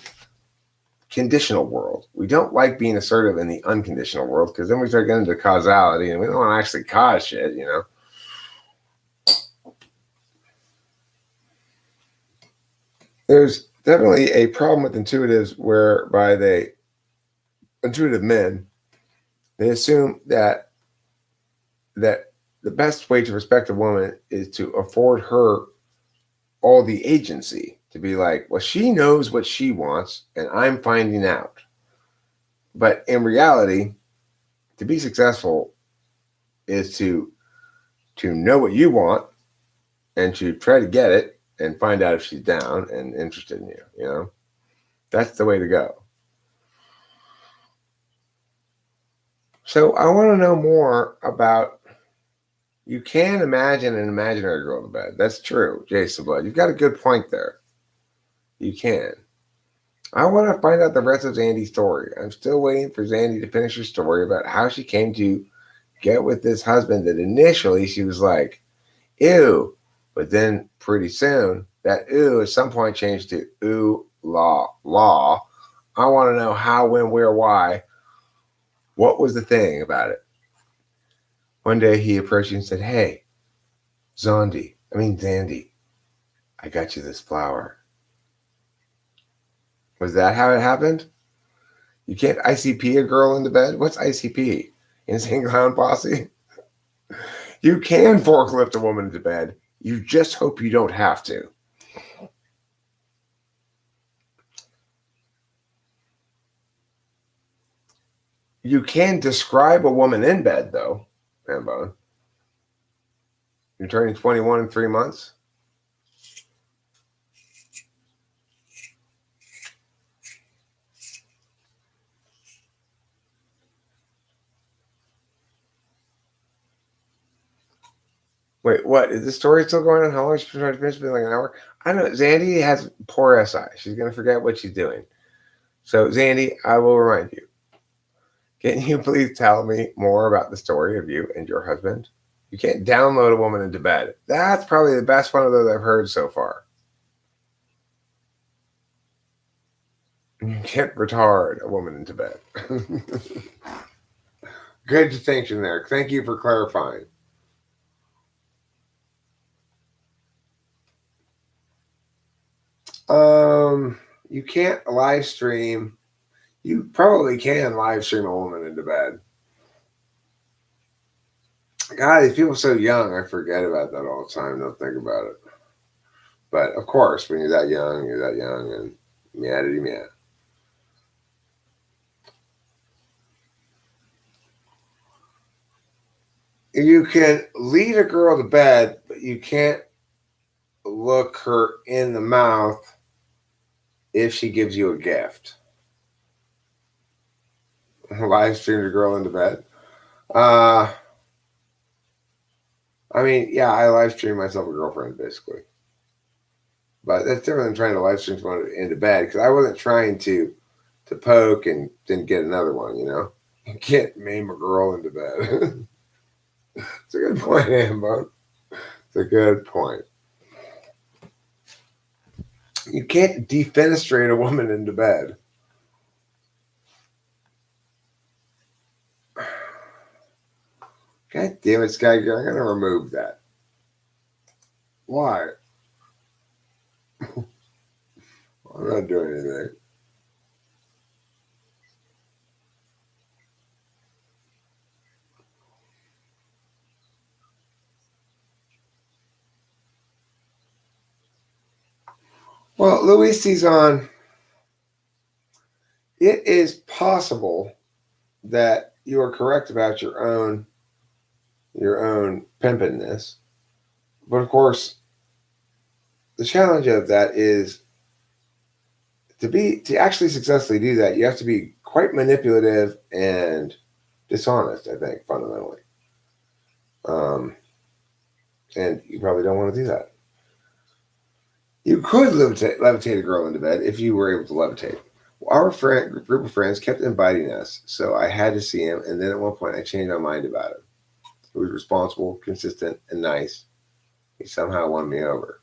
conditional world. We don't like being assertive in the unconditional world because then we start getting into causality and we don't want to actually cause shit, you know. There's definitely a problem with intuitives whereby intuitive men, they assume that the best way to respect a woman is to afford her all the agency to be like, well, she knows what she wants and I'm finding out. But in reality, to be successful is to know what you want and to try to get it and find out if she's down and interested in you, you know? That's the way to go. So I want to know more about, you can imagine an imaginary girl in bed. That's true, Jason Blood. You've got a good point there. You can. I want to find out the rest of Zandy's story. I'm still waiting for Zandy to finish her story about how she came to get with this husband that initially she was like, ew. But then pretty soon, that ew at some point changed to ooh, law. I want to know how, when, where, why. What was the thing about it? One day he approached you and said, hey, Zandy, I got you this flower. Was that how it happened? You can't ICP a girl into bed? What's ICP? Insane Clown Posse? You can forklift a woman into bed. You just hope you don't have to. You can describe a woman in bed, though, Pambone. You're turning 21 in 3 months? Wait, what? Is this story still going on? How long is she trying to finish? Like an hour? I don't know. Zandy has poor SI. She's going to forget what she's doing. So, Zandy, I will remind you. Can you please tell me more about the story of you and your husband? You can't download a woman into bed. That's probably the best one of those I've heard so far. You can't retard a woman into bed. Good distinction there. Thank you for clarifying. You can't live stream. You probably can live stream a woman into bed. God, these people are so young, I forget about that all the time. Don't think about it. But of course, when you're that young, and meow. You can lead a girl to bed, but you can't look her in the mouth if she gives you a gift. Live stream a girl into bed. I mean, yeah, I live stream myself a girlfriend basically, but that's different than trying to live stream someone into bed because I wasn't trying to poke and then get another one. You know, you can't maim a girl into bed. It's a good point, Ambo. It's a good point. You can't defenestrate a woman into bed. God damn it, Sky Girl. I'm going to remove that. Why? I'm not doing anything. Well, Luis Cezanne, it is possible that you are correct about your own pimpiness, but of course, the challenge of that is to actually successfully do that. You have to be quite manipulative and dishonest. I think fundamentally, and you probably don't want to do that. You could levitate a girl into bed if you were able to levitate. Our group of friends kept inviting us, so I had to see him. And then at one point, I changed my mind about it. He was responsible, consistent, and nice. He somehow won me over.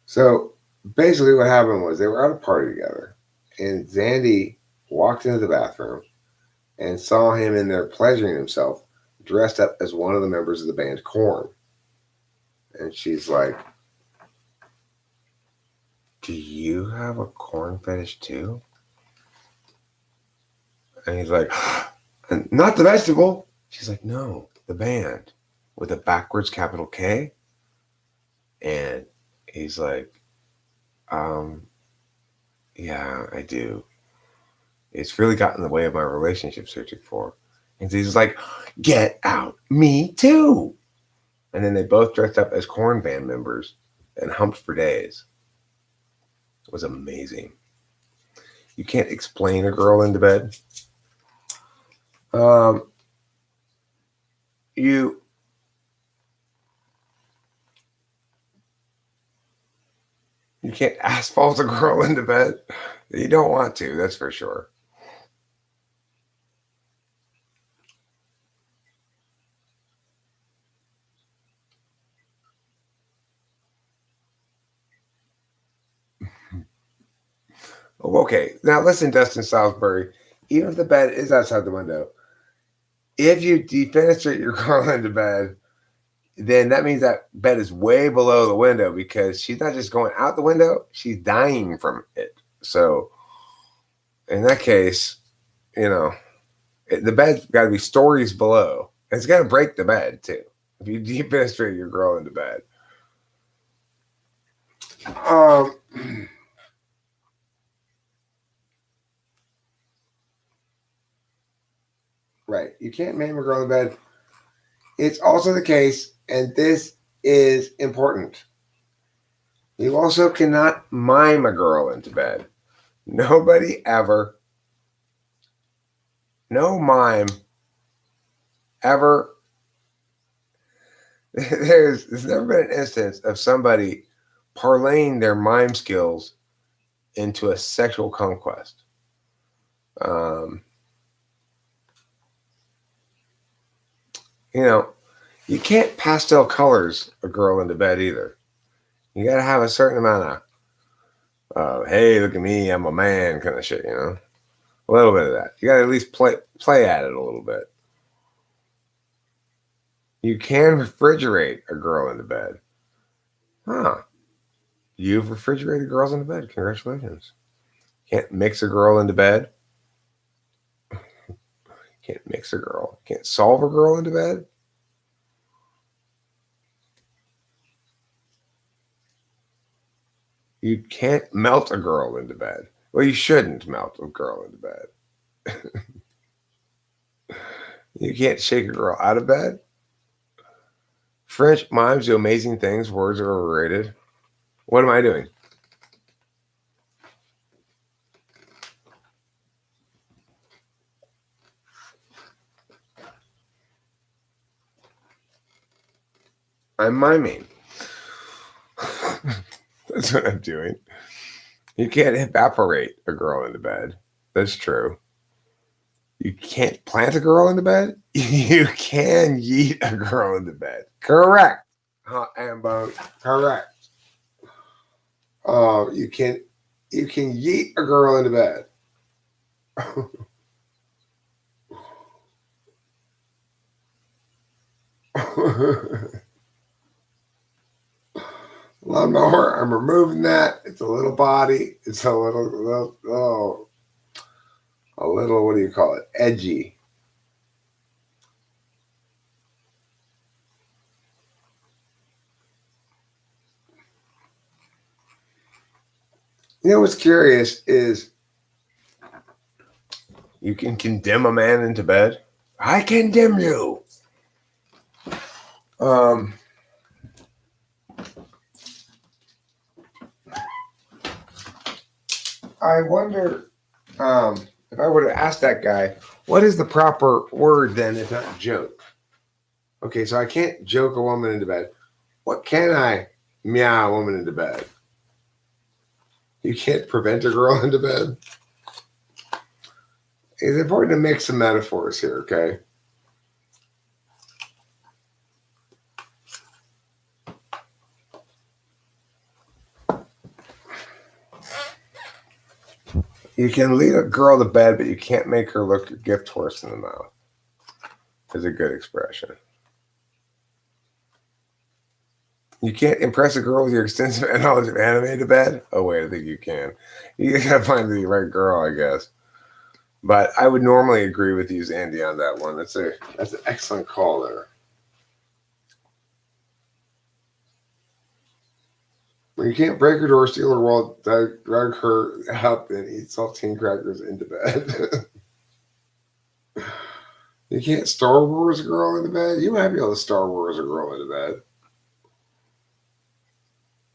So basically, what happened was they were at a party together, and Zandy walked into the bathroom and saw him in there pleasuring himself, dressed up as one of the members of the band Korn. And she's like, "Do you have a corn fetish too?" And he's like, "Not the vegetable." She's like, "No, the band with a backwards capital K." And he's like, "Yeah, I do. It's really gotten in the way of my relationship searching for." And he's like, "Get out, me too." And then they both dressed up as Korn band members and humped for days. It was amazing. You can't explain a girl into bed. You can't asphalt a girl into bed. You don't want to, that's for sure. Okay, now listen, Dustin Salisbury. Even if the bed is outside the window, if you defenestrate your girl into bed, then that means that bed is way below the window because she's not just going out the window, she's dying from it. So in that case, the bed's got to be stories below. It's got to break the bed too. If you defenestrate your girl into bed. Right. You can't maim a girl in bed. It's also the case, and this is important. You also cannot mime a girl into bed. Nobody ever, no mime ever. There's never been an instance of somebody parlaying their mime skills into a sexual conquest. You can't pastel colors a girl into bed either. You got to have a certain amount of, hey, look at me, I'm a man kind of shit, A little bit of that. You got to at least play at it a little bit. You can refrigerate a girl into bed. Huh. You've refrigerated girls into bed. Congratulations. Can't mix a girl into bed. Can't mix a girl. Can't solve a girl into bed. You can't melt a girl into bed. Well, you shouldn't melt a girl into bed. You can't shake a girl out of bed. French mimes do amazing things. Words are overrated. What am I doing? I'm miming. That's what I'm doing. You can't evaporate a girl into bed. That's true. You can't plant a girl into bed. You can yeet a girl into bed. Correct. Ambo. Correct. You can yeet a girl into bed. Lawnmower, I'm removing that. It's a little body. It's a little, what do you call it? Edgy. You know what's curious is you can condemn a man into bed. I condemn you. I wonder if I would have asked that guy, what is the proper word then if not joke? Okay, so I can't joke a woman into bed. What can I meow a woman into bed? You can't prevent a girl into bed. It's important to mix some metaphors here, okay? You can lead a girl to bed, but you can't make her look your gift horse in the mouth. Is a good expression. You can't impress a girl with your extensive knowledge of anime to bed? Oh, wait, I think you can. You gotta find the right girl, I guess. But I would normally agree with you, Andy, on that one. That's an excellent call there. When you can't break her door, steal her wallet, drag her up, and eat saltine crackers into bed. You can't Star Wars a girl into bed? You might be able to Star Wars a girl into bed.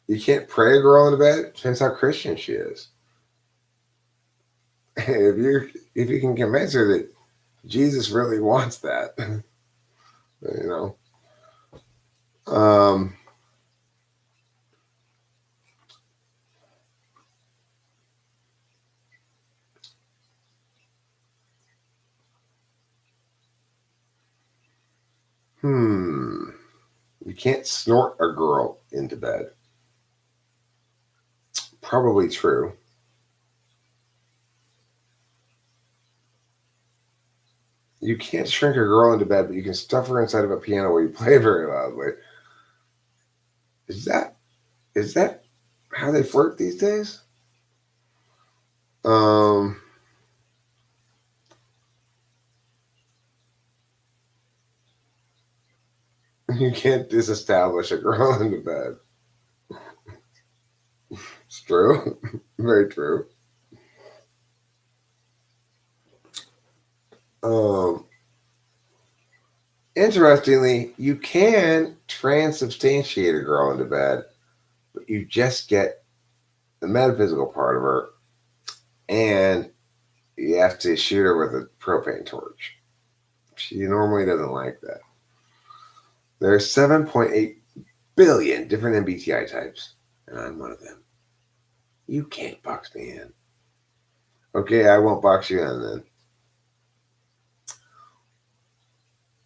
You can't pray a girl into bed? Depends how Christian she is. If you can convince her that Jesus really wants that, you know. You can't snort a girl into bed. Probably true. You can't shrink a girl into bed, but you can stuff her inside of a piano where you play very loudly. Is that how they flirt these days? You can't disestablish a girl into bed. It's true. Very true. Interestingly, you can transubstantiate a girl into bed, but you just get the metaphysical part of her, and you have to shoot her with a propane torch. She normally doesn't like that. There are 7.8 billion different MBTI types, and I'm one of them. You can't box me in. Okay, I won't box you in then.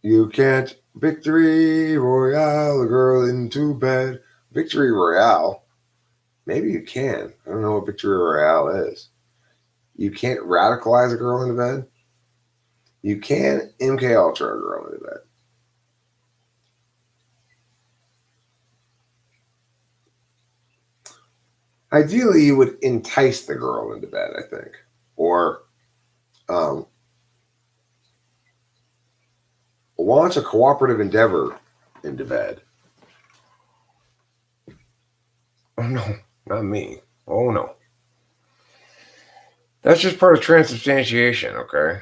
You can't victory royale a girl into bed. Victory royale? Maybe you can. I don't know what victory royale is. You can't radicalize a girl into bed. You can MK Ultra a girl into bed. Ideally, you would entice the girl into bed, I think. Or launch a cooperative endeavor into bed. Oh, no, not me. Oh, no. That's just part of transubstantiation, okay?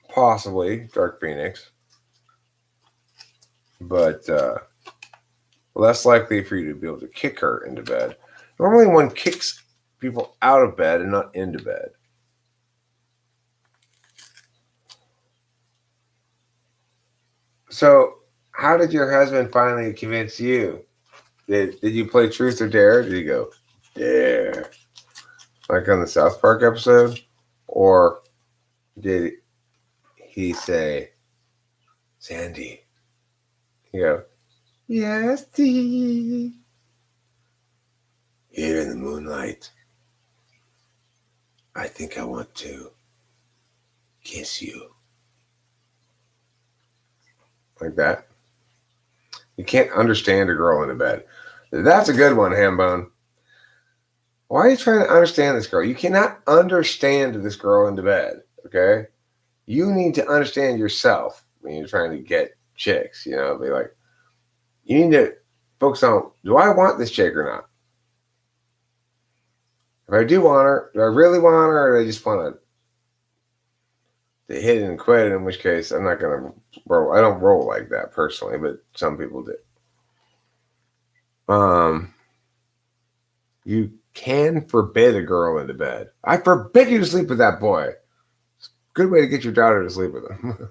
Possibly Dark Phoenix. But less likely for you to be able to kick her into bed. Normally one kicks people out of bed and not into bed. So how did your husband finally convince you? Did you play Truth or Dare? Did he go, Dare? Like on the South Park episode? Or did he say, Sandy? You go, yes, dear. Here in the moonlight, I think I want to kiss you. Like that. You can't understand a girl in a bed. That's a good one, Hambone. Why are you trying to understand this girl? You cannot understand this girl into bed, okay? You need to understand yourself when you're trying to get chicks. Be like, you need to focus on, do I want this chick or not? If I do want her, do I really want her, or do I just want to hit it and quit it? In which case, I'm not gonna roll. I don't roll like that personally, but some people do. You can forbid a girl into bed. I forbid you to sleep with that boy. It's a good way to get your daughter to sleep with him.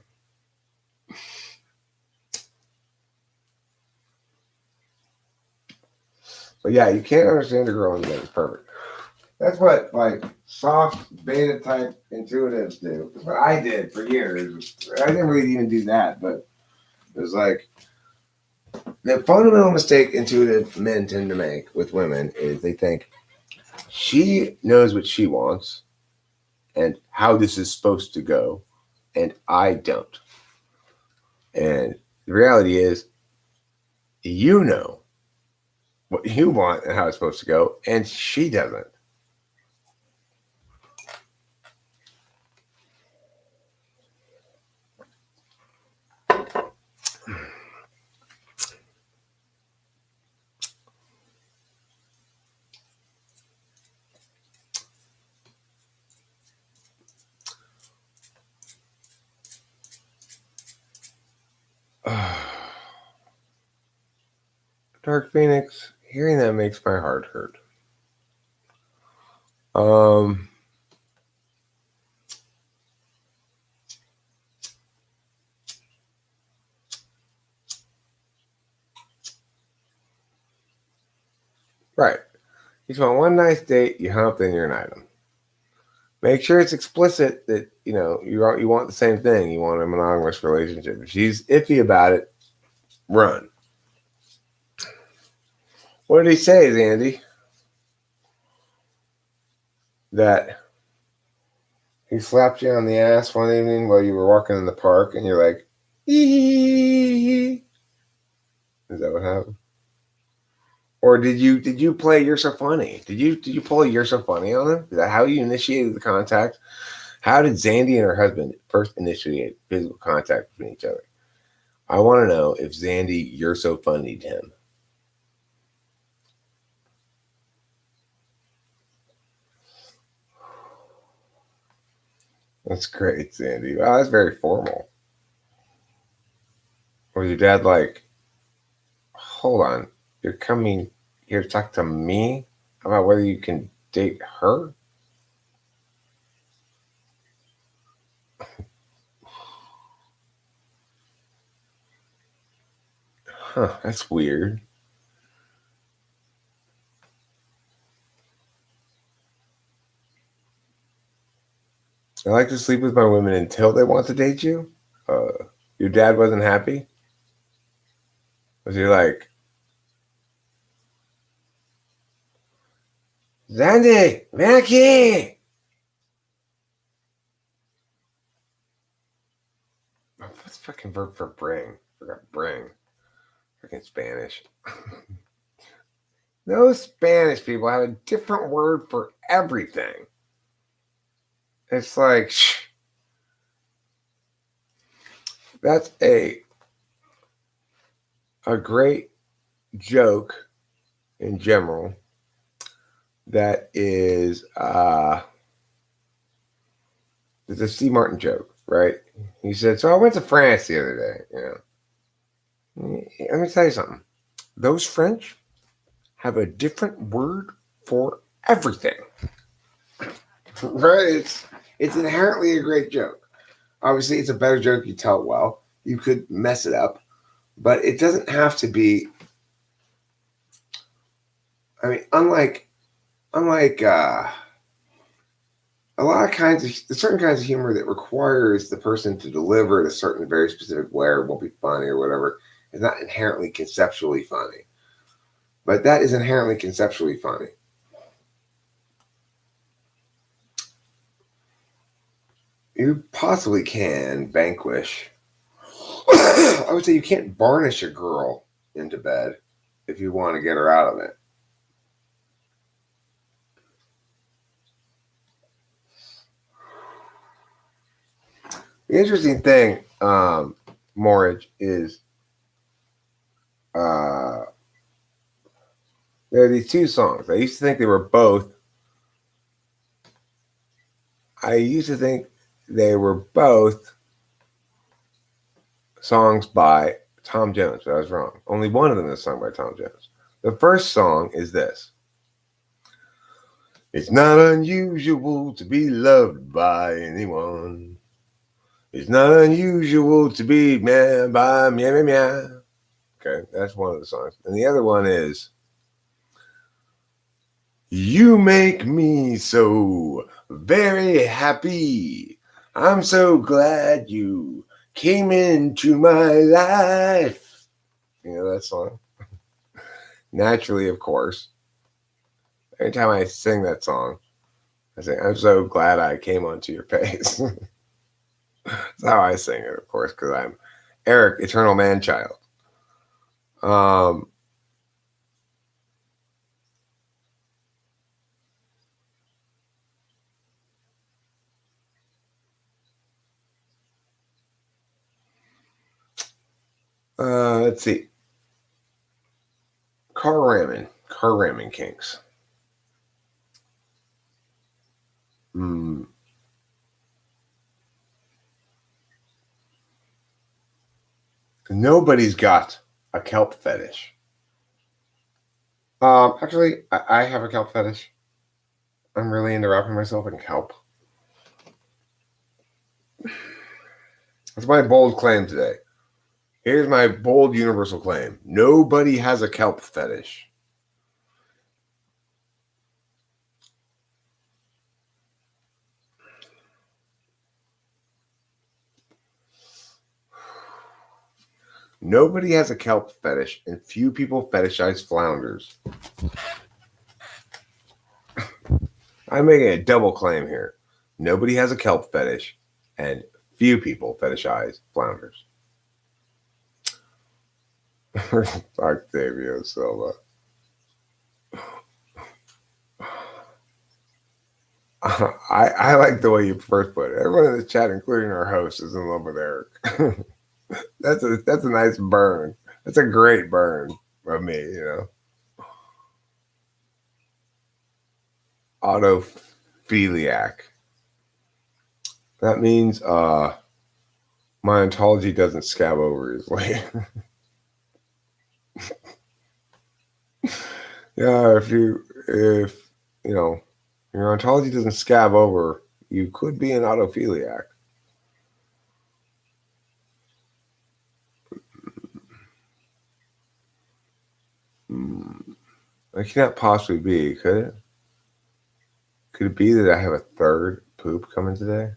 But yeah, you can't understand a girl in bed. It's perfect. That's what like soft beta type intuitives do. That's what I did for years. I didn't really even do that, but it was like the fundamental mistake intuitive men tend to make with women is they think she knows what she wants and how this is supposed to go, and I don't. And the reality is, you know what you want and how it's supposed to go, and she doesn't. Dark Phoenix, hearing that makes my heart hurt. Right. You just want one nice date, you hump, then you're an item. Make sure it's explicit that you want the same thing. You want a monogamous relationship. If she's iffy about it, run. What did he say, Andy? That he slapped you on the ass one evening while you were walking in the park, and you're like, ee. Is that what happened? Or did you play You're So Funny? Did you pull a You're So Funny on him? Is that how you initiated the contact? How did Zandy and her husband first initiate physical contact between each other? I want to know if Zandy You're So Funny'd him. That's great, Zandy. Wow, that's very formal. Was your dad like, hold on, you're coming here to talk to me about whether you can date her? Huh, that's weird. I like to sleep with my women until they want to date you. Your dad wasn't happy? Was he like, Zandy, Mackie? What's the fucking verb for bring? I forgot bring. Freaking Spanish. Those Spanish people have a different word for everything. It's like, that's a great joke in general. That is, it's a Steve Martin joke, right? He said, so I went to France the other day. Let me tell you something. Those French have a different word for everything. Right? It's inherently a great joke. Obviously, it's a better joke. You tell it well. You could mess it up, but it doesn't have to be. I mean, unlike a lot of certain kinds of humor that requires the person to deliver it a certain very specific way or won't be funny or whatever is not inherently conceptually funny. But that is inherently conceptually funny. You possibly can vanquish. I would say you can't varnish a girl into bed if you want to get her out of it. The interesting thing marriage is there are these two songs. I used to think they were both. I used to think they were both songs by Tom Jones, but I was wrong. Only one of them is sung by Tom Jones. The first song is this. It's not unusual to be loved by anyone. It's not unusual to be man by meow meow meow. Okay, that's one of the songs. And the other one is You Make Me So Very Happy. I'm so glad you came into my life. You know that song? Naturally, of course. Anytime I sing that song, I say, I'm so glad I came onto your face. That's how I sing it, of course, because I'm Eric, eternal man child. Let's see. Car ramming kinks. Nobody's got a kelp fetish. Actually, I have a kelp fetish. I'm really into wrapping myself in kelp. That's my bold claim today. Here's my bold universal claim. Nobody has a kelp fetish. Nobody has a kelp fetish, and few people fetishize flounders. I'm making a double claim here. Nobody has a kelp fetish, and few people fetishize flounders. Octavio Silva. I like the way you first put it. Everyone in the chat, including our host, is in love with Eric. That's a nice burn. That's a great burn of me, you know. Autophiliac. That means my ontology doesn't scab over easily. Yeah, if you know your ontology doesn't scab over, you could be an autophiliac. That cannot possibly be, could it? Could it be that I have a third poop coming today?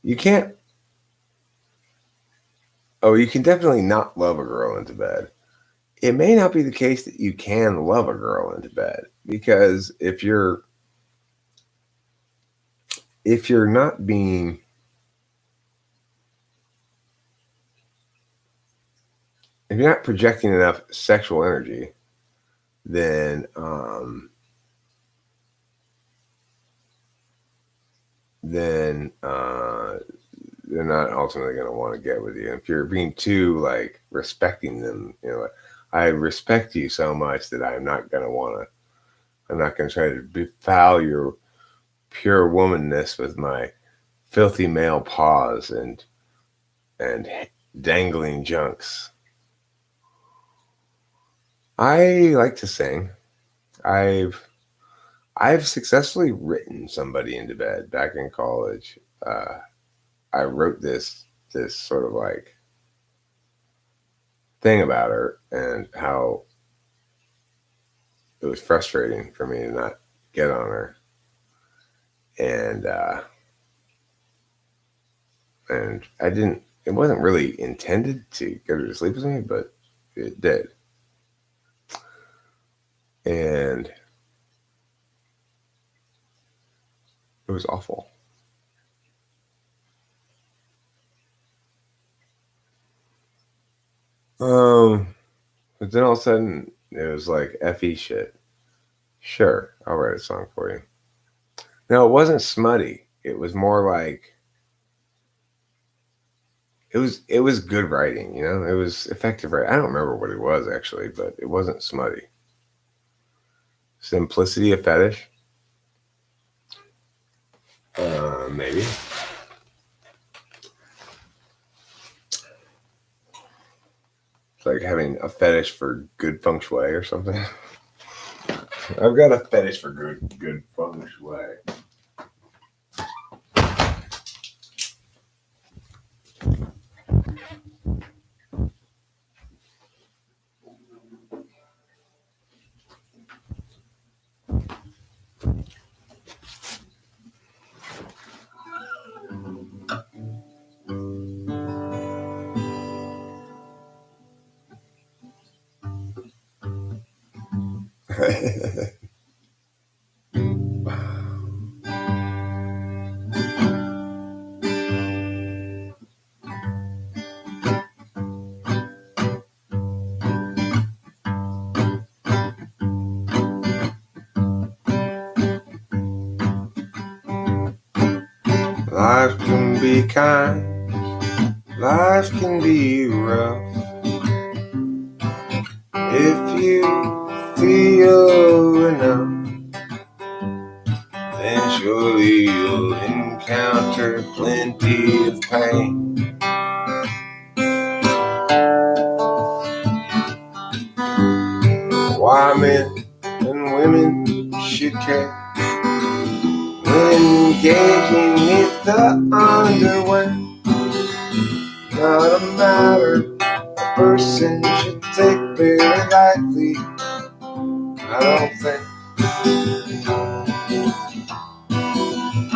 You can't. Oh, you can definitely not love a girl into bed. It may not be the case that you can love a girl into bed, because if you're not being if you're not projecting enough sexual energy, then they're not ultimately going to want to get with you. If you're being too like respecting them, you know, I respect you so much that I'm not going to try to befoul your pure womanness with my filthy male paws and dangling junks. I like to sing. I've successfully written somebody into bed back in college. I wrote this sort of like thing about her and how it was frustrating for me to not get on her. And I didn't, it wasn't really intended to get her to sleep with me, but it did. And it was awful. But then all of a sudden it was like FE shit. Sure, I'll write a song for you. No, it wasn't smutty. it was more like it was good writing, you know. It was effective writing. I don't remember what it was actually, but it wasn't smutty. Simplicity of fetish. Maybe. It's like having a fetish for good feng shui or something. I've got a fetish for good feng shui. Life can be kind, life can be rough. If you feel enough, then surely you'll encounter plenty of pain. Why men and women should care when engaging in the underwear. Not a matter a person should take very lightly, I don't think.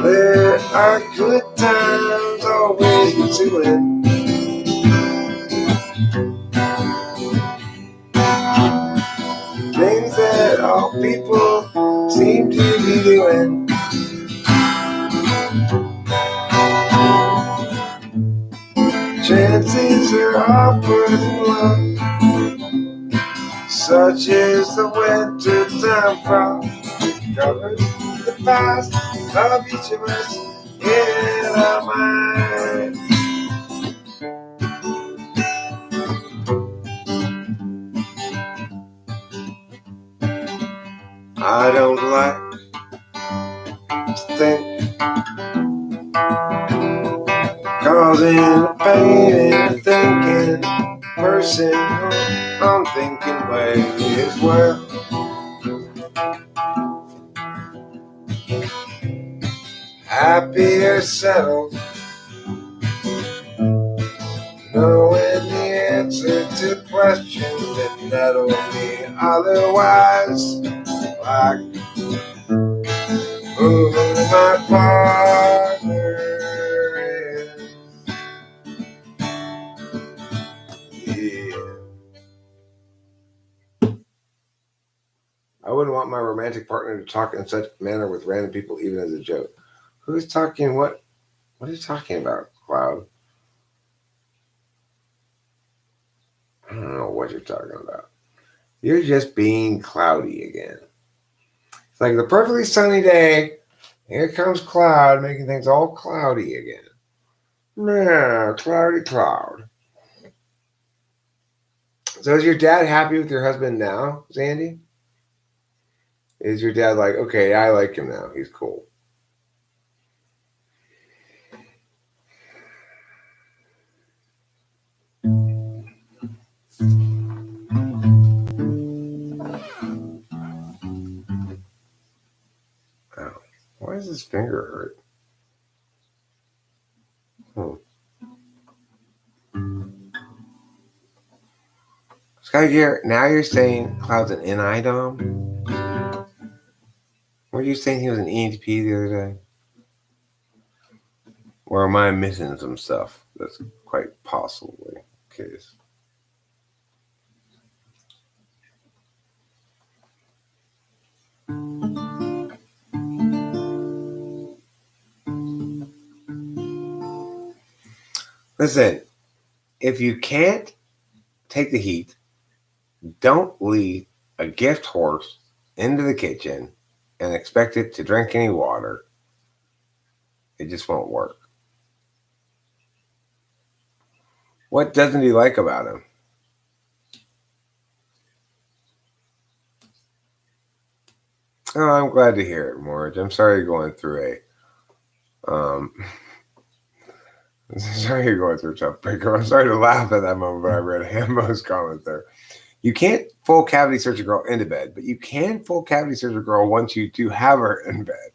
There are good times always to end. Things that all people seem to be doing. Chances are offered in love, such as the winter time frost covers the past of each of us in our mind. I don't like to think, causing pain in the thinking person or unthinking way as well. Happy or settled, knowing the answer to questions that nettle me otherwise, like who my partner is. Yeah. I wouldn't want my romantic partner to talk in such a manner with random people, even as a joke. Who's talking what? What are you talking about, Cloud? I don't know what you're talking about. You're just being cloudy again. It's like the perfectly sunny day. Here comes Cloud, making things all cloudy again. Yeah, cloudy cloud. So is your dad happy with your husband now, Zandy? Is your dad like, okay, I like him now. He's cool. Oh, why does his finger hurt? Sky Garrett, now you're saying Cloud's an NI-DOM? Were you saying he was an ENTP the other day? Or am I missing some stuff? That's quite possibly the case. Listen, if you can't take the heat, don't lead a gift horse into the kitchen and expect it to drink any water. It just won't work. What doesn't he like about him? Oh, I'm glad to hear it, Morge. I'm sorry you're going through sorry you're going through a tough breakup. I'm sorry to laugh at that moment, but I read Hambo's comment there. You can't full cavity search a girl into bed, but you can full cavity search a girl once you do have her in bed.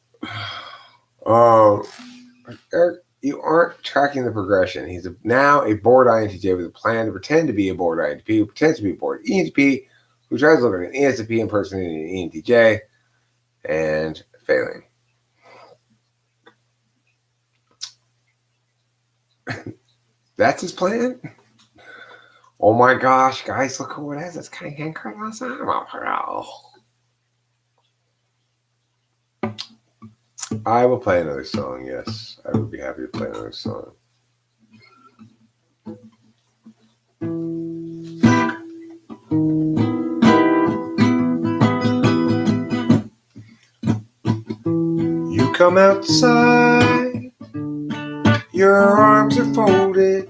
Eric, you aren't tracking the progression. He's now a bored INTJ with a plan to pretend to be a bored INTP who pretends to be a bored ENTP who tries to look like an ESTP impersonating an ENTJ and failing. That's his plan? Oh my gosh, guys, look who it is. It's King Carlos. I will play another song, yes. I would be happy to play another song. You come outside, your arms are folded.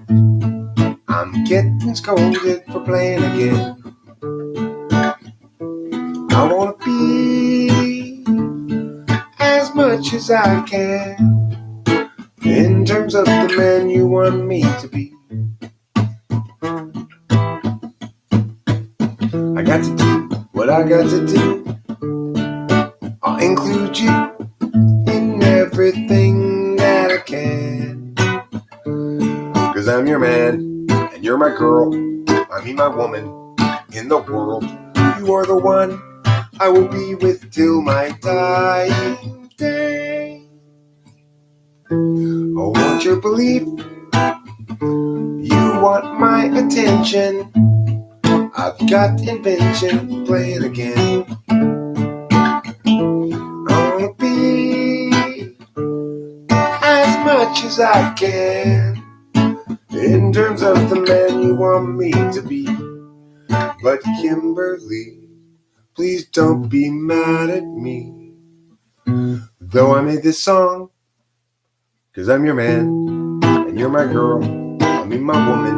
I'm getting scolded for playing again. I wanna be as much as I can in terms of the man you want me to be. I got to do what I got to do. I'll include you in everything that I can. 'Cause I'm your man and you're my girl. I mean my woman in the world. You are the one I will be with till my dying day. Oh, won't you believe you want my attention? I've got invention playing again. I wanna be as much as I can in terms of the man you want me to be. But Kimberly, please don't be mad at me. Though I made this song, 'cause I'm your man and you're my girl. I mean my woman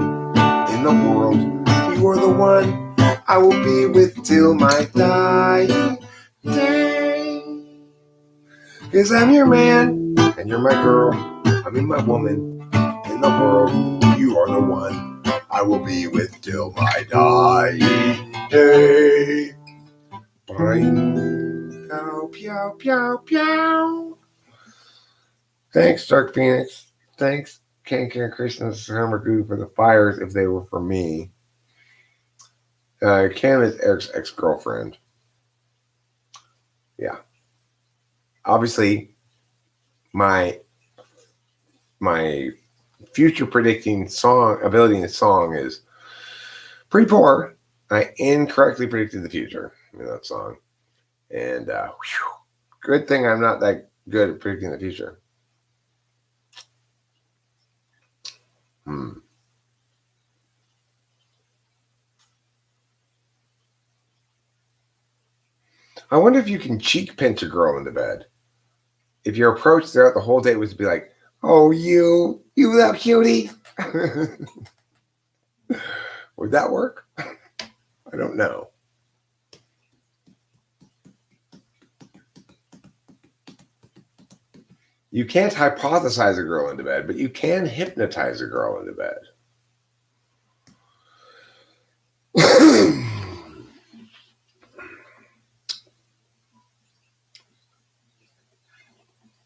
in the world. You are the one I will be with till my dying day. 'Cause I'm your man and you're my girl. I mean my woman in the world. You are the one I will be with till my dying day. Pow, pow, pow, pow. Thanks, Dark Phoenix. Thanks, Ken Krishna Samagu for the fires if they were for me. Cam is Eric's ex-girlfriend. Yeah. Obviously, my future predicting song ability in song is pretty poor. I incorrectly predicted the future in that song. And good thing I'm not that good at predicting the future. I wonder if you can cheek pinch a girl into bed. If your approach throughout the whole date was to be like, oh, you little cutie. Would that work? I don't know. You can't hypothesize a girl into bed, but you can hypnotize a girl into bed.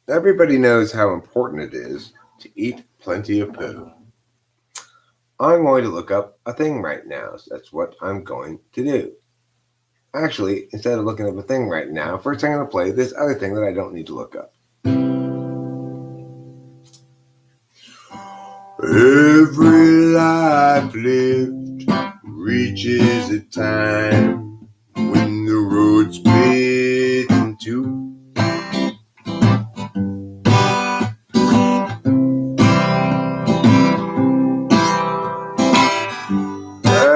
Everybody knows how important it is to eat plenty of poo. I'm going to look up a thing right now. So that's what I'm going to do. Actually, instead of looking up a thing right now, first I'm going to play this other thing that I don't need to look up. Every life lived reaches a time when the road splits in two.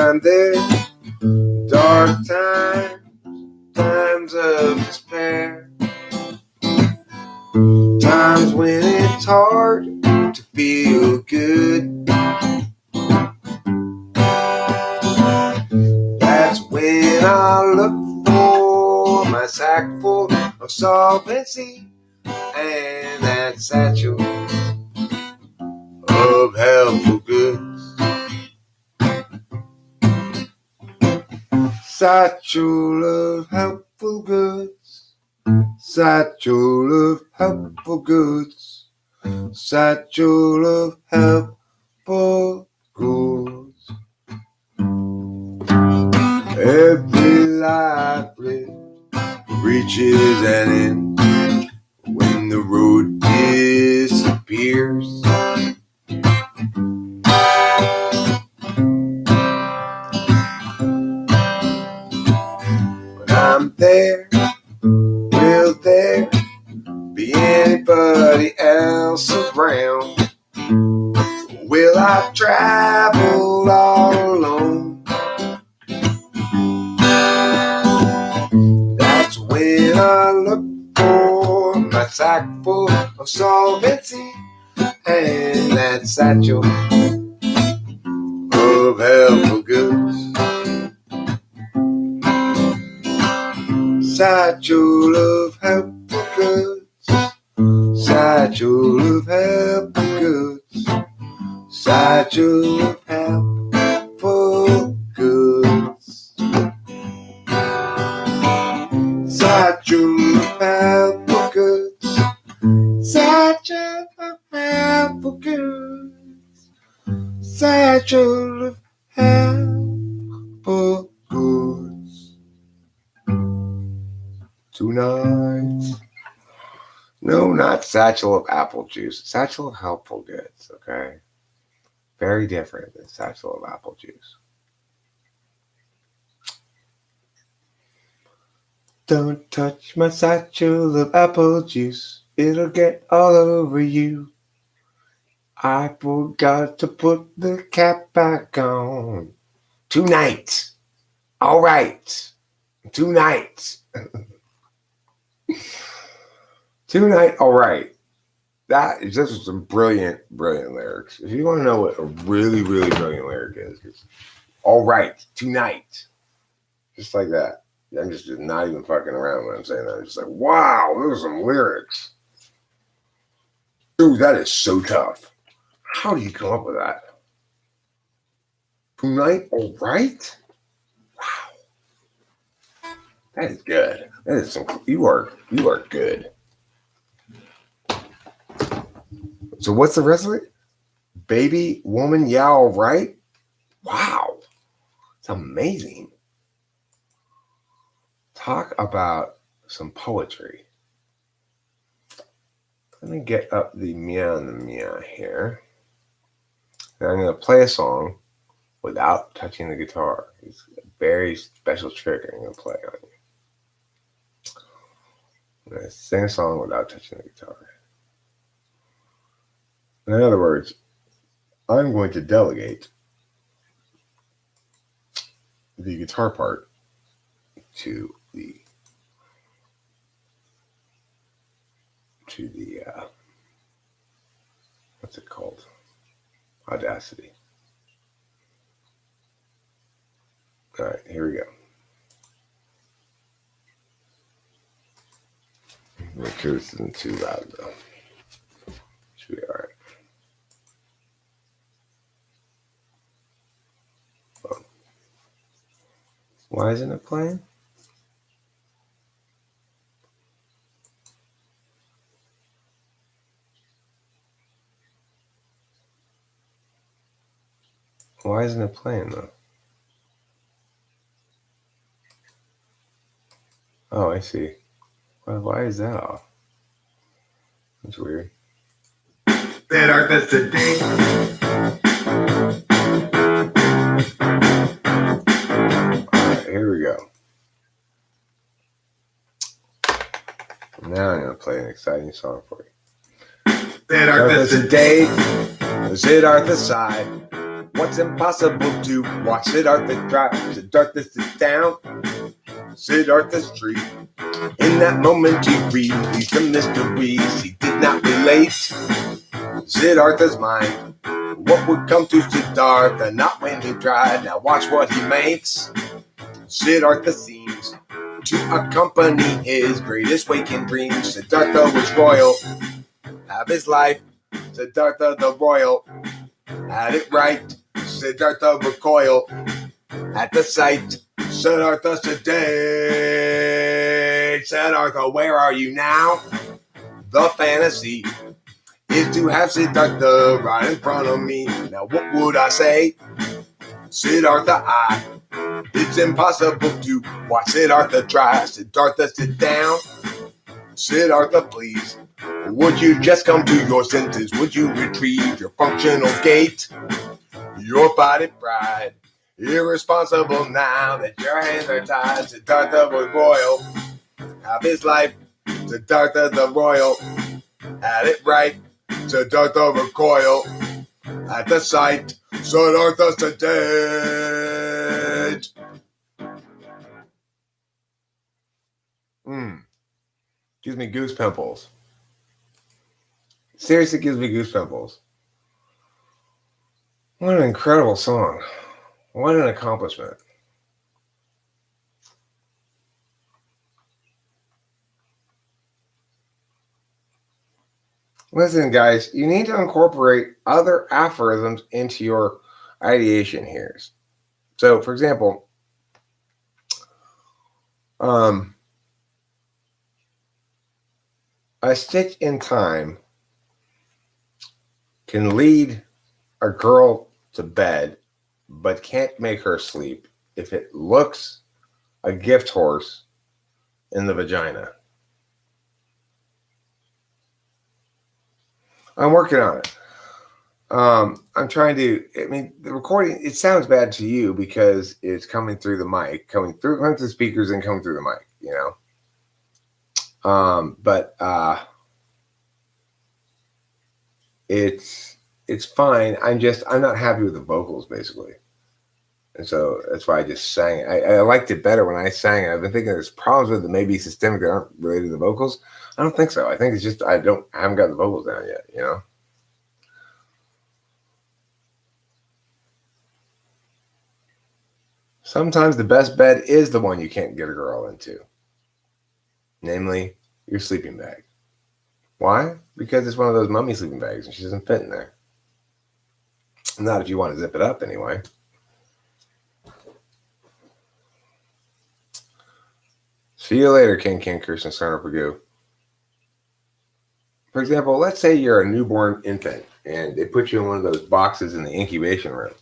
And there's dark times, times of despair, times when it's hard to feel good. That's when I look for my sack full of solvency and that satchel of helpful goods. Satchel of helpful goods. Satchel of helpful goods. Satchel of helpful goods. Every life lived reaches an end when the road disappears. When I'm there, will there be anybody else around? Will I travel all alone? That's when I look for my sack full of solvency and that satchel of helpful goods. Satchel of helpful goods. Satchel of helpful goods. Satchel of helpful goods. Satchel of helpful goods. Satchel of helpful goods. Satchel of helpful goods. Tonight. No, not satchel of apple juice. Satchel of helpful goods, okay? Very different than satchel of apple juice. Don't touch my satchel of apple juice. It'll get all over you. I forgot to put the cap back on. Tonight. All right. Tonight. Tonight, all right. This was some brilliant lyrics. If you want to know what a really, really brilliant lyric is, it's all right, tonight. Just like that. I'm just not even fucking around when I'm saying that. I'm just like, wow, those are some lyrics. Dude, that is so tough. How do you come up with that? Tonight, all right? Wow. That is good. That is some, you are good. So what's the rest of it? Baby, woman, yeah, all right? Wow. It's amazing. Talk about some poetry. Let me get up the meow here. And I'm going to play a song without touching the guitar. It's a very special trick I'm going to play on you. I'm going to sing a song without touching the guitar. In other words, I'm going to delegate the guitar part to the what's it called? Audacity. All right, here we go. Make sure this isn't too loud though. Should be all right. Why isn't it playing? Why isn't it playing though? Oh, I see. Well, why is that off? That's weird. That art that's today. Alright, here we go. Now I'm going to play an exciting song for you. That art that's today. Siddhartha side. What's impossible to watch Siddhartha drive? Siddhartha sits down. Siddhartha street. In that moment he released the mysteries he did not relate. Siddhartha's mind. What would come to Siddhartha, not when he tried. Now watch what he makes. Siddhartha seems to accompany his greatest waking dreams. Siddhartha was royal, have his life. Siddhartha the royal, had it right. Siddhartha recoiled at the sight. Siddhartha sedate. Siddhartha, where are you now? The fantasy is to have Siddhartha right in front of me. Now what would I say? Siddhartha, it's impossible to watch Siddhartha try. Siddhartha, sit down. Siddhartha, please. Would you just come to your senses? Would you retrieve your functional gait? Your body pride. Irresponsible now that your hands are tied. Siddhartha was royal. Have his life. Siddhartha the royal. Had it right. Siddhartha recoil at the sight. Siddhartha sedate. Gives me goose pimples. Seriously gives me goose pimples. What an incredible song. What an accomplishment. Listen, guys, you need to incorporate other aphorisms into your ideation here. So, for example, a stitch in time can lead a girl to bed, but can't make her sleep if it looks a gift horse in the vagina. I'm working on it. I'm trying to, the recording, it sounds bad to you because it's coming through the mic, coming through the speakers and coming through the mic, you know? But it's fine. I'm not happy with the vocals, basically. And so that's why I just sang it. I liked it better when I sang it. I've been thinking there's problems with it, maybe systemic that aren't related to the vocals. I don't think so. I think it's just I haven't got the vocals down yet, you know? Sometimes the best bed is the one you can't get a girl into. Namely, your sleeping bag. Why? Because it's one of those mummy sleeping bags and she doesn't fit in there. Not if you want to zip it up anyway. See you later, King Kirsten Sarno Pagoo. For example, let's say you're a newborn infant and they put you in one of those boxes in the incubation room.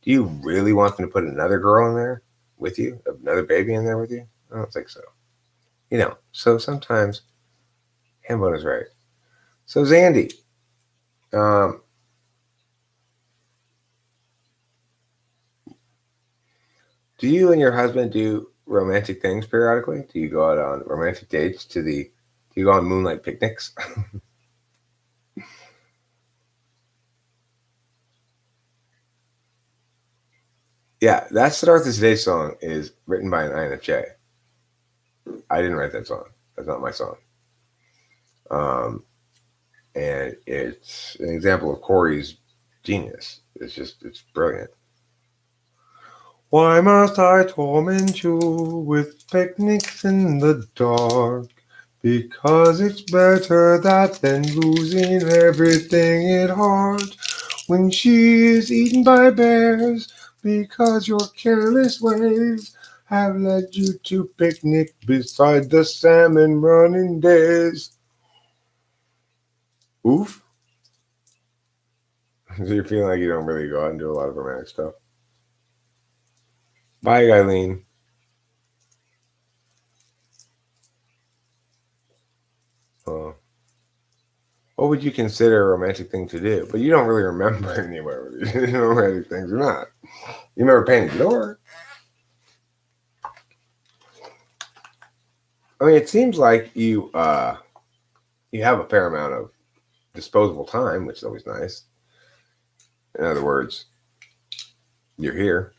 Do you really want them to put another girl in there with you? Another baby in there with you? I don't think so. You know, so sometimes Hambone is right. So Zandy, do you and your husband do romantic things periodically? Do you go out on romantic dates do you go on moonlight picnics? Yeah, that Siddhartha Today song is written by an INFJ. I didn't write that song. That's not my song. And it's an example of Corey's genius. It's brilliant. Why must I torment you with picnics in the dark? Because it's better that than losing everything at heart. When she is eaten by bears, because your careless ways have led you to picnic beside the salmon running days. Oof. So you're feeling like you don't really go out and do a lot of romantic stuff. Bye, Eileen. What would you consider a romantic thing to do? But you don't really remember anywhere romantic things or not. You remember painting the door. I mean, it seems like you have a fair amount of disposable time, which is always nice. In other words, you're here.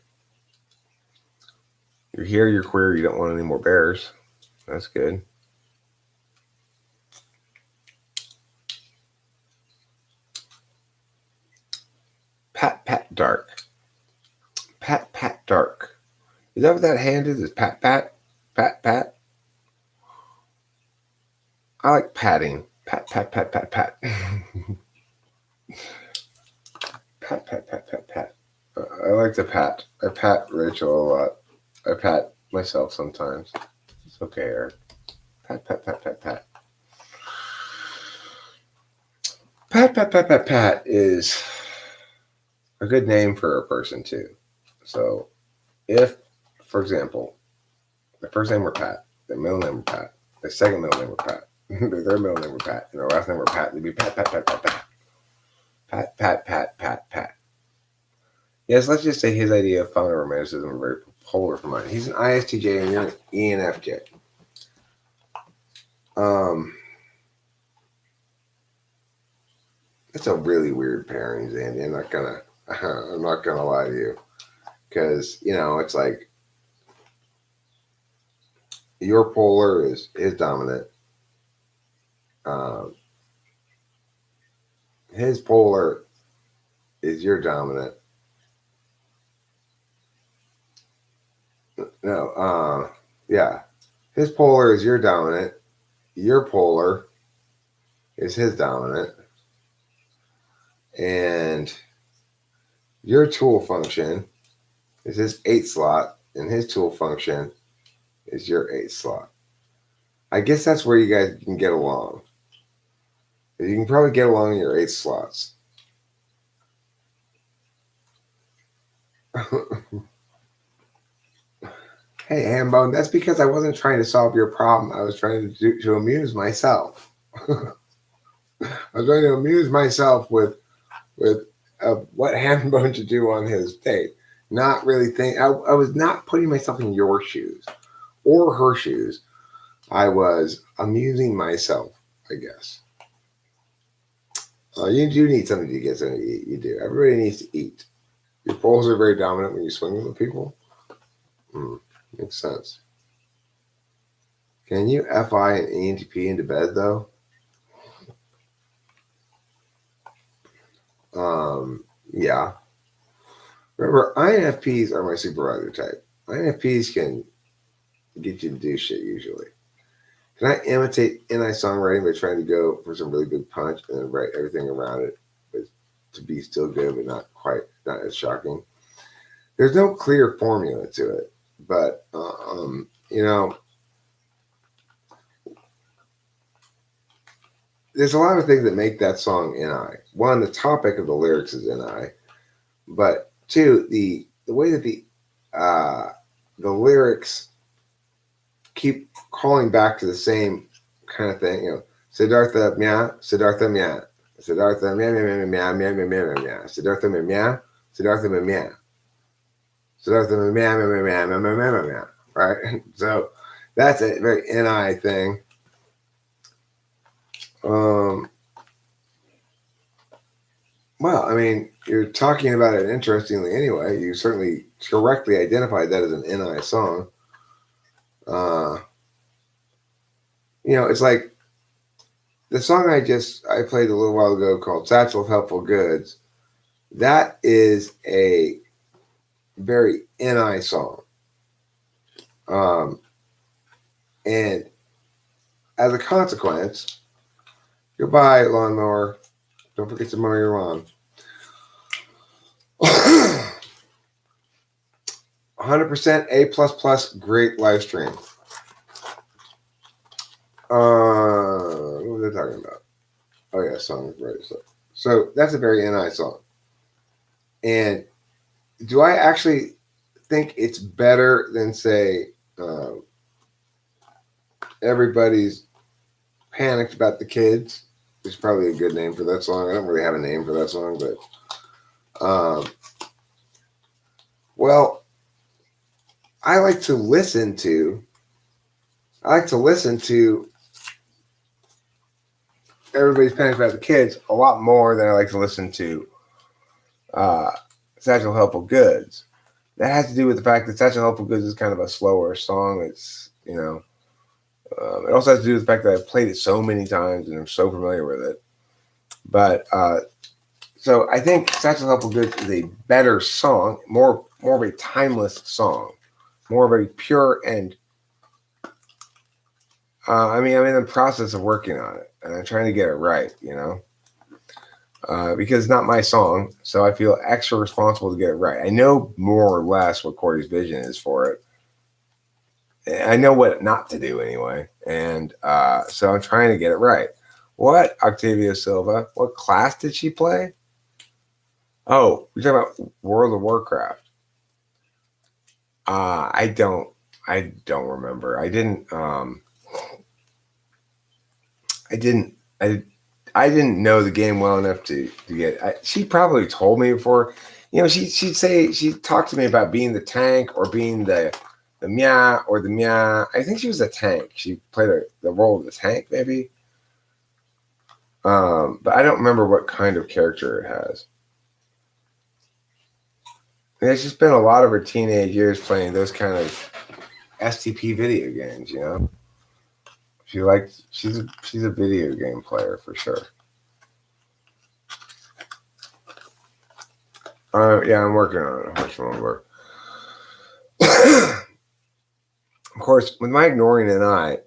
You're here, you're queer, you don't want any more bears. That's good. Pat Pat Dark. Pat Pat Dark. Is that what that hand is? Is Pat Pat? Pat Pat? I like patting. Pat Pat Pat Pat Pat. Pat Pat Pat Pat Pat. I like to pat. I pat Rachel a lot. I pat myself sometimes. It's okay, Eric. Pat Pat Pat Pat Pat. Pat Pat Pat Pat Pat is a good name for a person too. So if, for example, the first name were Pat, the middle name were Pat, the second middle name were Pat, the third middle name were Pat, and the last name were Pat, they'd be Pat, Pat, Pat, Pat, Pat. Pat, Pat, Pat, Pat, Pat. Yes, let's just say his idea of fun and romanticism are very polar from mine. He's an ISTJ and you're an ENFJ. It's a really weird pairing, Zandy. I'm not gonna lie to you. Because, it's like your polar is dominant. His polar is your dominant. No, yeah. His polar is your dominant. Your polar is his dominant. And your tool function is his 8 slot, and his tool function is your 8 slot. I guess that's where you guys can get along. You can probably get along in your 8 slots. Hey, Hambone, that's because I wasn't trying to solve your problem. I was trying to amuse myself. I was trying to amuse myself with what Hambone should do on his date. Not really think. I was not putting myself in your shoes or her shoes. I was amusing myself, I guess. You do need something to get something to eat. You do. Everybody needs to eat. Your poles are very dominant when you swing with people. Makes sense. Can you FI and ENTP into bed, though? Yeah. Remember, INFPs are my supervisor type. INFPs can get you to do shit usually. Can I imitate NI songwriting by trying to go for some really good punch and then write everything around it to be still good but not as shocking? There's no clear formula to it, but there's a lot of things that make that song NI. One, the topic of the lyrics is NI, but two, the way that the lyrics keep calling back to the same kind of thing. Siddhartha mya, Siddhartha mya, Siddhartha mya mya mya mya mya mya mya, Siddhartha mya, Siddhartha mya, Siddhartha mya mya mya mya mya mya mya. Right. So that's a very NI thing. Well, I mean, you're talking about it interestingly anyway. You certainly correctly identified that as an NI song. It's like the song I played a little while ago called Satchel of Helpful Goods. That is a very NI song. And as a consequence, goodbye, lawnmower. Don't forget to mow your lawn. 100% A++, great live stream. What was I talking about? Oh yeah, song, right? So that's a very NI song. And do I actually think it's better than, say, Everybody's Panicked About the Kids? It's probably a good name for that song. I don't really have a name for that song, but well, I like to listen to Everybody's Panicked About the Kids a lot more than I like to listen to Satchel Helpful Goods. That has to do with the fact that Satchel Helpful Goods is kind of a slower song. It's, it also has to do with the fact that I've played it so many times and I'm so familiar with it. But So I think Satchel Helpful Goods is a better song, more of a timeless song, more of a pure and I'm in the process of working on it, and I'm trying to get it right, because it's not my song, so I feel extra responsible to get it right. I know more or less what Corey's vision is for it. I know what not to do anyway, and so I'm trying to get it right. What, Octavio Silva? What class did she play? Oh, you're talking about World of Warcraft. I don't remember. I didn't know the game well enough to get. She probably told me before. She'd talk to me about being the tank or being the Mia or the Mia. I think she was a tank. She played the role of the tank, maybe. But I don't remember what kind of character it has. And it's just been a lot of her teenage years playing those kind of STP video games, She's a video game player for sure. Yeah, I'm working on it. Much longer. Of course, with my ignoring an eye,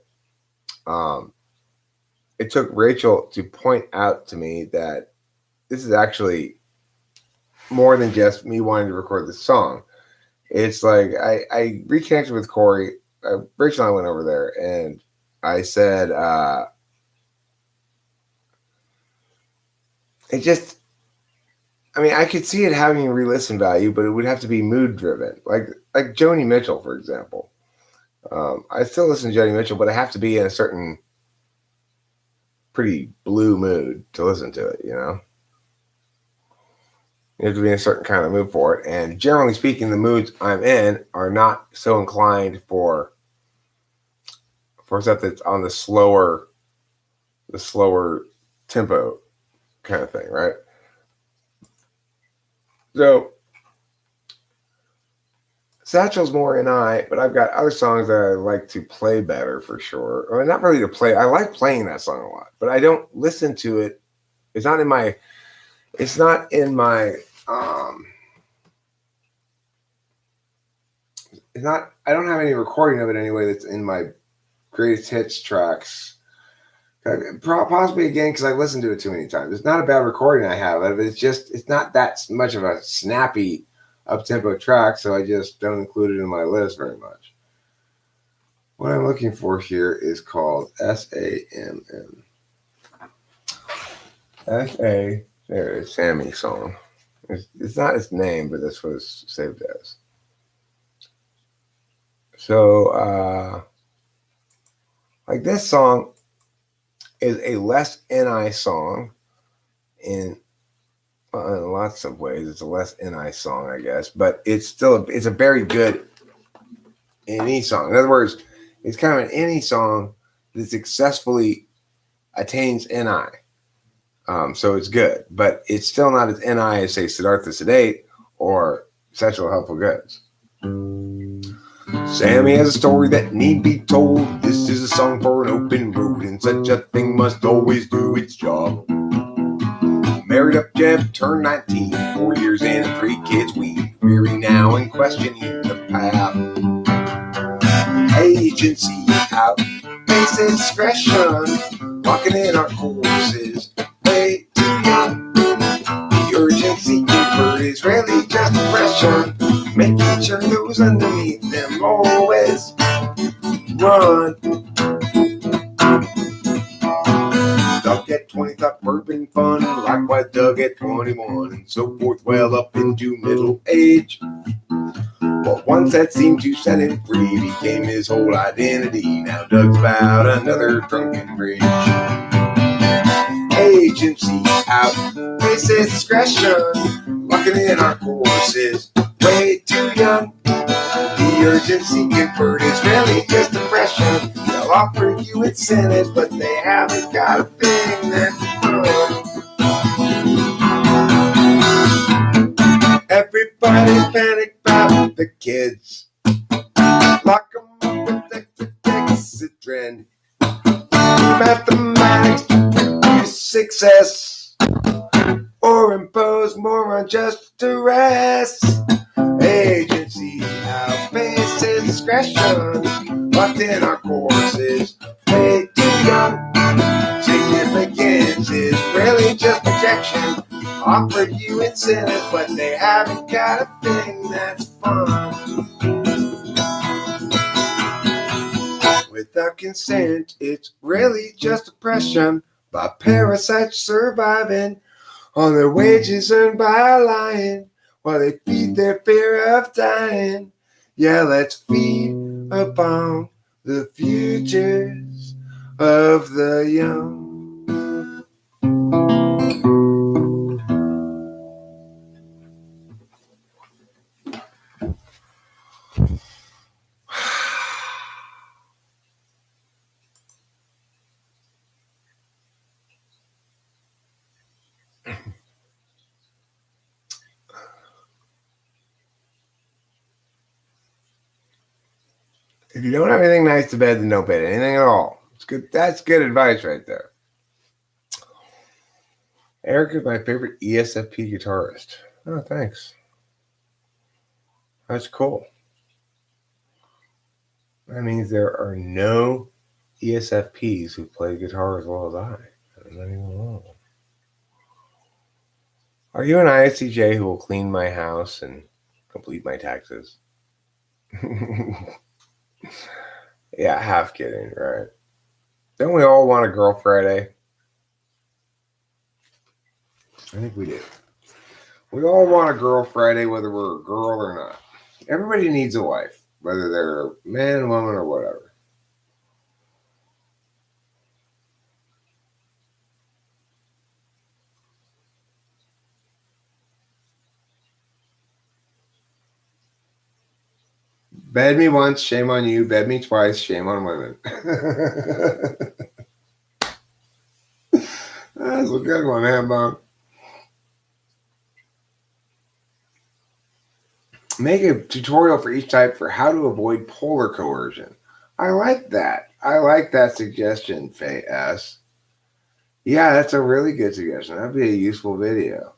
it took Rachel to point out to me that this is actually more than just me wanting to record the song. It's like I reconnected with Corey. Rachel and I went over there, and I said, I could see it having re-listen value, but it would have to be mood driven. Like Joni Mitchell, for example. I still listen to Joni Mitchell, but I have to be in a certain pretty blue mood to listen to it, You have to be in a certain kind of mood for it. And generally speaking, the moods I'm in are not so inclined for stuff that's on the slower tempo kind of thing, right? So Satchel's more in I, but I've got other songs that I like to play better for sure. Or not really to play. I like playing that song a lot, but I don't listen to it. It's not in my I don't have any recording of it anyway that's in my greatest hits tracks. Possibly again because I've listened to it too many times. It's not a bad recording I have of it. It's not that much of a snappy up-tempo track, so I just don't include it in my list very much. What I'm looking for here is called SAMM. There it is, Sammy song. It's not its name, but that's what it's saved as. So, like this song is a less NI song in lots of ways. It's a less NI song, I guess, but it's a very good NE song. In other words, it's kind of an NE song that successfully attains NI. So it's good, but it's still not as NI as, say, Siddhartha Sedate or Satchel Helpful Goods. Sammy has a story that need be told. This is a song for an open road, and such a thing must always do its job. Married up Jeb, turned 19, 4 years in and 3 kids we weary now and questioning the path. Agency out, face discretion, locking in our courses, way too young. The urgency inward is really just pressure, making sure those underneath them always run. Doug at 20 thought bourbon fun, likewise Doug at 21, and so forth well up into middle age. But once that seemed to set him free, became his whole identity. Now Doug's about another drunken rage. Agency out, face discretion, locking in our courses, way too young. The urgency convert is really just depression. They'll offer you incentives, but they haven't got a thing that everybody's panicked about the kids. Lock them up with Excedrin. Mathematics to produce success. or impose more unjust duress. Agency outpaces discretion. Locked in our courses, way too young. Significance is really just projection. Offered you incentives, but they haven't got a thing that's fun. Without consent, it's really just oppression by parasites surviving on their wages earned by lying while they feed their fear of dying. Yeah, let's feed upon the futures of the young. If you don't have anything nice to bed, then don't bed anything at all. It's good. That's good advice right there. Eric is my favorite ESFP guitarist. Oh, thanks. That's cool. That means there are no ESFPs who play guitar as well as I. I'm not even alone. Are you an ISTJ who will clean my house and complete my taxes? Yeah, half kidding, right? Don't we all want a Girl Friday? I think we do. We all want a Girl Friday, whether we're a girl or not. Everybody needs a wife, whether they're man, woman, or whatever. Bed me once, shame on you. Bed me twice, shame on women. That's a good one, Hambone. Make a tutorial for each type for how to avoid polar coercion. I like that. I like that suggestion, Faye S. Yeah, that's a really good suggestion. That'd be a useful video.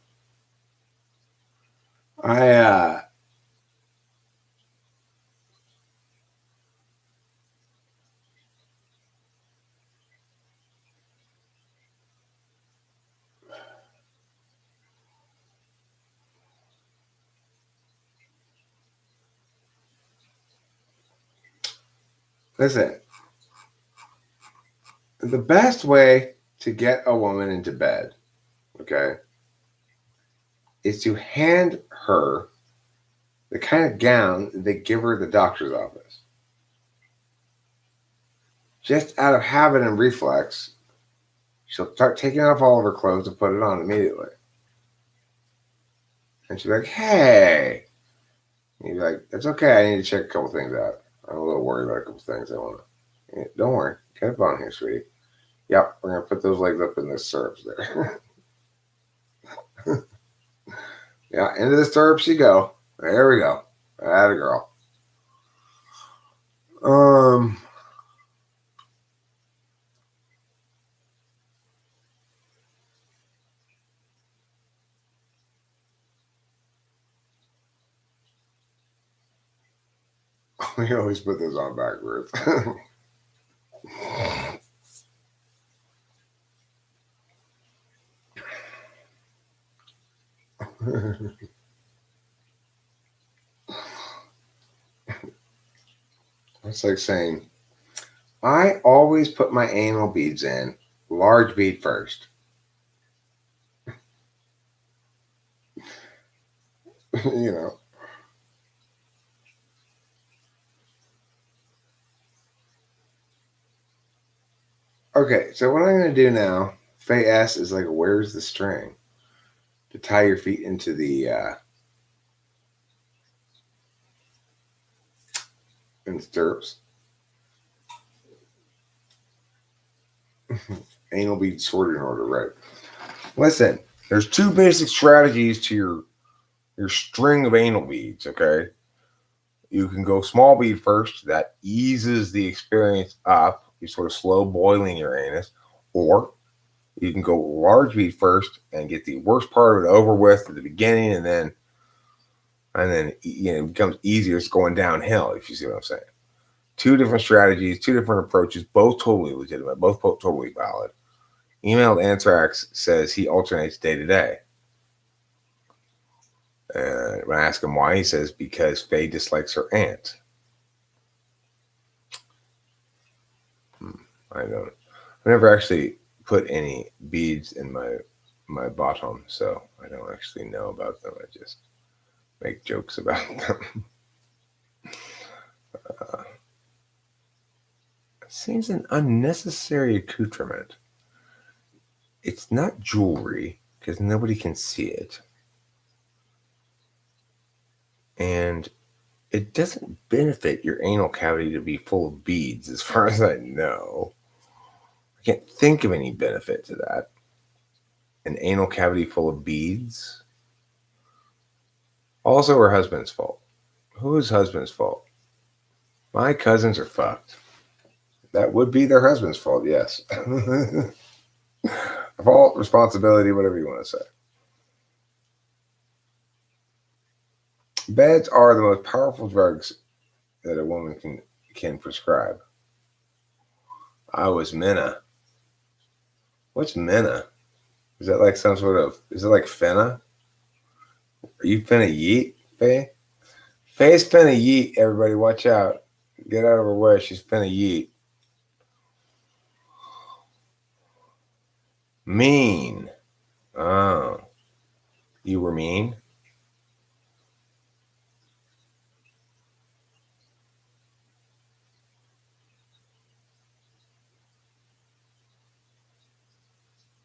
Listen, the best way to get a woman into bed, okay, is to hand her the kind of gown they give her at the doctor's office. Just out of habit and reflex, she'll start taking off all of her clothes and put it on immediately. And she'll be like, hey. And you'll be like, it's okay, I need to check a couple things out. I'm a little worried about a couple things I want to. Don't worry, get up on here, sweetie. Yep, we're going to put those legs up in the stirrups there. Yeah, into the stirrups you go. There we go. Atta girl. We always put this on backwards. It's like saying, I always put my anal beads in, large bead first. You know. Okay, so what I'm going to do now, Faye S, is like, where's the string? To tie your feet into the in stirrups. Anal bead sorting order, right? Listen, there's two basic strategies to your string of anal beads, okay? You can go small bead first. That eases the experience up. You sort of slow boiling your anus. Or You can go large bead first and get the worst part of it over with at the beginning, and then it becomes easier. It's going downhill, if you see what I'm saying. Two different strategies, two different approaches, both totally legitimate, both totally valid. Emailed Anthrax says he alternates day to day. And when I ask him why, he says because Faye dislikes her aunt. I never actually put any beads in my bottom, so I don't actually know about them. I just make jokes about them. It seems an unnecessary accoutrement. It's not jewelry because nobody can see it. And it doesn't benefit your anal cavity to be full of beads, as far as I know. I can't think of any benefit to that. An anal cavity full of beads? Also her husband's fault. Whose husband's fault? My cousins are fucked. That would be their husband's fault, yes. Fault, responsibility, whatever you want to say. Beds are the most powerful drugs that a woman can prescribe. I was Minna. What's Minna? Is that like some sort of, is it like finna? Are you finna yeet, Faye? Faye's finna yeet, everybody. Watch out. Get out of her way. She's finna yeet. Mean. Oh. You were mean?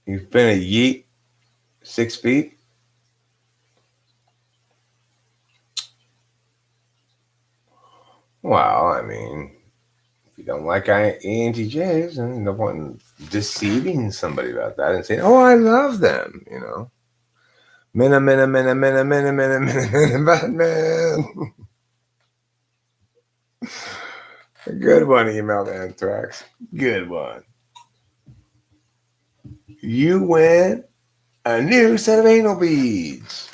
You finna yeet 6 feet? Well, I mean, if you don't like ENTJs, then no point in deceiving somebody about that and saying, oh, I love them, you know. Minna, Batman. A good one, emailed Anthrax. Good one. You win a new set of anal beads.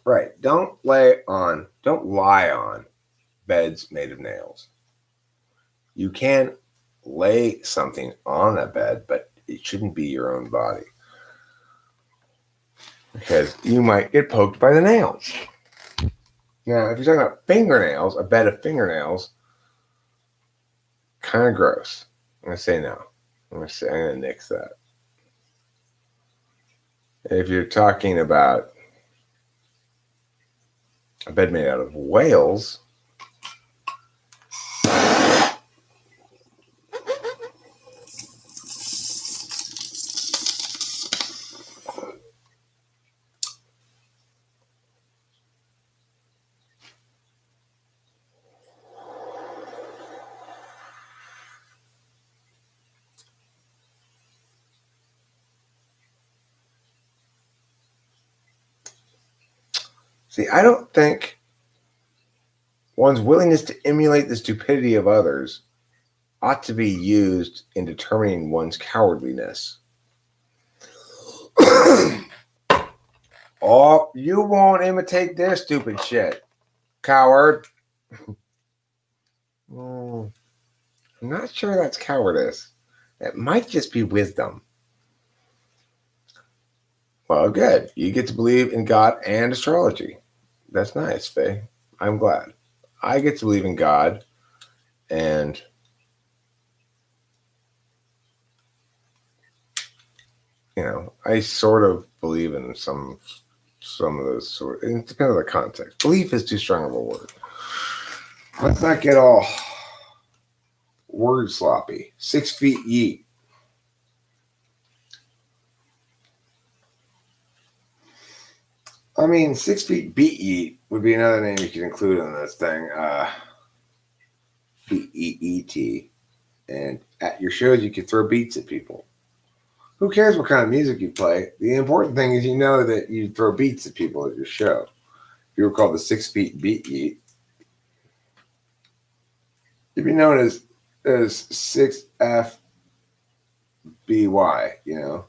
Right. Don't lie on beds made of nails. You can lay something on a bed, but it shouldn't be your own body. Because you might get poked by the nails. Now, if you're talking about fingernails, a bed of fingernails, kind of gross. I'm going to say no. I'm going to nix that. If you're talking about a bed made out of whales, see, I don't think one's willingness to emulate the stupidity of others ought to be used in determining one's cowardliness. Oh, you won't imitate their stupid shit, coward. I'm not sure that's cowardice. It might just be wisdom. Well, good. You get to believe in God and astrology. That's nice, Faye. I'm glad. I get to believe in God, and I sort of believe in some of those sort. It depends on the context. Belief is too strong of a word. Let's not get all word sloppy. 6 feet yeet. I mean, 6 feet beat yeet would be another name you could include on this thing. BEET. And at your shows, you could throw beats at people. Who cares what kind of music you play? The important thing is you know that you throw beats at people at your show. If you were called the 6 feet beat yeet, you'd be known as 6F FBY, you know.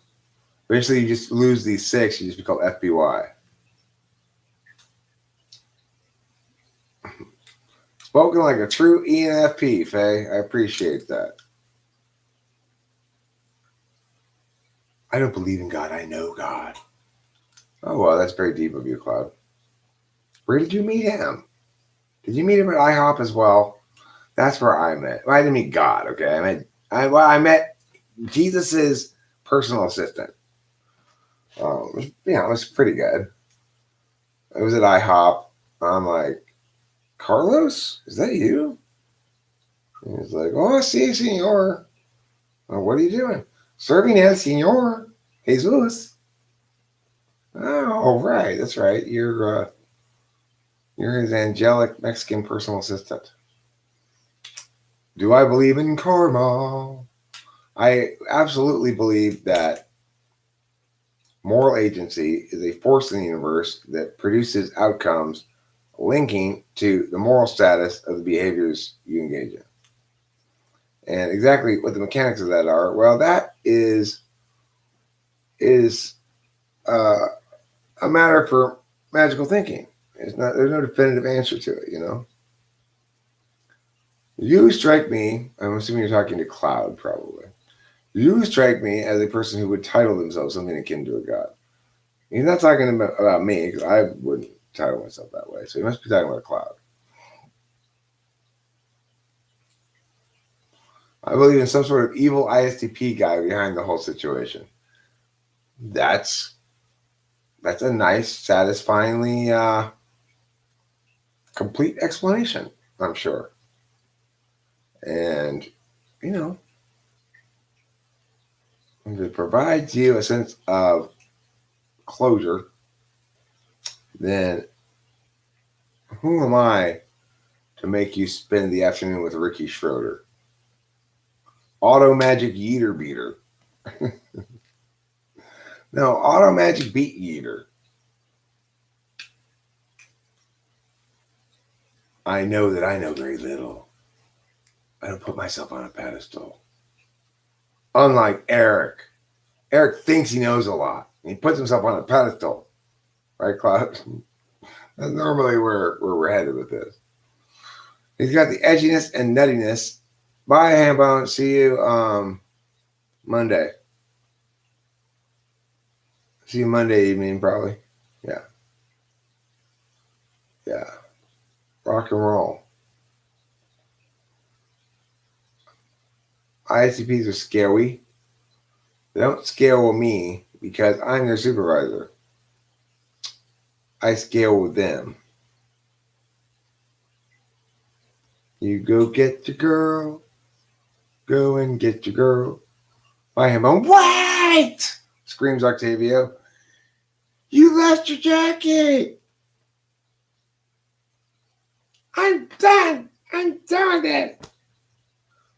Eventually you just lose these 6, you just be called FBY. Spoken like a true ENFP, Faye. I appreciate that. I don't believe in God, I know God. Oh, well, that's very deep of you, Cloud. Where did you meet him? Did you meet him at IHOP as well? That's where I met. Well, I didn't meet God, okay? I met Jesus's personal assistant. It was pretty good. I was at IHOP. I'm like, Carlos, is that you? And he's like, oh, sí, señor. Oh, what are you doing? Serving as señor Jesus. Oh, right, that's right. You're his angelic Mexican personal assistant. Do I believe in karma? I absolutely believe that moral agency is a force in the universe that produces outcomes linking to the moral status of the behaviors you engage in. And exactly what the mechanics of that are, well, that is uh, a matter for magical thinking. There's no definitive answer to it, you know. You strike me, I'm assuming you're talking to Cloud probably. You strike me as a person who would title themselves something akin to a god. He's not talking about me, because I wouldn't title myself that way. So he must be talking about Cloud. I believe in some sort of evil ISTP guy behind the whole situation. That's a nice, satisfyingly complete explanation, I'm sure. And, you know, if it provides you a sense of closure, then who am I to make you spend the afternoon with Ricky Schroeder? Auto Magic Yeeter Beater. No, Auto Magic Beat Yeeter. I know that I know very little. I don't put myself on a pedestal. Unlike Eric. Eric thinks he knows a lot. He puts himself on a pedestal. Right, Cloud? That's normally where we're headed with this. He's got the edginess and nuttiness. Bye, Hambone. See you Monday. See you Monday evening, probably. Yeah. Yeah. Rock and roll. ISCPs are scary. They don't scale with me because I'm their supervisor. I scale with them. You go get your girl. Go and get your girl. By him on. Wait! Screams Octavio. You left your jacket. I'm done. I'm done with it.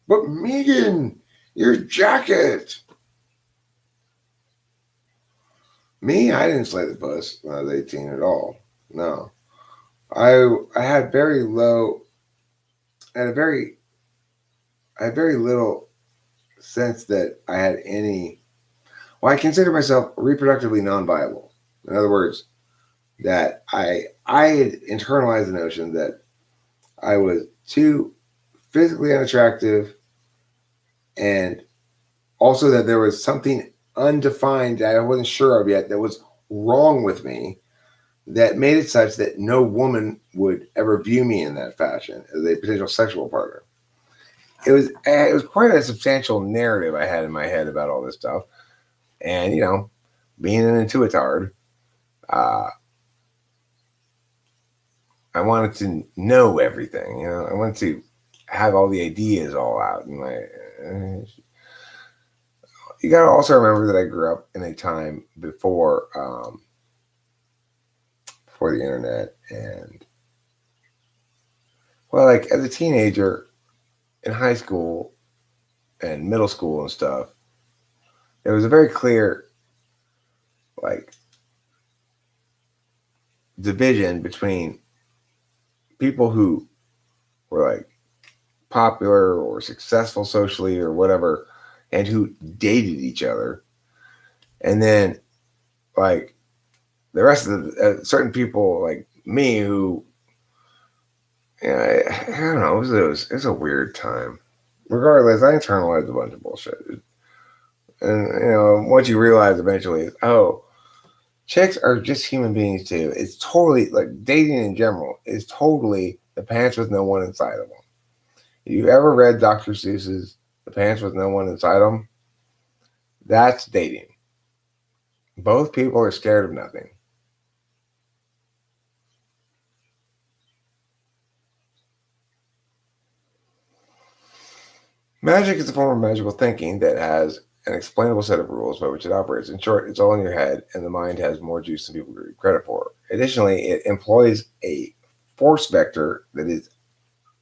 But Megan, your jacket. Me, I didn't slay the puss when I was 18 at all. No. I had very low, I had very little sense that I had any, well, I consider myself reproductively non-viable. In other words, that I had internalized the notion that I was too physically unattractive, and also that there was something undefined that I wasn't sure of yet that was wrong with me that made it such that no woman would ever view me in that fashion as a potential sexual partner. It was quite a substantial narrative I had in my head about all this stuff. And, you know, being an intuitard, I wanted to know everything. You know, I wanted to have all the ideas all out. And you got to also remember that I grew up in a time before the internet, and well, like as a teenager in high school and middle school and stuff, there was a very clear like division between people who were like popular or successful socially or whatever, and who dated each other. And then, like, the rest of the certain people, like me, who, yeah, I don't know, it was a weird time. Regardless, I internalized a bunch of bullshit. And, once you realize eventually, oh, chicks are just human beings too. It's totally, like, dating in general is totally the pants with no one inside of them. If you ever read Dr. Seuss's The Pants with No One Inside Them, that's dating. Both people are scared of nothing. Magic is a form of magical thinking that has an explainable set of rules by which it operates. In short, it's all in your head, and the mind has more juice than people give credit for. Additionally, it employs a force vector that is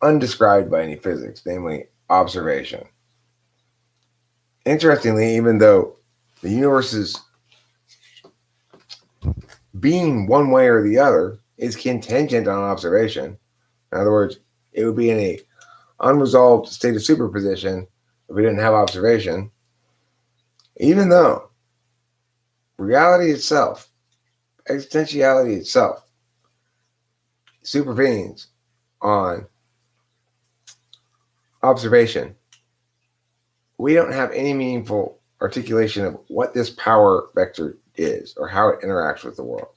undescribed by any physics, namely observation. Interestingly, even though the universe is being one way or the other is contingent on observation. In other words, it would be in a unresolved state of superposition if we didn't have observation, even though reality itself, existentiality itself, supervenes on observation. We don't have any meaningful articulation of what this power vector is or how it interacts with the world.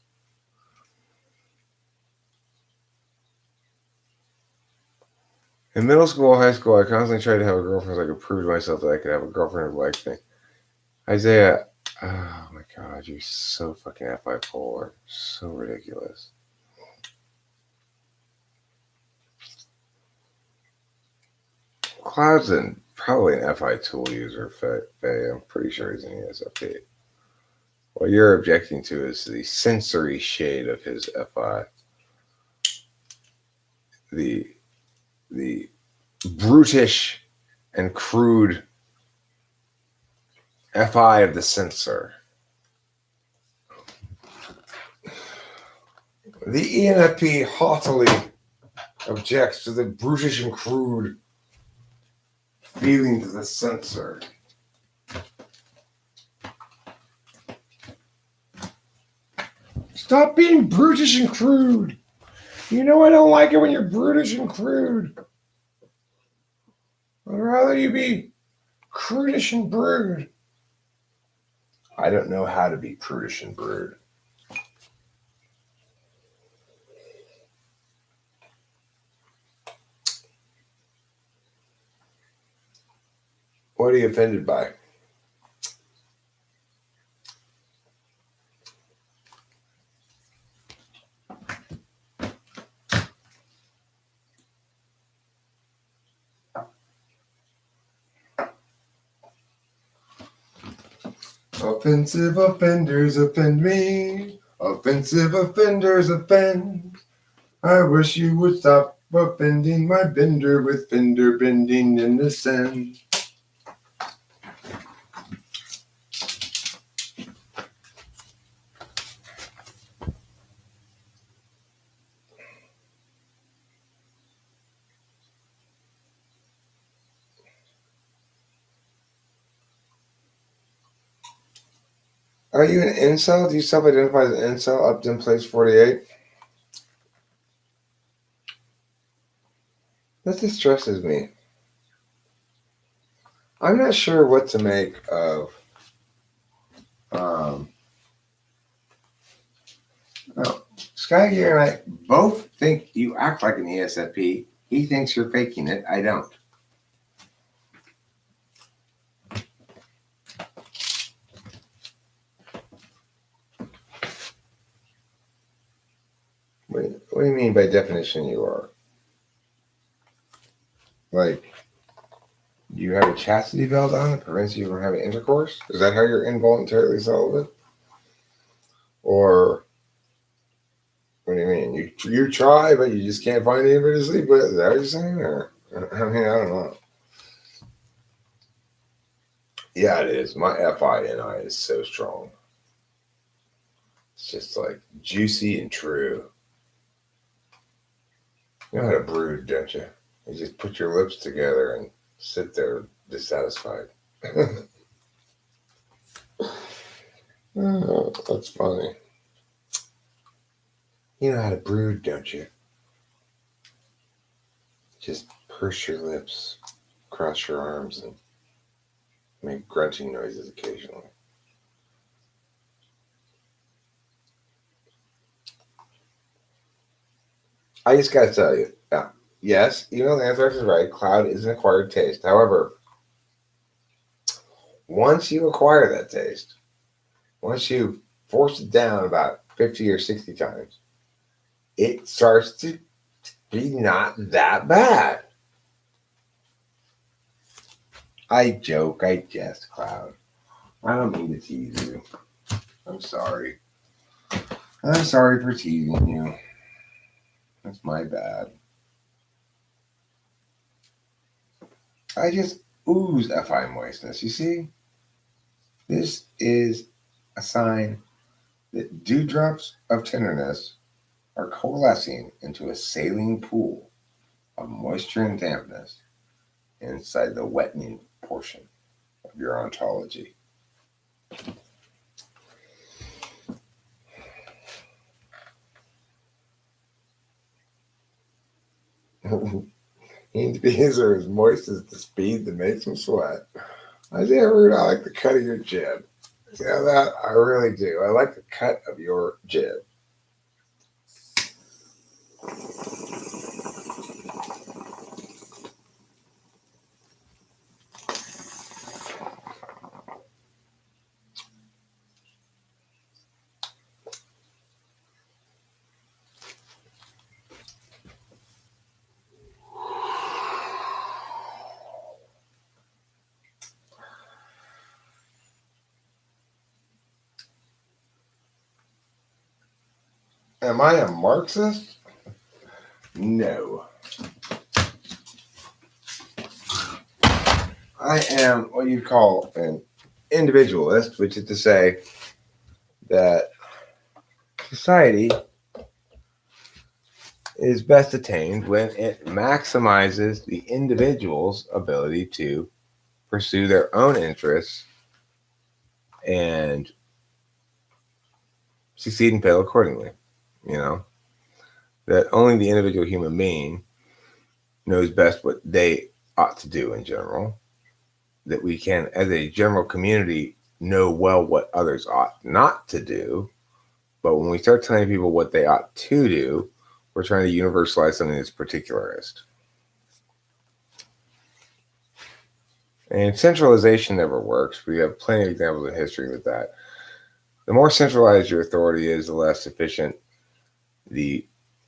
In middle school, high school, I constantly tried to have a girlfriend so I could prove to myself that I could have a girlfriend who liked me. Isaiah, oh my God, you're so fucking bipolar. So ridiculous. Cloud's probably an FI tool user, Faye. I'm pretty sure he's an ESFP. What you're objecting to is the sensory shade of his FI. The brutish and crude FI of the censor. The ENFP haughtily objects to the brutish and crude feelings of the censor. Stop being brutish and crude. You know I don't like it when you're brutish and crude. I'd rather you be prudish and brood. I don't know how to be prudish and brood. What are you offended by? Offensive offenders offend me. Offensive offenders offend. I wish you would stop offending my bender with fender bending in the sand. Are you an incel? Do you self-identify as an incel up in place 48? That distresses me. I'm not sure what to make of Sky Gear and I both think you act like an ESFP. He thinks you're faking it. I don't. What do you mean by definition you are? Like, you have a chastity belt on that prevents you from having intercourse? Is that how you're involuntarily celibate? Or what do you mean? You try, but you just can't find anybody to sleep with? Is that what you're saying? Or, I mean, I don't know. Yeah, it is. My FI is so strong. It's just like juicy and true. You know how to brood, don't you? You just put your lips together and sit there dissatisfied. Oh, that's funny. You know how to brood, don't you? Just purse your lips, cross your arms, and make grunting noises occasionally. I just gotta tell you, yes, you know, the Anthrax is right. Cloud is an acquired taste. However, once you acquire that taste, once you force it down about 50 or 60 times, it starts to be not that bad. I joke, I jest, Cloud. I don't mean to tease you. I'm sorry. I'm sorry for teasing you. That's my bad. I just ooze FI moistness. You see? This is a sign that dewdrops of tenderness are coalescing into a saline pool of moisture and dampness inside the wettening portion of your ontology. Beans beans are as moist as the speed that makes them sweat. I say, Rude, I like the cut of your jib. You know that? I really do. I like the cut of your jib. Am I a Marxist? No. I am what you'd call an individualist, which is to say that society is best attained when it maximizes the individual's ability to pursue their own interests and succeed and fail accordingly. You know, that only the individual human being knows best what they ought to do in general, that we can, as a general community, know well what others ought not to do. But when we start telling people what they ought to do, we're trying to universalize something that's particularist. And centralization never works. We have plenty of examples in history with that. The more centralized your authority is, the less efficient the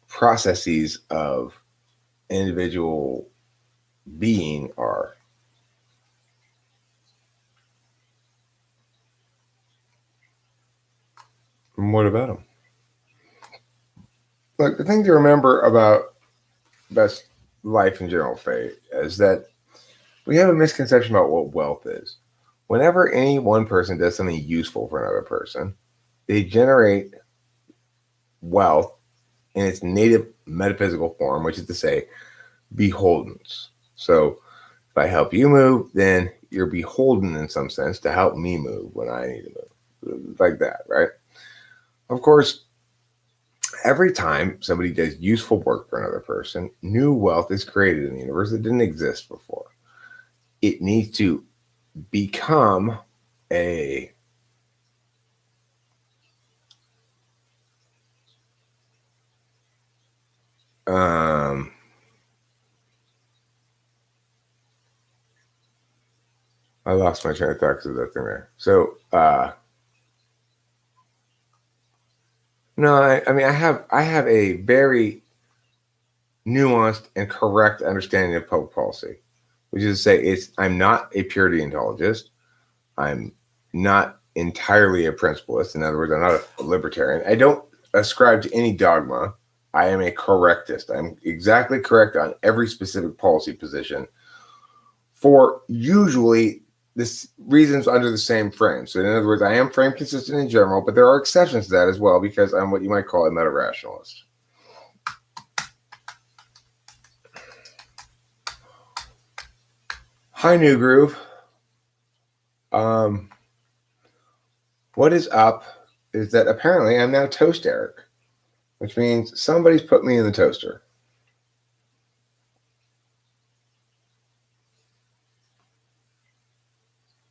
processes of individual being are. And what about them? Look, the thing to remember about best life in general, Faye, is that we have a misconception about what wealth is. Whenever any one person does something useful for another person, they generate wealth in its native metaphysical form, which is to say, beholdens. So if I help you move, then you're beholden in some sense to help me move when I need to move. Like that, right? Of course, every time somebody does useful work for another person, new wealth is created in the universe that didn't exist before. It needs to become a I lost my train of thought because of that thing there. So no, I mean I have a very nuanced and correct understanding of public policy, which is to say I'm not a pure deontologist. I'm not entirely a principalist. In other words, I'm not a libertarian. I don't ascribe to any dogma. I am a correctist. I'm exactly correct on every specific policy position for usually this reasons under the same frame. So in other words, I am frame consistent in general, but there are exceptions to that as well because I'm what you might call a meta-rationalist. Hi, New Groove. What is up is that apparently I'm now Toast Eric, which means somebody's put me in the toaster.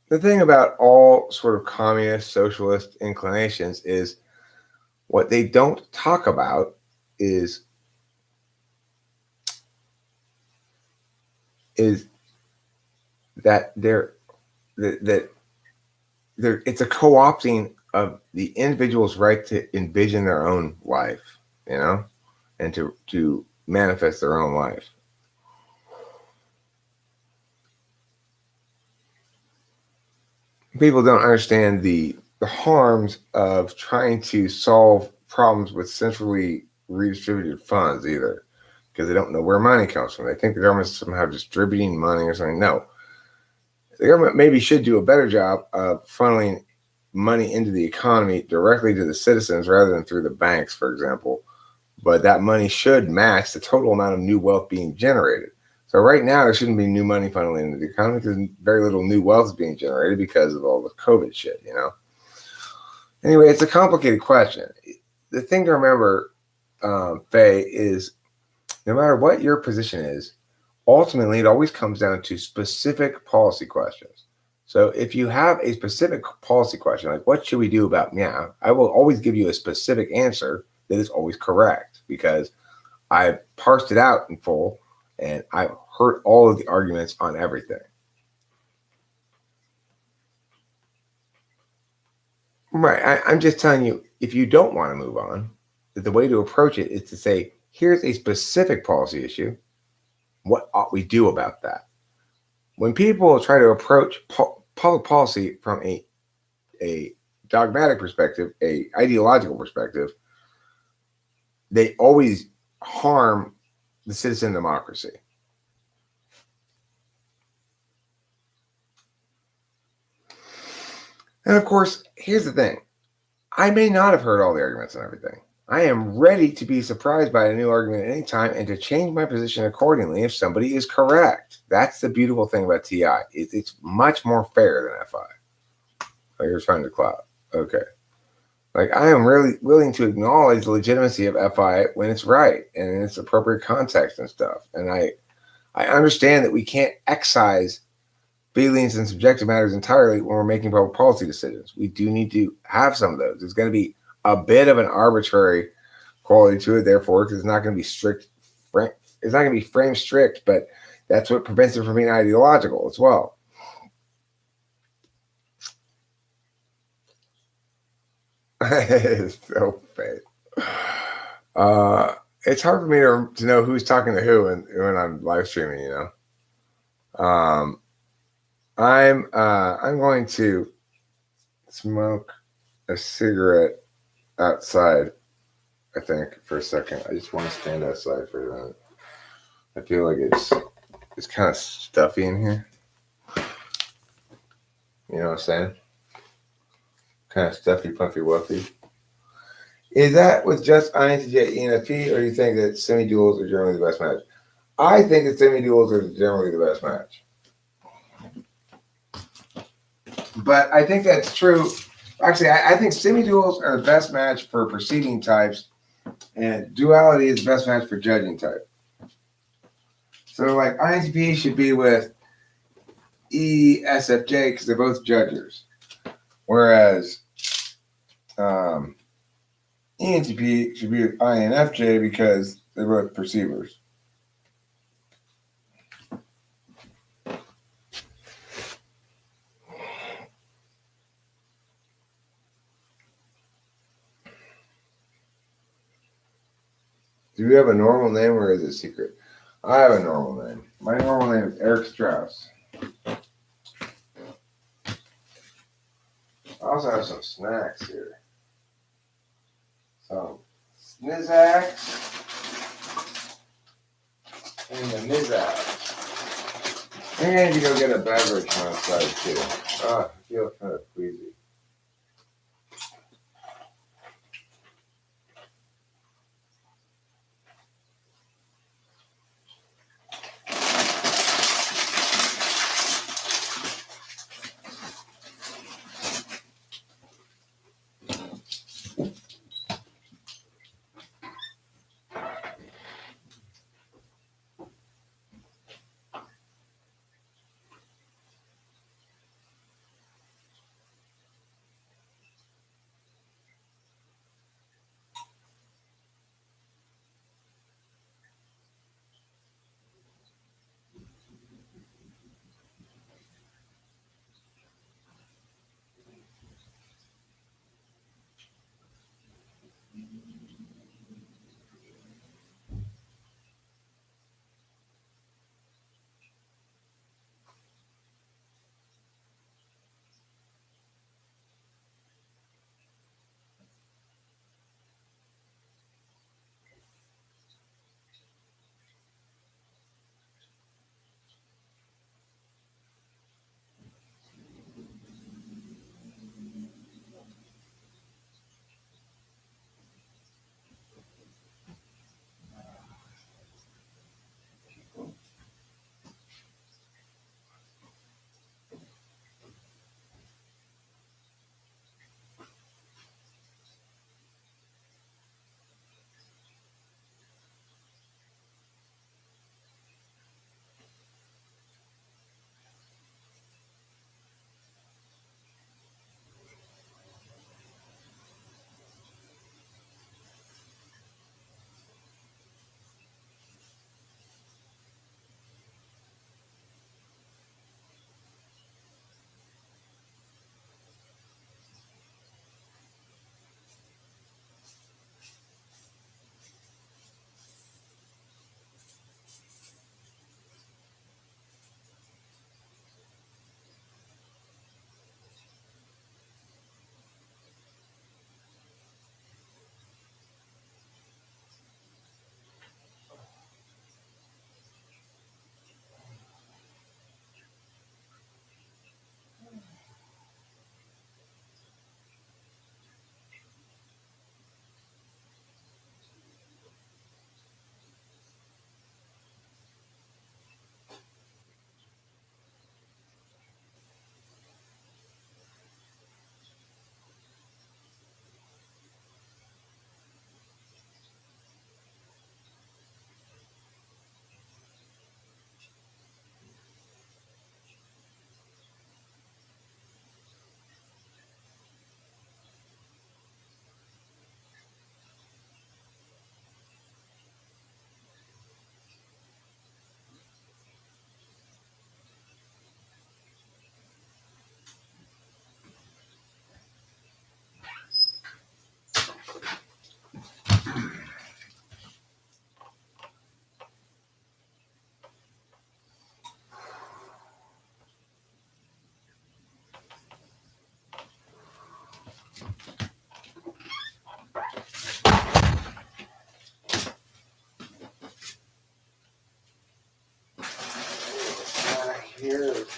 The thing about all sort of communist, socialist inclinations is what they don't talk about is that it's a co-opting of the individual's right to envision their own life, and to manifest their own life. People don't understand the harms of trying to solve problems with centrally redistributed funds either, because they don't know where money comes from. They think the government's somehow distributing money or something. No. The government maybe should do a better job of funneling money into the economy directly to the citizens rather than through the banks, for example. But that money should match the total amount of new wealth being generated. So right now, there shouldn't be new money funneling into the economy because very little new wealth is being generated because of all the COVID shit, Anyway, it's a complicated question. The thing to remember, Faye, is no matter what your position is, ultimately, it always comes down to specific policy questions. So if you have a specific policy question, like what should we do about meow, I will always give you a specific answer that is always correct because I've parsed it out in full and I've heard all of the arguments on everything. Right. I'm just telling you, if you don't want to move on, that the way to approach it is to say, here's a specific policy issue. What ought we do about that? When people try to approach public policy from a dogmatic perspective, a ideological perspective, they always harm the citizen democracy. And of course, here's the thing. I may not have heard all the arguments and everything. I am ready to be surprised by a new argument at any time and to change my position accordingly if somebody is correct. That's the beautiful thing about TI. It's much more fair than FI. Oh, you're trying to cloud. Okay. Like, I am really willing to acknowledge the legitimacy of FI when it's right and in its appropriate context and stuff. And I understand that we can't excise feelings and subjective matters entirely when we're making public policy decisions. We do need to have some of those. There's going to be a bit of an arbitrary quality to it, therefore, because it's not going to be strict. It's not going to be frame strict, but that's what prevents it from being ideological as well. It's so fake. It's hard for me to know who's talking to who when I'm live streaming, I'm going to smoke a cigarette outside, I think, for a second. I just want to stand outside for a minute. I feel like it's kind of stuffy in here. You know what I'm saying? Kind of stuffy, puffy, wuffy. Is that with just INTJ, ENFP, or do you think that semi-duals are generally the best match? I think that semi-duals are generally the best match. But I think that's true. Actually, I think semi-duals are the best match for perceiving types, and duality is the best match for judging type. So, like, INTP should be with ESFJ because they're both judgers, whereas ENTP should be with INFJ because they're both perceivers. Do you have a normal name or is it secret? I have a normal name. My normal name is Eric Strauss. I also have some snacks here. Some Snizzaks and the Nizzacs. And I need to go get a beverage from outside too. I feel kind of queasy.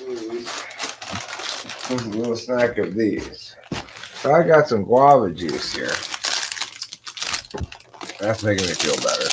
A little snack of these. So I got some guava juice here. That's making me feel better.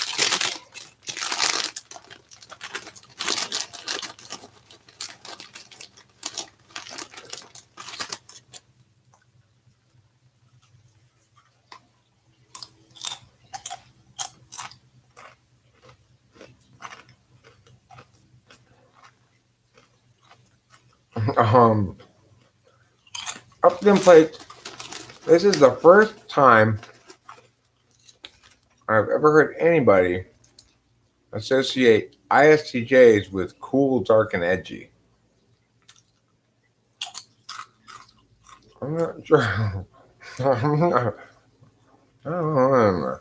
Up them plates. This is the first time I've ever heard anybody associate ISTJs with cool, dark, and edgy. I'm not sure. I'm not, I don't know.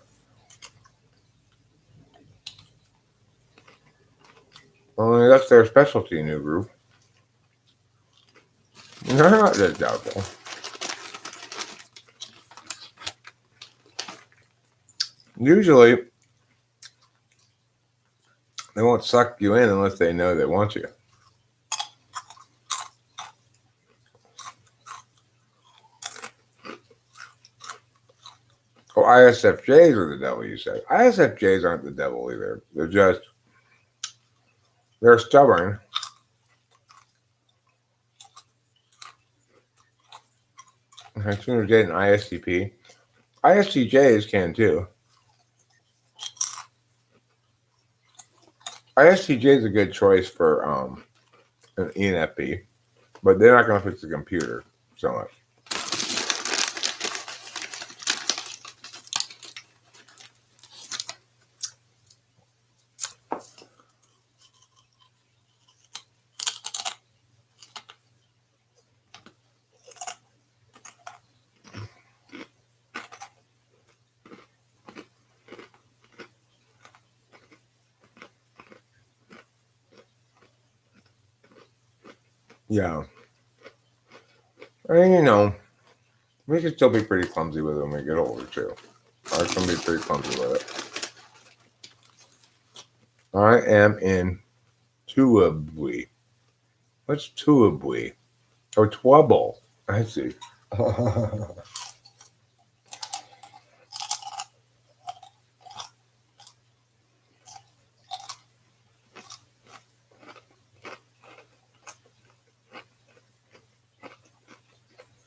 Well, that's their specialty, New Groove. They're not that doubtful. Usually, they won't suck you in unless they know they want you. Oh, ISFJs are the devil, you say. ISFJs aren't the devil either. They're stubborn. As soon as they get an ISTP. ISTJs can too. ISTJ is a good choice for an ENFP, but they're not going to fix the computer so much. Yeah. I mean, you know, we can still be pretty clumsy with it when we get older, too. I can be pretty clumsy with it. I am in Tuabui. What's Tuabui? Oh, Twubble. I see.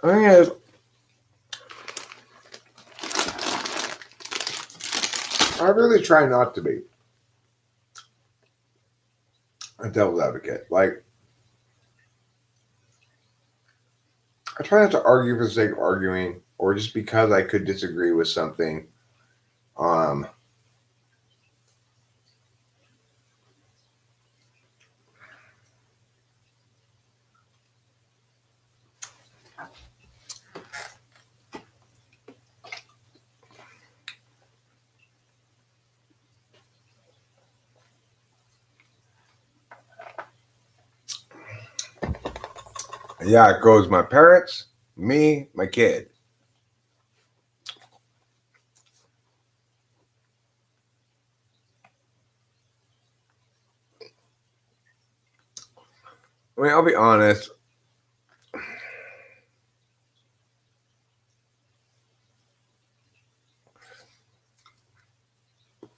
I mean, I really try not to be a devil's advocate. Like, I try not to argue for the sake of arguing, or just because I could disagree with something. Yeah, it goes my parents, me, my kid. I mean, I'll be honest.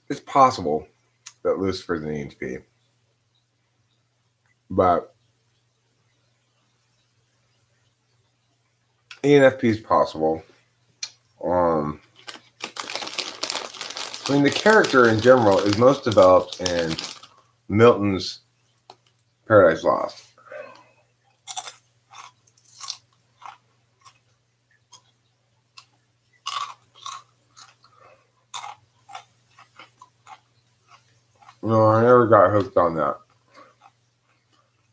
It's possible that Lucifer's an ENTP, but ENFP is possible. I mean, the character in general is most developed in Milton's Paradise Lost. No, I never got hooked on that.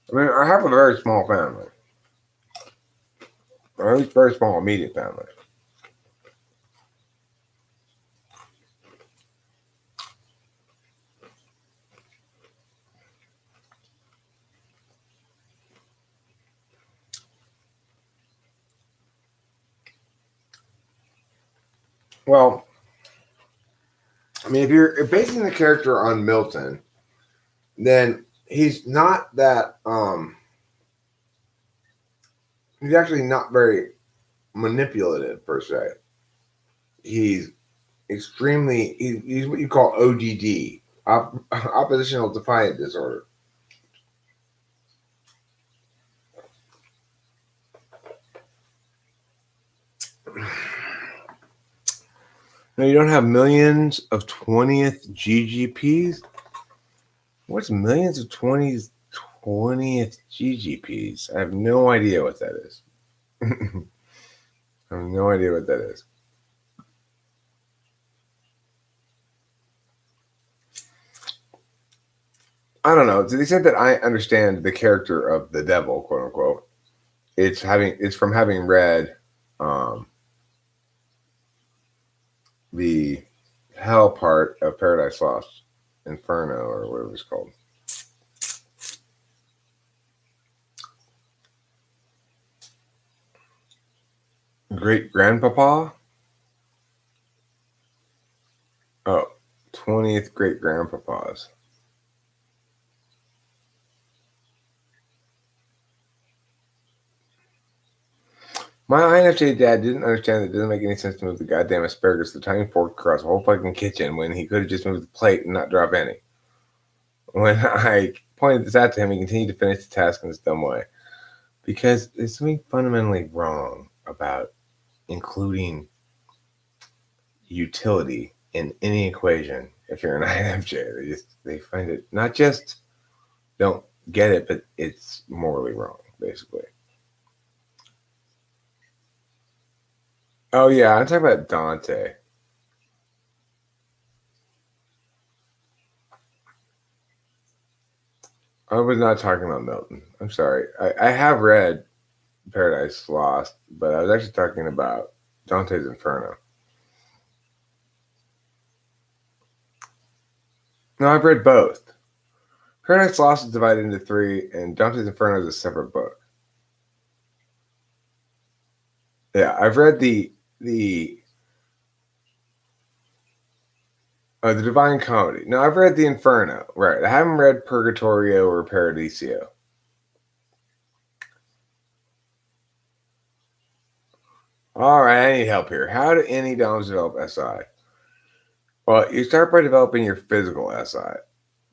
I mean, I have a very small family. Or at least very small immediate family. Well, I mean, if you're basing the character on Milton, then he's not that He's actually not very manipulative per se. He's extremely. He's what you call ODD, oppositional defiant disorder. Now you don't have millions of 20th GGPs. What's millions of 20th GGPs? I have no idea what that is. I have no idea what that is. I don't know. To the extent that I understand the character of the devil, quote unquote, it's from having read the hell part of Paradise Lost, Inferno, or whatever it's called. Great grandpapa? Oh, 20th great grandpapas. My INFJ dad didn't understand that it doesn't make any sense to move the goddamn asparagus with a tiny fork across the whole fucking kitchen when he could have just moved the plate and not drop any. When I pointed this out to him, he continued to finish the task in this dumb way. Because there's something fundamentally wrong about including utility in any equation if you're an INFJ. They find it not just don't get it, but it's morally wrong, basically. Oh yeah, I'm talking about Dante. I was not talking about Milton. I'm sorry. I have read Paradise Lost, but I was actually talking about Dante's Inferno. No, I've read both. Paradise Lost is divided into 3, and Dante's Inferno is a separate book. Yeah, I've read the Divine Comedy. No, I've read the Inferno. Right. I haven't read Purgatorio or Paradiso. All right, I need help here. How do any DOMs develop SI? Well, you start by developing your physical SI,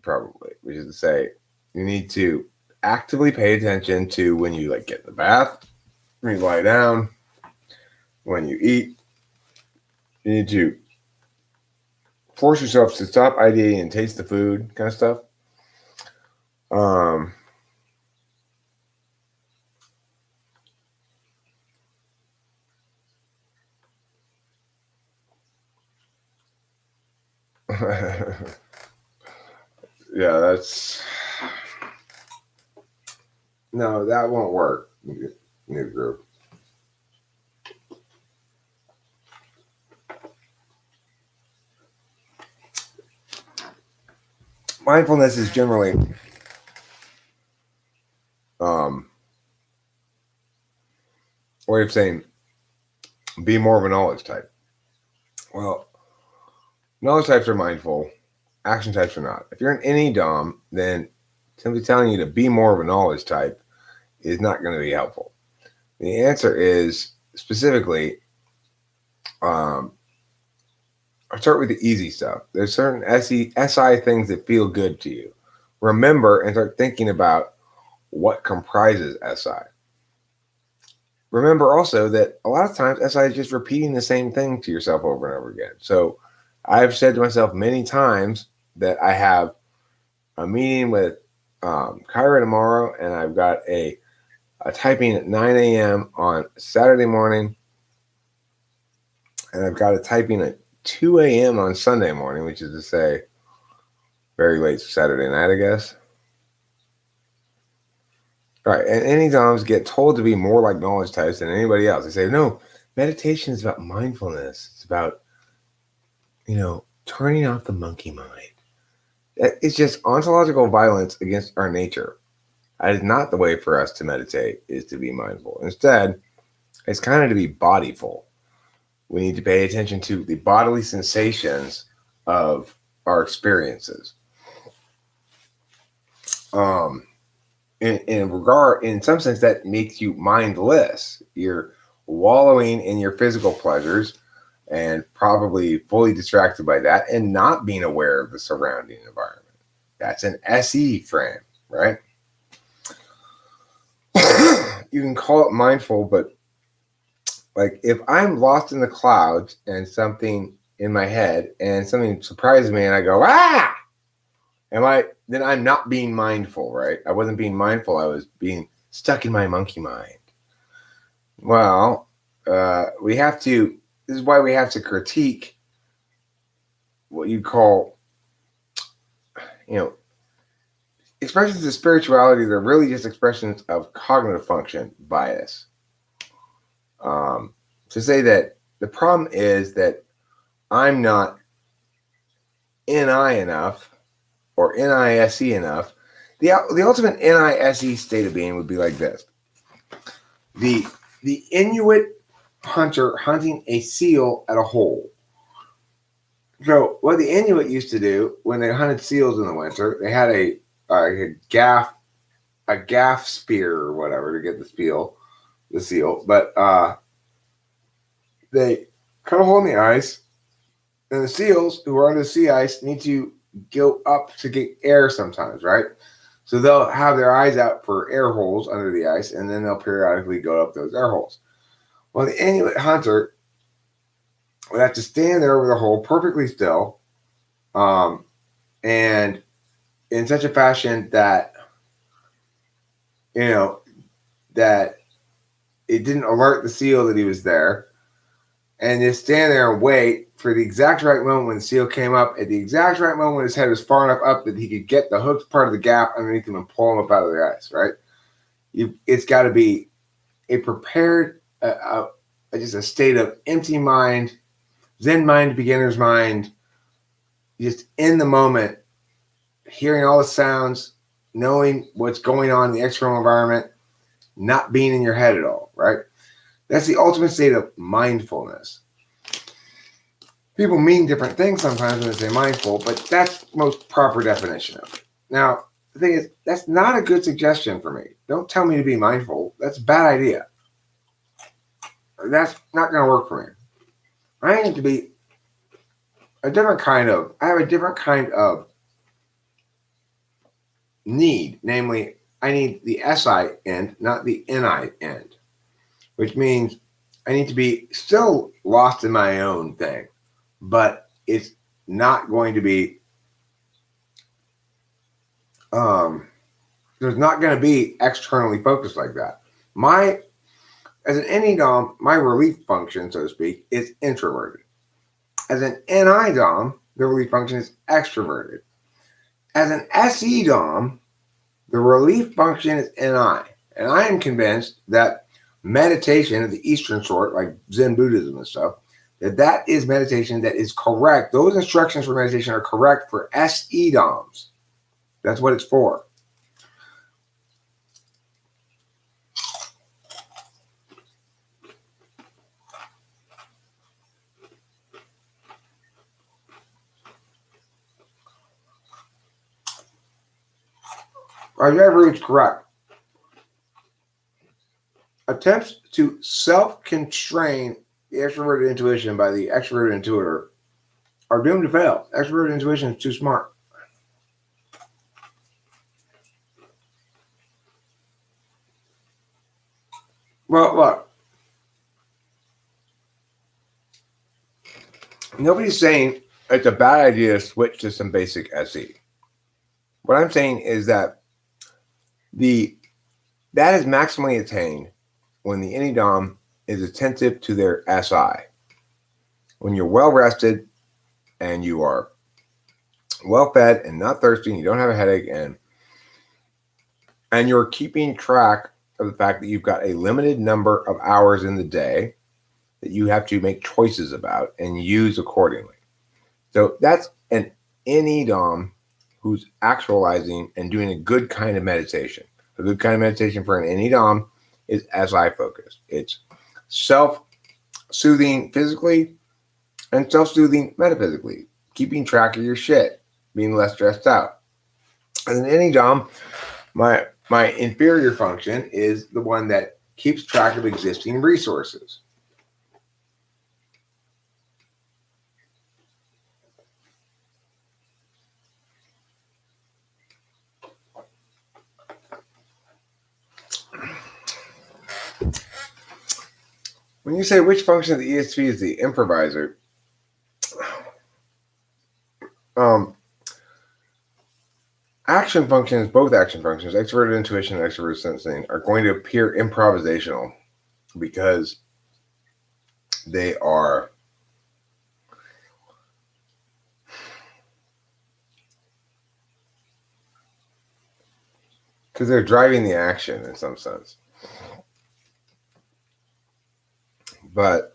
probably, which is to say, you need to actively pay attention to when you get in the bath, when you lie down, when you eat. You need to force yourself to stop ideating and taste the food, kind of stuff. Yeah, that's no, that won't work. New group. Mindfulness is generally way of saying be more of a knowledge type. Well, knowledge types are mindful, action types are not. If you're an any DOM, then simply telling you to be more of a knowledge type is not going to be helpful. The answer is specifically, I'll start with the easy stuff. There's certain SI things that feel good to you. Remember and start thinking about what comprises SI. Remember also that a lot of times SI is just repeating the same thing to yourself over and over again. So I've said to myself many times that I have a meeting with Kyra tomorrow, and I've got a typing at 9 a.m. on Saturday morning, and I've got a typing at 2 a.m. on Sunday morning, which is to say very late Saturday night, I guess. Right, and any DOMs get told to be more like knowledge types than anybody else. They say, no, meditation is about mindfulness. It's about, turning off the monkey mind. It's just ontological violence against our nature. That is not the way for us to meditate, is to be mindful. Instead, it's kind of to be bodyful. We need to pay attention to the bodily sensations of our experiences. in some sense, that makes you mindless. You're wallowing in your physical pleasures and probably fully distracted by that and not being aware of the surrounding environment. That's an SE frame, right? You can call it mindful, but like if I'm lost in the clouds and something in my head and something surprises me and I go, ah, then I'm not being mindful, right? I wasn't being mindful. I was being stuck in my monkey mind. Well, this is why we have to critique what you call, expressions of spirituality. They're really just expressions of cognitive function bias. To say that the problem is that I'm not NI enough or NISE enough. The ultimate NISE state of being would be like this. The Inuit hunter hunting a seal at a hole. So what the Inuit used to do when they hunted seals in the winter, they had a gaff spear or whatever to get the seal. But they cut a hole in the ice, and the seals who are under the sea ice need to go up to get air sometimes, right? So they'll have their eyes out for air holes under the ice, and then they'll periodically go up those air holes. Well, the Inuit hunter would have to stand there over the hole perfectly still, and in such a fashion that that it didn't alert the seal that he was there, and just stand there and wait for the exact right moment when the seal came up, at the exact right moment when his head was far enough up that he could get the hooked part of the gap underneath him and pull him up out of the ice, right? It's got to be a prepared, just a state of empty mind, Zen mind, beginner's mind, just in the moment, hearing all the sounds, knowing what's going on in the external environment, not being in your head at all, right? That's the ultimate state of mindfulness. People mean different things sometimes when they say mindful, but that's the most proper definition of it. Now, the thing is, that's not a good suggestion for me. Don't tell me to be mindful. That's a bad idea. That's not going to work for me. I need to be I have a different kind of need. Namely, I need the SI end, not the NI end, which means I need to be still lost in my own thing, but it's not going to be, there's not going to be externally focused like that. As an NE Dom, my relief function, so to speak, is introverted. As an NI Dom, the relief function is extroverted. As an SE Dom, the relief function is NI. And I am convinced that meditation of the Eastern sort, like Zen Buddhism and stuff, that is meditation that is correct. Those instructions for meditation are correct for SE Doms. That's what it's for. Whatever is correct. Attempts to self-constrain the extroverted intuition by the extroverted intuitor are doomed to fail. Extroverted intuition is too smart. Well, look. Nobody's saying it's a bad idea to switch to some basic SE. What I'm saying is that that is maximally attained when the NE Dom is attentive to their SI. When you're well rested and you are well fed and not thirsty, and you don't have a headache, and you're keeping track of the fact that you've got a limited number of hours in the day that you have to make choices about and use accordingly. So that's an NE Dom who's actualizing and doing a good kind of meditation. A good kind of meditation for an NE Dom is SI focused. It's self-soothing physically and self-soothing metaphysically, keeping track of your shit, being less stressed out. As an NE Dom, my My inferior function is the one that keeps track of existing resources. When you say which function of the ESP is the improviser, action functions, both action functions, extroverted intuition and extroverted sensing, are going to appear improvisational because they are they're driving the action in some sense. But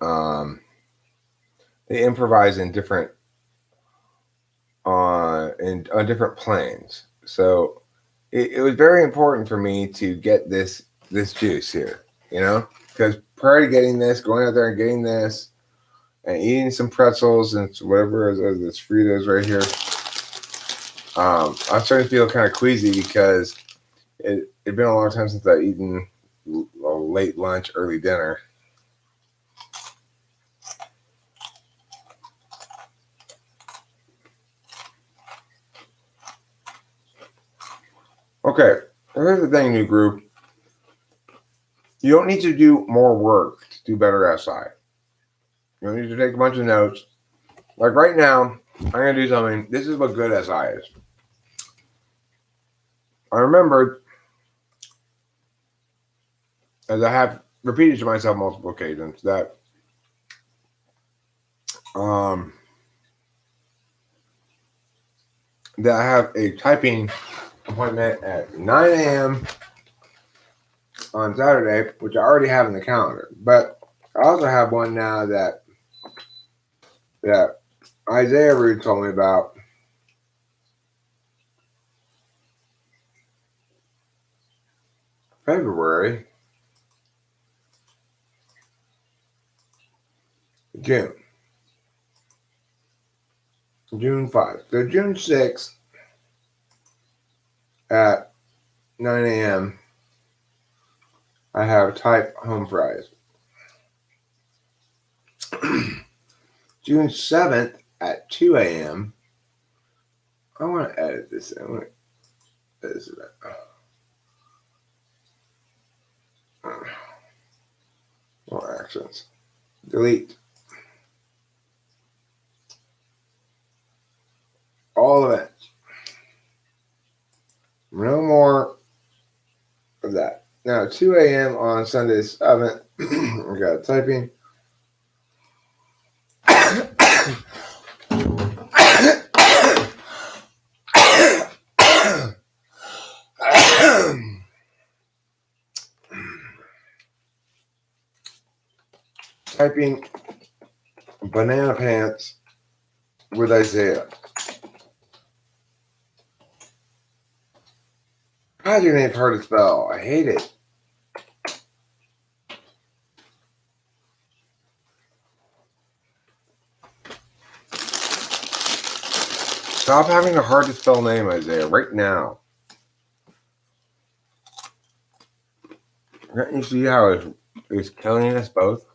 they improvise in different on different planes. So it was very important for me to get this juice here, because prior to getting this, going out there and getting this, and eating some pretzels and whatever this Fritos right here, I'm starting to feel kind of queasy because it'd been a long time since I've eaten a late lunch, early dinner. Okay, here's the thing, new group. You don't need to do more work to do better SI. You don't need to take a bunch of notes. Like right now, I'm going to do something. This is what good SI is. I remembered, as I have repeated to myself multiple occasions, that I have a typing appointment at 9 a.m. on Saturday, which I already have in the calendar. But I also have one now that Isaiah Rude told me about. February, June 5th. So June 6th at 9 a.m. I have type home fries. June 7th at 2 a.m. I want to edit this. I want to edit this. More actions. Delete. All events. No more of that. Now, 2 a.m. on Sunday 7th. We got typing. Typing banana pants with Isaiah. God, your name's hard to spell. I hate it. Stop having a hard to spell name, Isaiah, right now. Can't you see how it's killing us both?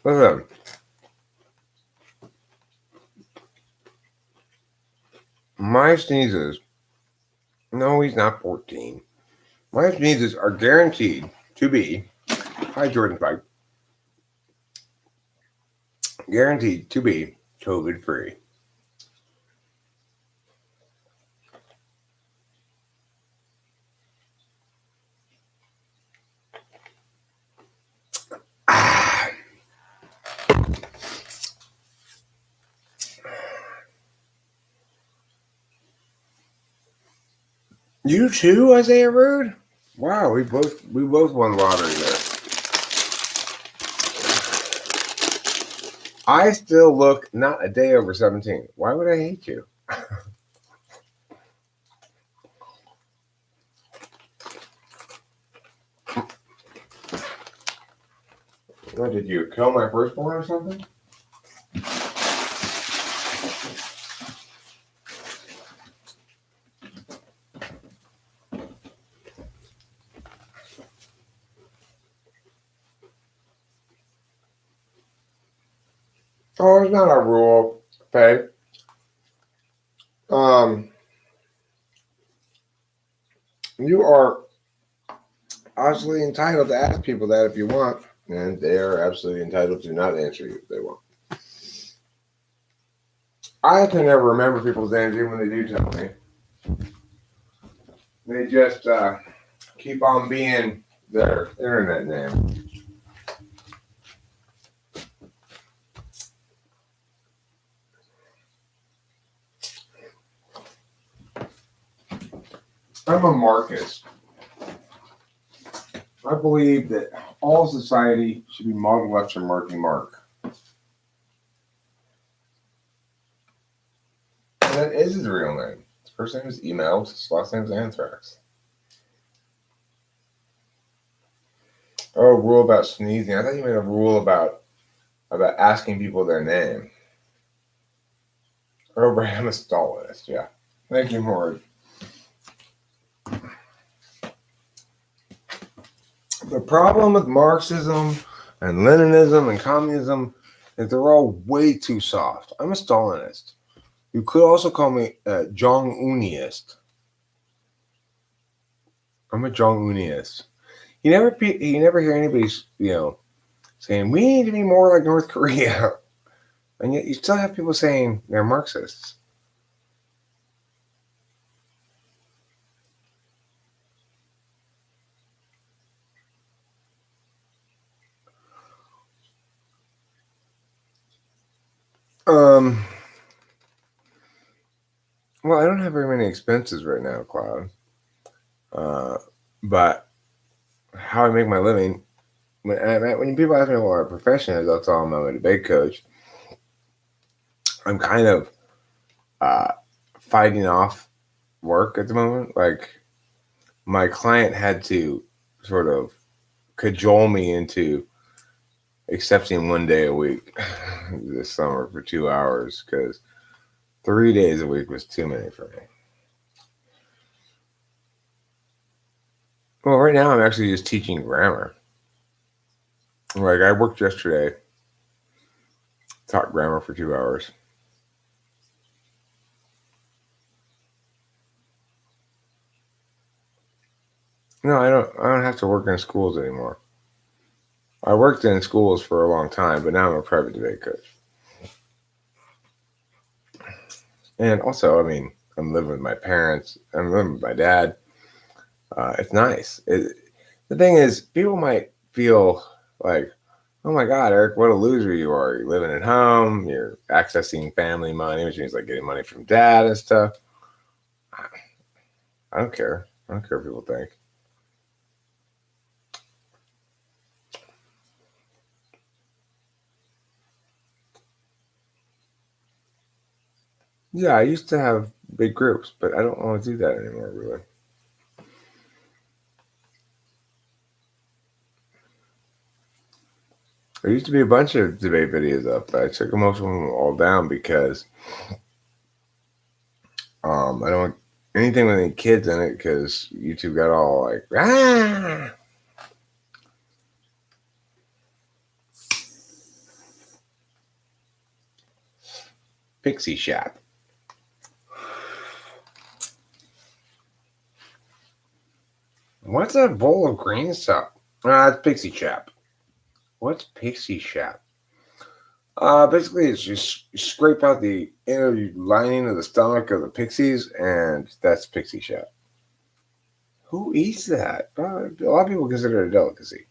Listen. My sneezes. No, he's not 14. My sneezes are guaranteed to be. Hi, Jordan Spike. Guaranteed to be COVID free. You too, Isaiah Rude? Wow, we both won lottery there. I still look not a day over 17. Why would I hate you? What, did you kill my firstborn or something? Oh, it's not a rule, Faye. You are absolutely entitled to ask people that if you want, and they are absolutely entitled to not answer you if they want. I can never remember people's names even when they do tell me. They just keep on being their internet name. I'm a Marcus. I believe that all society should be modeled after Marky Mark. And that is his real name. His first name is Email, his last name is Anthrax. Oh, rule about sneezing. I thought you made a rule about asking people their name. Oh, right, I'm a Stalinist, yeah. Thank you, Mord. The problem with Marxism and Leninism and communism is they're all way too soft. I'm a Stalinist. You could also call me a Jong-Unist. I'm a Jong-Unist. You never hear anybody, saying we need to be more like North Korea, and yet you still have people saying they're Marxists. Well, I don't have very many expenses right now, Cloud. But how I make my living, when people ask me what my profession is, I'll tell them I'm a debate coach. I'm kind of fighting off work at the moment. Like, my client had to sort of cajole me into accepting 1 day a week this summer for 2 hours because 3 days a week was too many for me. Well, right now I'm actually just teaching grammar. Like, I worked yesterday, taught grammar for 2 hours. No, I don't have to work in schools anymore. I worked in schools for a long time, but now I'm a private debate coach. And also, I mean, I'm living with my parents. I'm living with my dad. It's nice. The thing is, people might feel like, oh my God, Eric, what a loser you are. You're living at home. You're accessing family money, which means like getting money from dad and stuff. I don't care. I don't care what people think. Yeah, I used to have big groups, but I don't want to do that anymore, really. There used to be a bunch of debate videos up, but I took most of them all down because I don't want anything with any kids in it because YouTube got all like, ah! Pixie Shap. What's a bowl of green stuff? It's Pixie Shap. What's Pixie Shap? Basically, it's just you scrape out the inner lining of the stomach of the pixies, and that's Pixie Shap. Who eats that? A lot of people consider it a delicacy.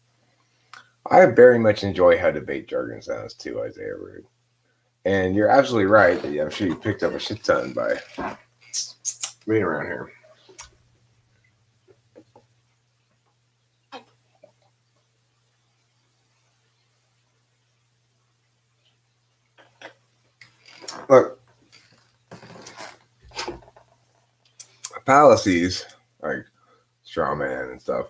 I very much enjoy how debate jargon sounds too, Isaiah Rude. And you're absolutely right. I'm sure you picked up a shit ton by being around here. Look, fallacies like straw man and stuff.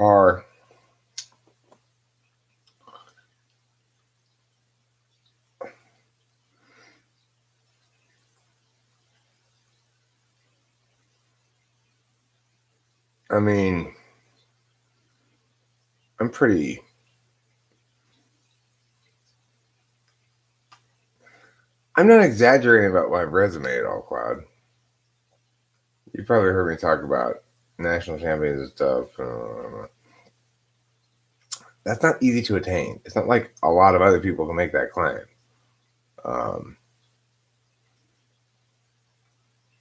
are I mean, I'm not exaggerating about my resume at all, Cloud. You probably heard me talk about national champions and stuff. That's not easy to attain. It's not like a lot of other people can make that claim.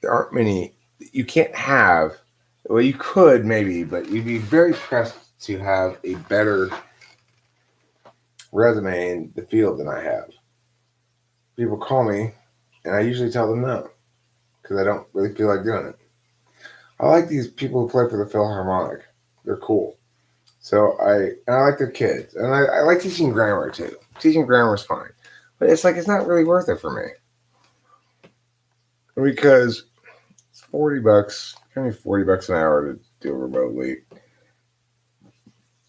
There aren't many. You can't have. Well, you could maybe, but you'd be very pressed to have a better resume in the field than I have. People call me, and I usually tell them no because I don't really feel like doing it. I like these people who play for the Philharmonic. They're cool. So I like their kids, and I like teaching grammar too. Teaching grammar is fine, but it's not really worth it for me because it's $40. Only $40 an hour to do it remotely,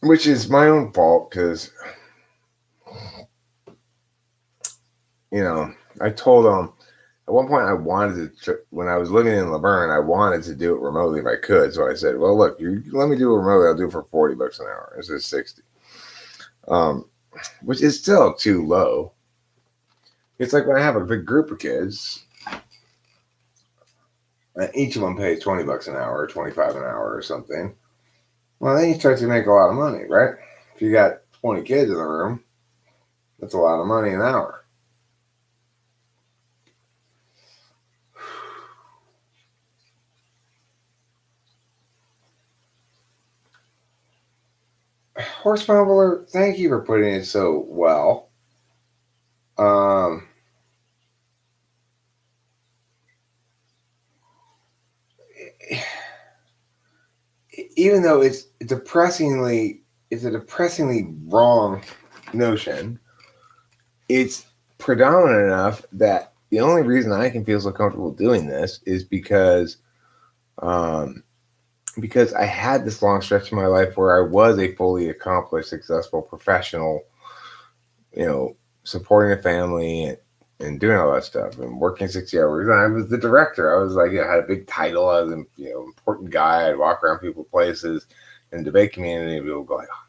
which is my own fault because I told them at one point I wanted to, when I was living in Laverne, I wanted to do it remotely if I could. So I said, well, look, you let me do it remotely. I'll do it for $40 an hour. This is 60, which is still too low. It's like when I have a big group of kids, and each of them pays $20 an hour, or $25 an hour or something. Well, then you start to make a lot of money, right? If you got 20 kids in the room, that's a lot of money an hour. Horse Mumbler, thank you for putting it so well. Even though it's a depressingly wrong notion, it's predominant enough that the only reason I can feel so comfortable doing this is because I had this long stretch in my life where I was a fully accomplished, successful professional, supporting a family and doing all that stuff and working 60 hours. And I was the director. I was I had a big title. I was an important guy. I'd walk around people places in the debate community and people go like, oh.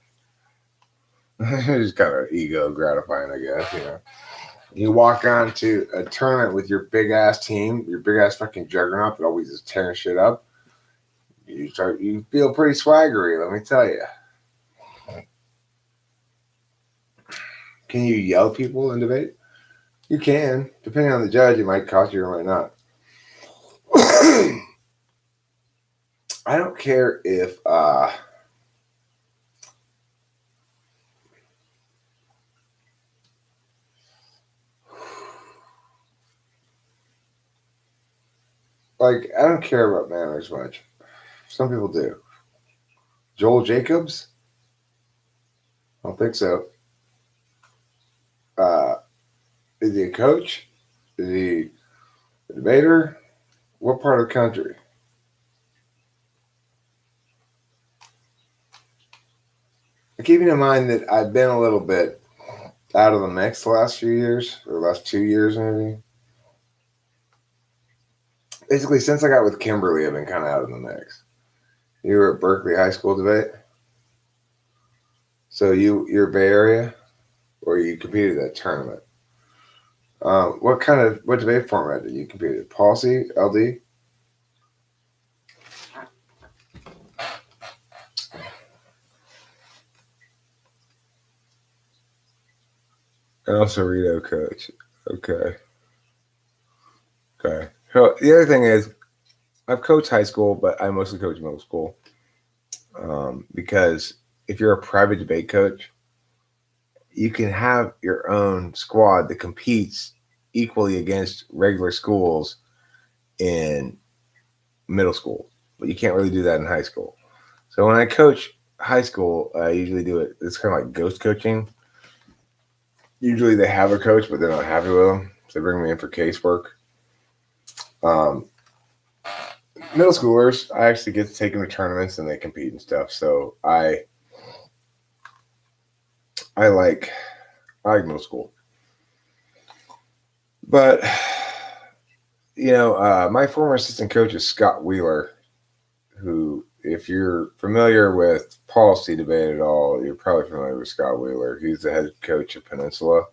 It's kind of ego gratifying, I guess, You walk on to a tournament with your big ass team, your big ass fucking juggernaut that always is tearing shit up. You feel pretty swaggery, let me tell you. Can you yell at people in debate? You can. Depending on the judge, it might cost you or might not. I don't care if I don't care about manners much. Some people do. Joel Jacobs? I don't think so. Is he a coach? Is he a debater? What part of the country? Keeping in mind that I've been a little bit out of the mix the last few years, or the last 2 years maybe. Basically, since I got with Kimberly, I've been kind of out of the mix. You were at Berkeley High School debate? So you're Bay Area? Or you competed at that tournament? What debate format did you compete in? Policy, LD? And also Rito coach. Okay. So the other thing is, I've coached high school, but I mostly coach middle school. Because if you're a private debate coach, you can have your own squad that competes equally against regular schools in middle school, but you can't really do that in high school. So when I coach high school, I usually do it. It's kind of like ghost coaching. Usually they have a coach, but they're not happy with them, so they bring me in for casework. Middle schoolers, I actually get to take them to tournaments and they compete and stuff. So I I like middle school. But, my former assistant coach is Scott Wheeler, who, if you're familiar with policy debate at all, you're probably familiar with Scott Wheeler. He's the head coach of Peninsula,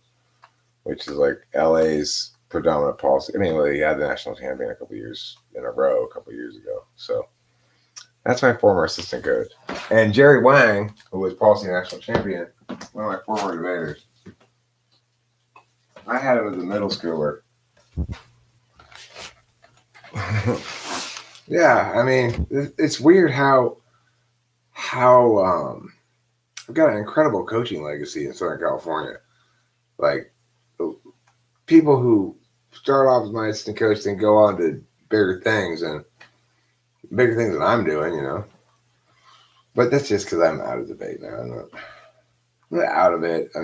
which is like LA's predominant policy. I mean, he had the national champion a couple years in a row, a couple years ago. So that's my former assistant coach. And Jerry Wang, who was policy national champion, one of my former debaters. I had him as a middle schooler. Yeah, I mean, it's weird how I've got an incredible coaching legacy in Southern California. Like, people who start off as my assistant coach then go on to bigger things than I'm doing, But that's just because I'm out of debate now. I'm not out of it. I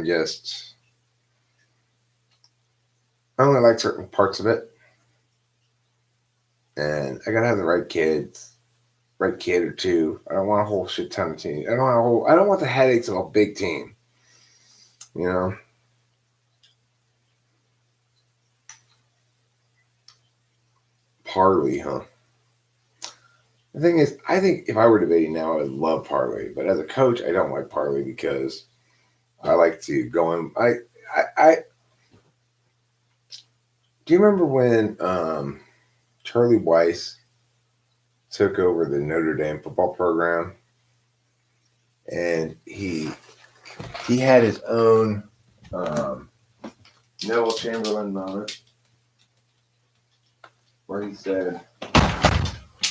only like certain parts of it. And I gotta have the right kid or two. I don't want a whole shit ton of team. I don't want the headaches of a big team. Parley, huh? The thing is, I think if I were debating now, I would love Parley. But as a coach, I don't like Parley because I like to go in. Do you remember when Charlie Weiss took over the Notre Dame football program, and he had his own Neville Chamberlain moment where he said,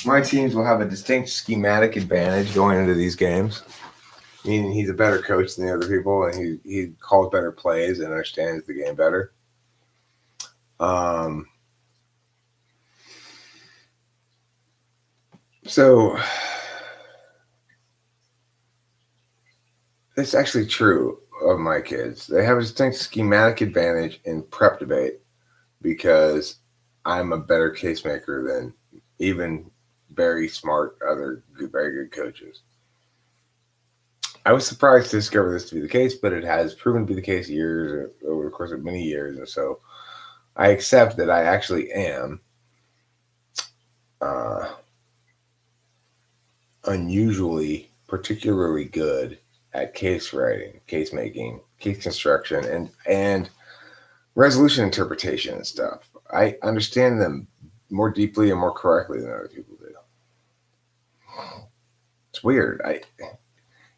"My teams will have a distinct schematic advantage going into these games," meaning he's a better coach than the other people, and he calls better plays and understands the game better. So it's actually true of my kids. They have a distinct schematic advantage in prep debate because I'm a better case maker than even very smart other very good coaches. I was surprised to discover this to be the case, but it has proven to be the case over the course of many years, and so I accept that I actually am unusually particularly good at case writing, case making, case construction, and resolution interpretation and stuff. I understand them more deeply and more correctly than other people do. It's weird.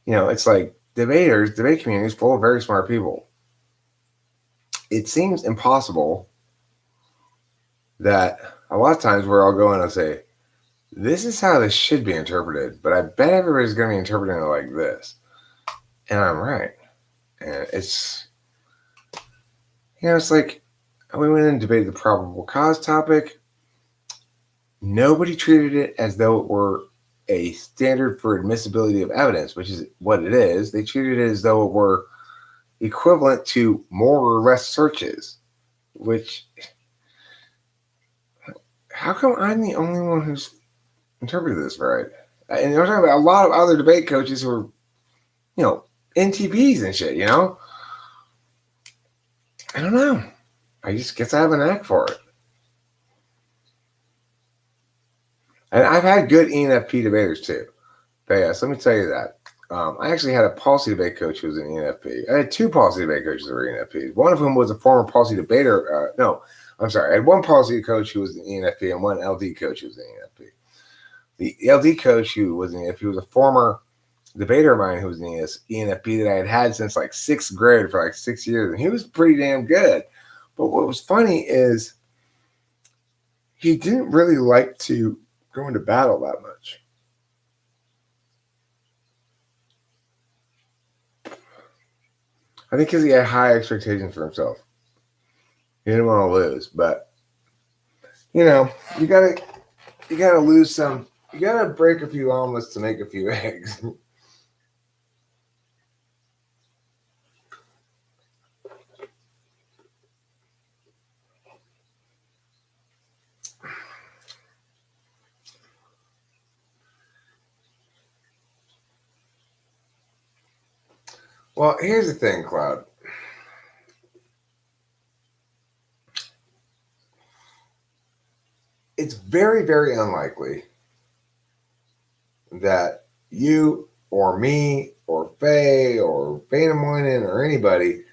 It's like debate community is full of very smart people. It seems impossible that a lot of times where I'll go in and say, this is how this should be interpreted, but I bet everybody's going to be interpreting it like this. And I'm right. And it's like we went and debated the probable cause topic. Nobody treated it as though it were a standard for admissibility of evidence, which is what it is. They treated it as though it were equivalent to more or less searches, which, how come I'm the only one who's interpreted this right? And I'm talking about a lot of other debate coaches who are, NTPs and shit, I don't know. I just guess I have a knack for it. And I've had good ENFP debaters too. But yes, let me tell you that. I actually had a policy debate coach who was an ENFP. I had two policy debate coaches who were ENFPs. One of whom was a former policy debater. I had one policy coach who was an ENFP and one LD coach who was an ENFP. The LD coach who was an ENFP was a former debater of mine who was an ENFP that I had since like sixth grade for like 6 years. And he was pretty damn good. But what was funny is he didn't really like to go into battle that much. I think because he had high expectations for himself. He didn't want to lose, but you gotta lose some. You gotta break a few omelets to make a few eggs. Well, here's the thing, Cloud. It's very, very unlikely that you or me or Faye or Vainamoinen or anybody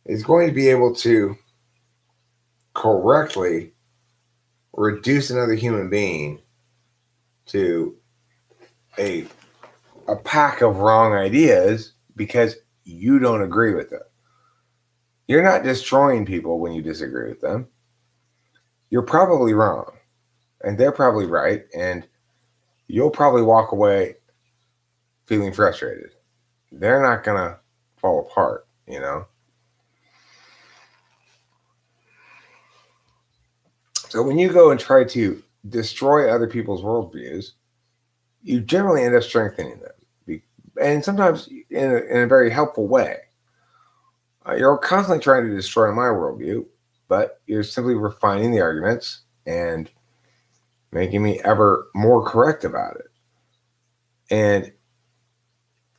is going to be able to correctly reduce another human being to a pack of wrong ideas because you don't agree with them. You're not destroying people when you disagree with them. You're probably wrong, and they're probably right, and you'll probably walk away feeling frustrated. They're not going to fall apart, you know? So when you go and try to destroy other people's worldviews, you generally end up strengthening them. And sometimes in a very helpful way. You're constantly trying to destroy my worldview, but you're simply refining the arguments and making me ever more correct about it. And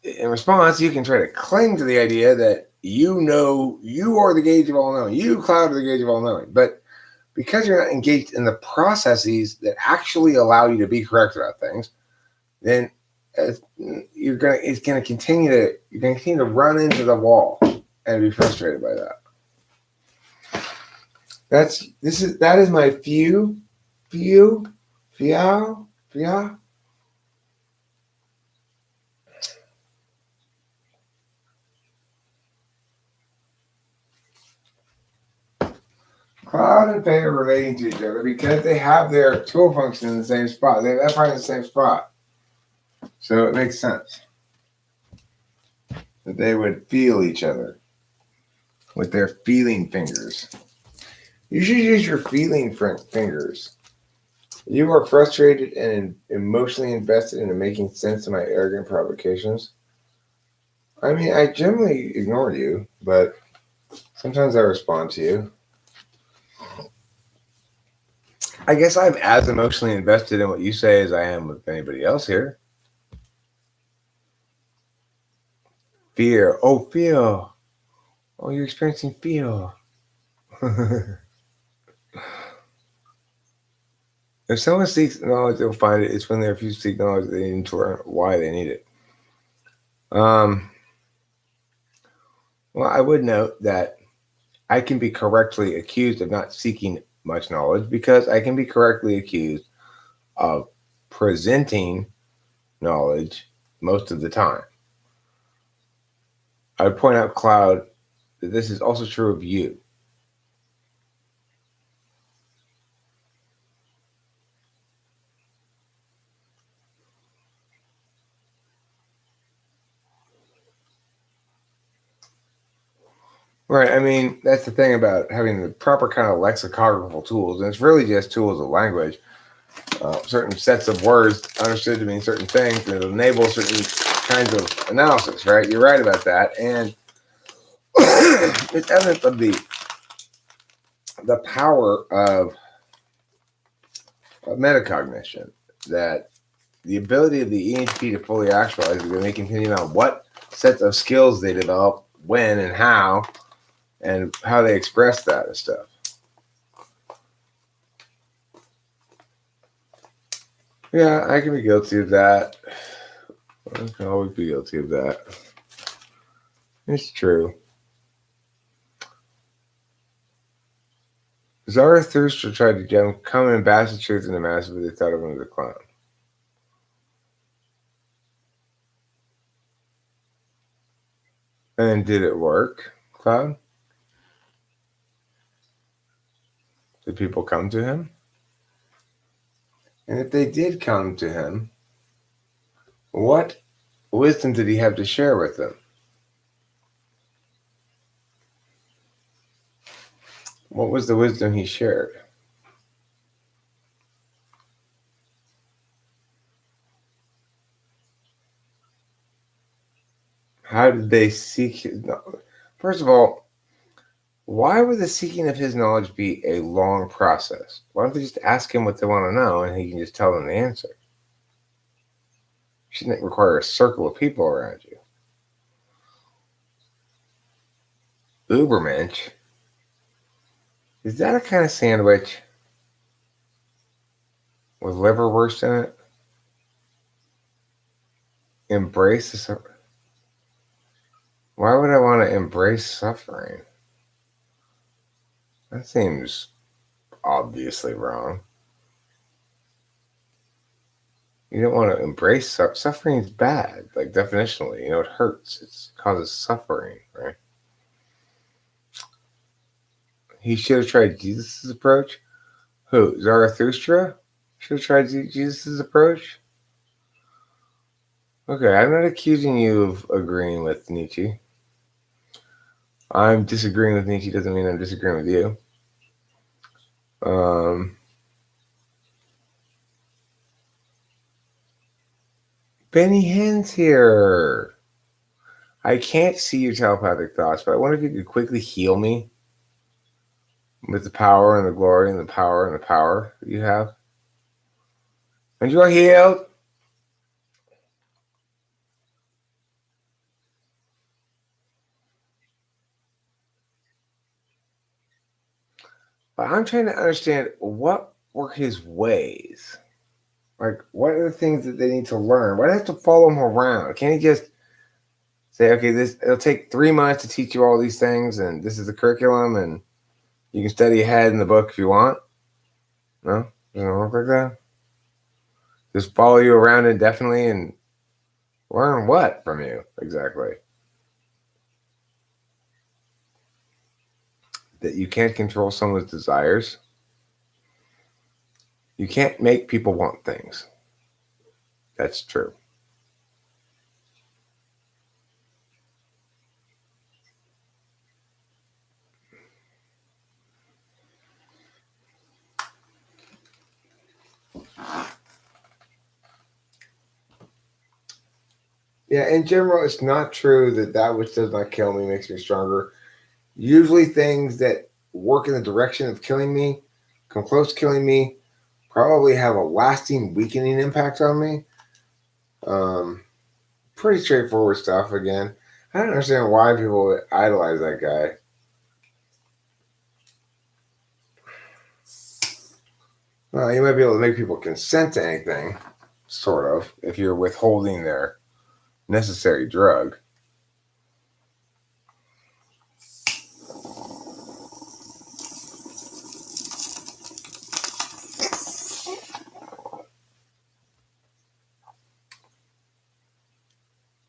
in response, you can try to cling to the idea that you know you are the gauge of all knowing. You, Cloud, are the gauge of all knowing. But because you're not engaged in the processes that actually allow you to be correct about things, then you're going to continue to run into the wall and be frustrated by that. That is my few. Cloud and Faye are relating to each other because they have their tool function in the same spot. They have that part in the same spot. So it makes sense that they would feel each other with their feeling fingers. You should use your feeling fingers. You are frustrated and emotionally invested in making sense of my arrogant provocations. I mean, I generally ignore you, but sometimes I respond to you. I guess I'm as emotionally invested in what you say as I am with anybody else here. Fear. Oh, fear. Oh, you're experiencing fear. If someone seeks knowledge, they'll find it. It's when they refuse to seek knowledge they need to learn why they need it. Well, I would note that I can be correctly accused of not seeking much knowledge because I can be correctly accused of presenting knowledge most of the time. I would point out, Cloud, that this is also true of you. Right. I mean, that's the thing about having the proper kind of lexicographical tools, and it's really just tools of language. Certain sets of words understood to mean certain things, and it enables certain kinds of analysis, right? You're right about that. And it's evidence of the power of metacognition, that the ability of the ENTP to fully actualize is going to continue on what sets of skills they develop, when and how they express that and stuff. Yeah, I can be guilty of that. I can always be guilty of that. It's true. Zarathustra tried to come and bash the truth in the mass, but they thought of him as a clown. And did it work, Cloud? Did people come to him? And if they did come to him, what wisdom did he have to share with them? What was the wisdom he shared? How did they seek his knowledge? First of all, why would the seeking of his knowledge be a long process? Why don't they just ask him what they want to know and he can just tell them the answer? Shouldn't it require a circle of people around you? Ubermensch. Is that a kind of sandwich with liverwurst in it? Embrace the suffering. Why would I want to embrace suffering? That seems obviously wrong. You don't want to embrace suffering. Is bad, like definitionally. You know, it hurts. It causes suffering, right? He should have tried Jesus' approach. Who? Zarathustra? Should have tried Jesus' approach? Okay, I'm not accusing you of agreeing with Nietzsche. I'm disagreeing with Nietzsche doesn't mean I'm disagreeing with you. Benny Hinn's here. I can't see your telepathic thoughts, but I wonder if you could quickly heal me with the power and the glory and the power and the power that you have. And you are healed. But I'm trying to understand what were his ways. Like, what are the things that they need to learn? Why do I have to follow him around? Can't he just say, okay, it'll take 3 months to teach you all these things, and this is the curriculum, and you can study ahead in the book if you want? No? Doesn't work like that? Just follow you around indefinitely and learn what from you exactly? That you can't control someone's desires. You can't make people want things. That's true. Yeah, in general, it's not true that which does not kill me makes me stronger. Usually things that work in the direction of killing me, come close to killing me, probably have a lasting weakening impact on me. Pretty straightforward stuff again. I don't understand why people idolize that guy. Well, you might be able to make people consent to anything, sort of, if you're withholding their necessary drug.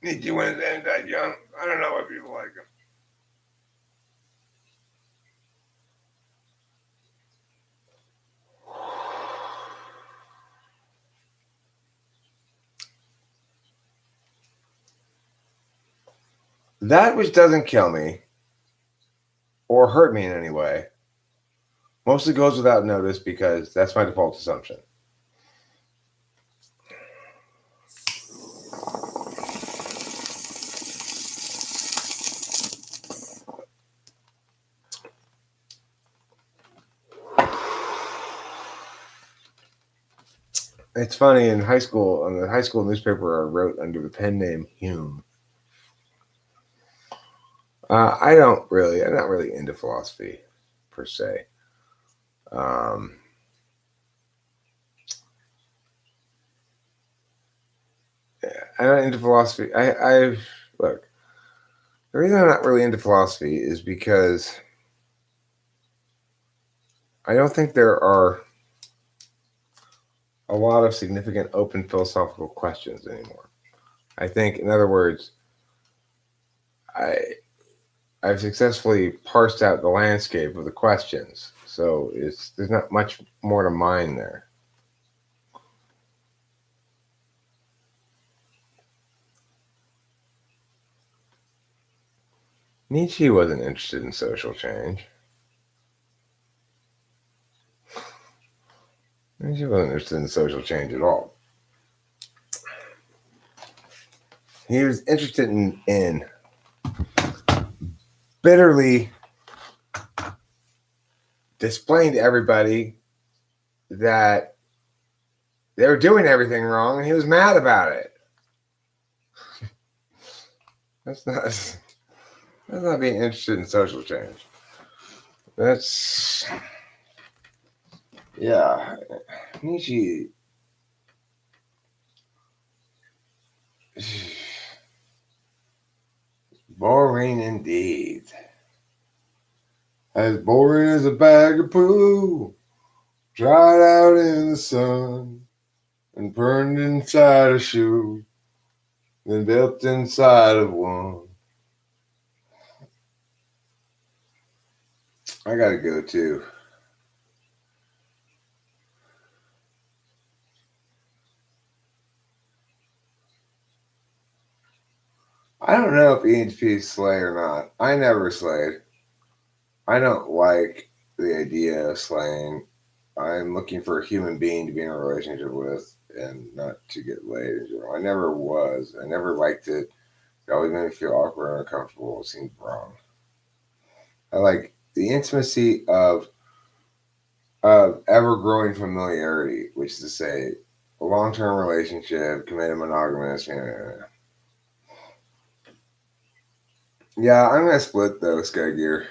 Nietzsche went and died young. I don't know why people like him. That which doesn't kill me or hurt me in any way mostly goes without notice because that's my default assumption. It's funny, in high school, on the high school newspaper, I wrote under the pen name Hume. I'm not really into philosophy per se. I'm not into philosophy. Look, the reason I'm not really into philosophy is because I don't think there are a lot of significant open philosophical questions anymore. I think, in other words, I've successfully parsed out the landscape of the questions, so there's not much more to mine there. Nietzsche wasn't interested in social change. Nietzsche wasn't interested in social change at all. He was interested in bitterly displaying to everybody that they were doing everything wrong, and he was mad about it. That's not. That's not being interested in social change. That's, yeah. Nietzsche. Boring indeed. As boring as a bag of poo. Dried out in the sun. And burned inside a shoe. Then built inside of one. I gotta go too. I don't know if EHP slay or not. I never slayed. I don't like the idea of slaying. I'm looking for a human being to be in a relationship with and not to get laid in general. I never was. I never liked it. It always made me feel awkward and uncomfortable. It seemed wrong. I like the intimacy of ever growing familiarity, which is to say, a long term relationship, committed monogamous. Yeah, I'm gonna split though, Sky Gear.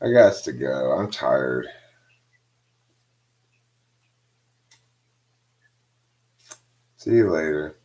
I got to go. I'm tired. See you later.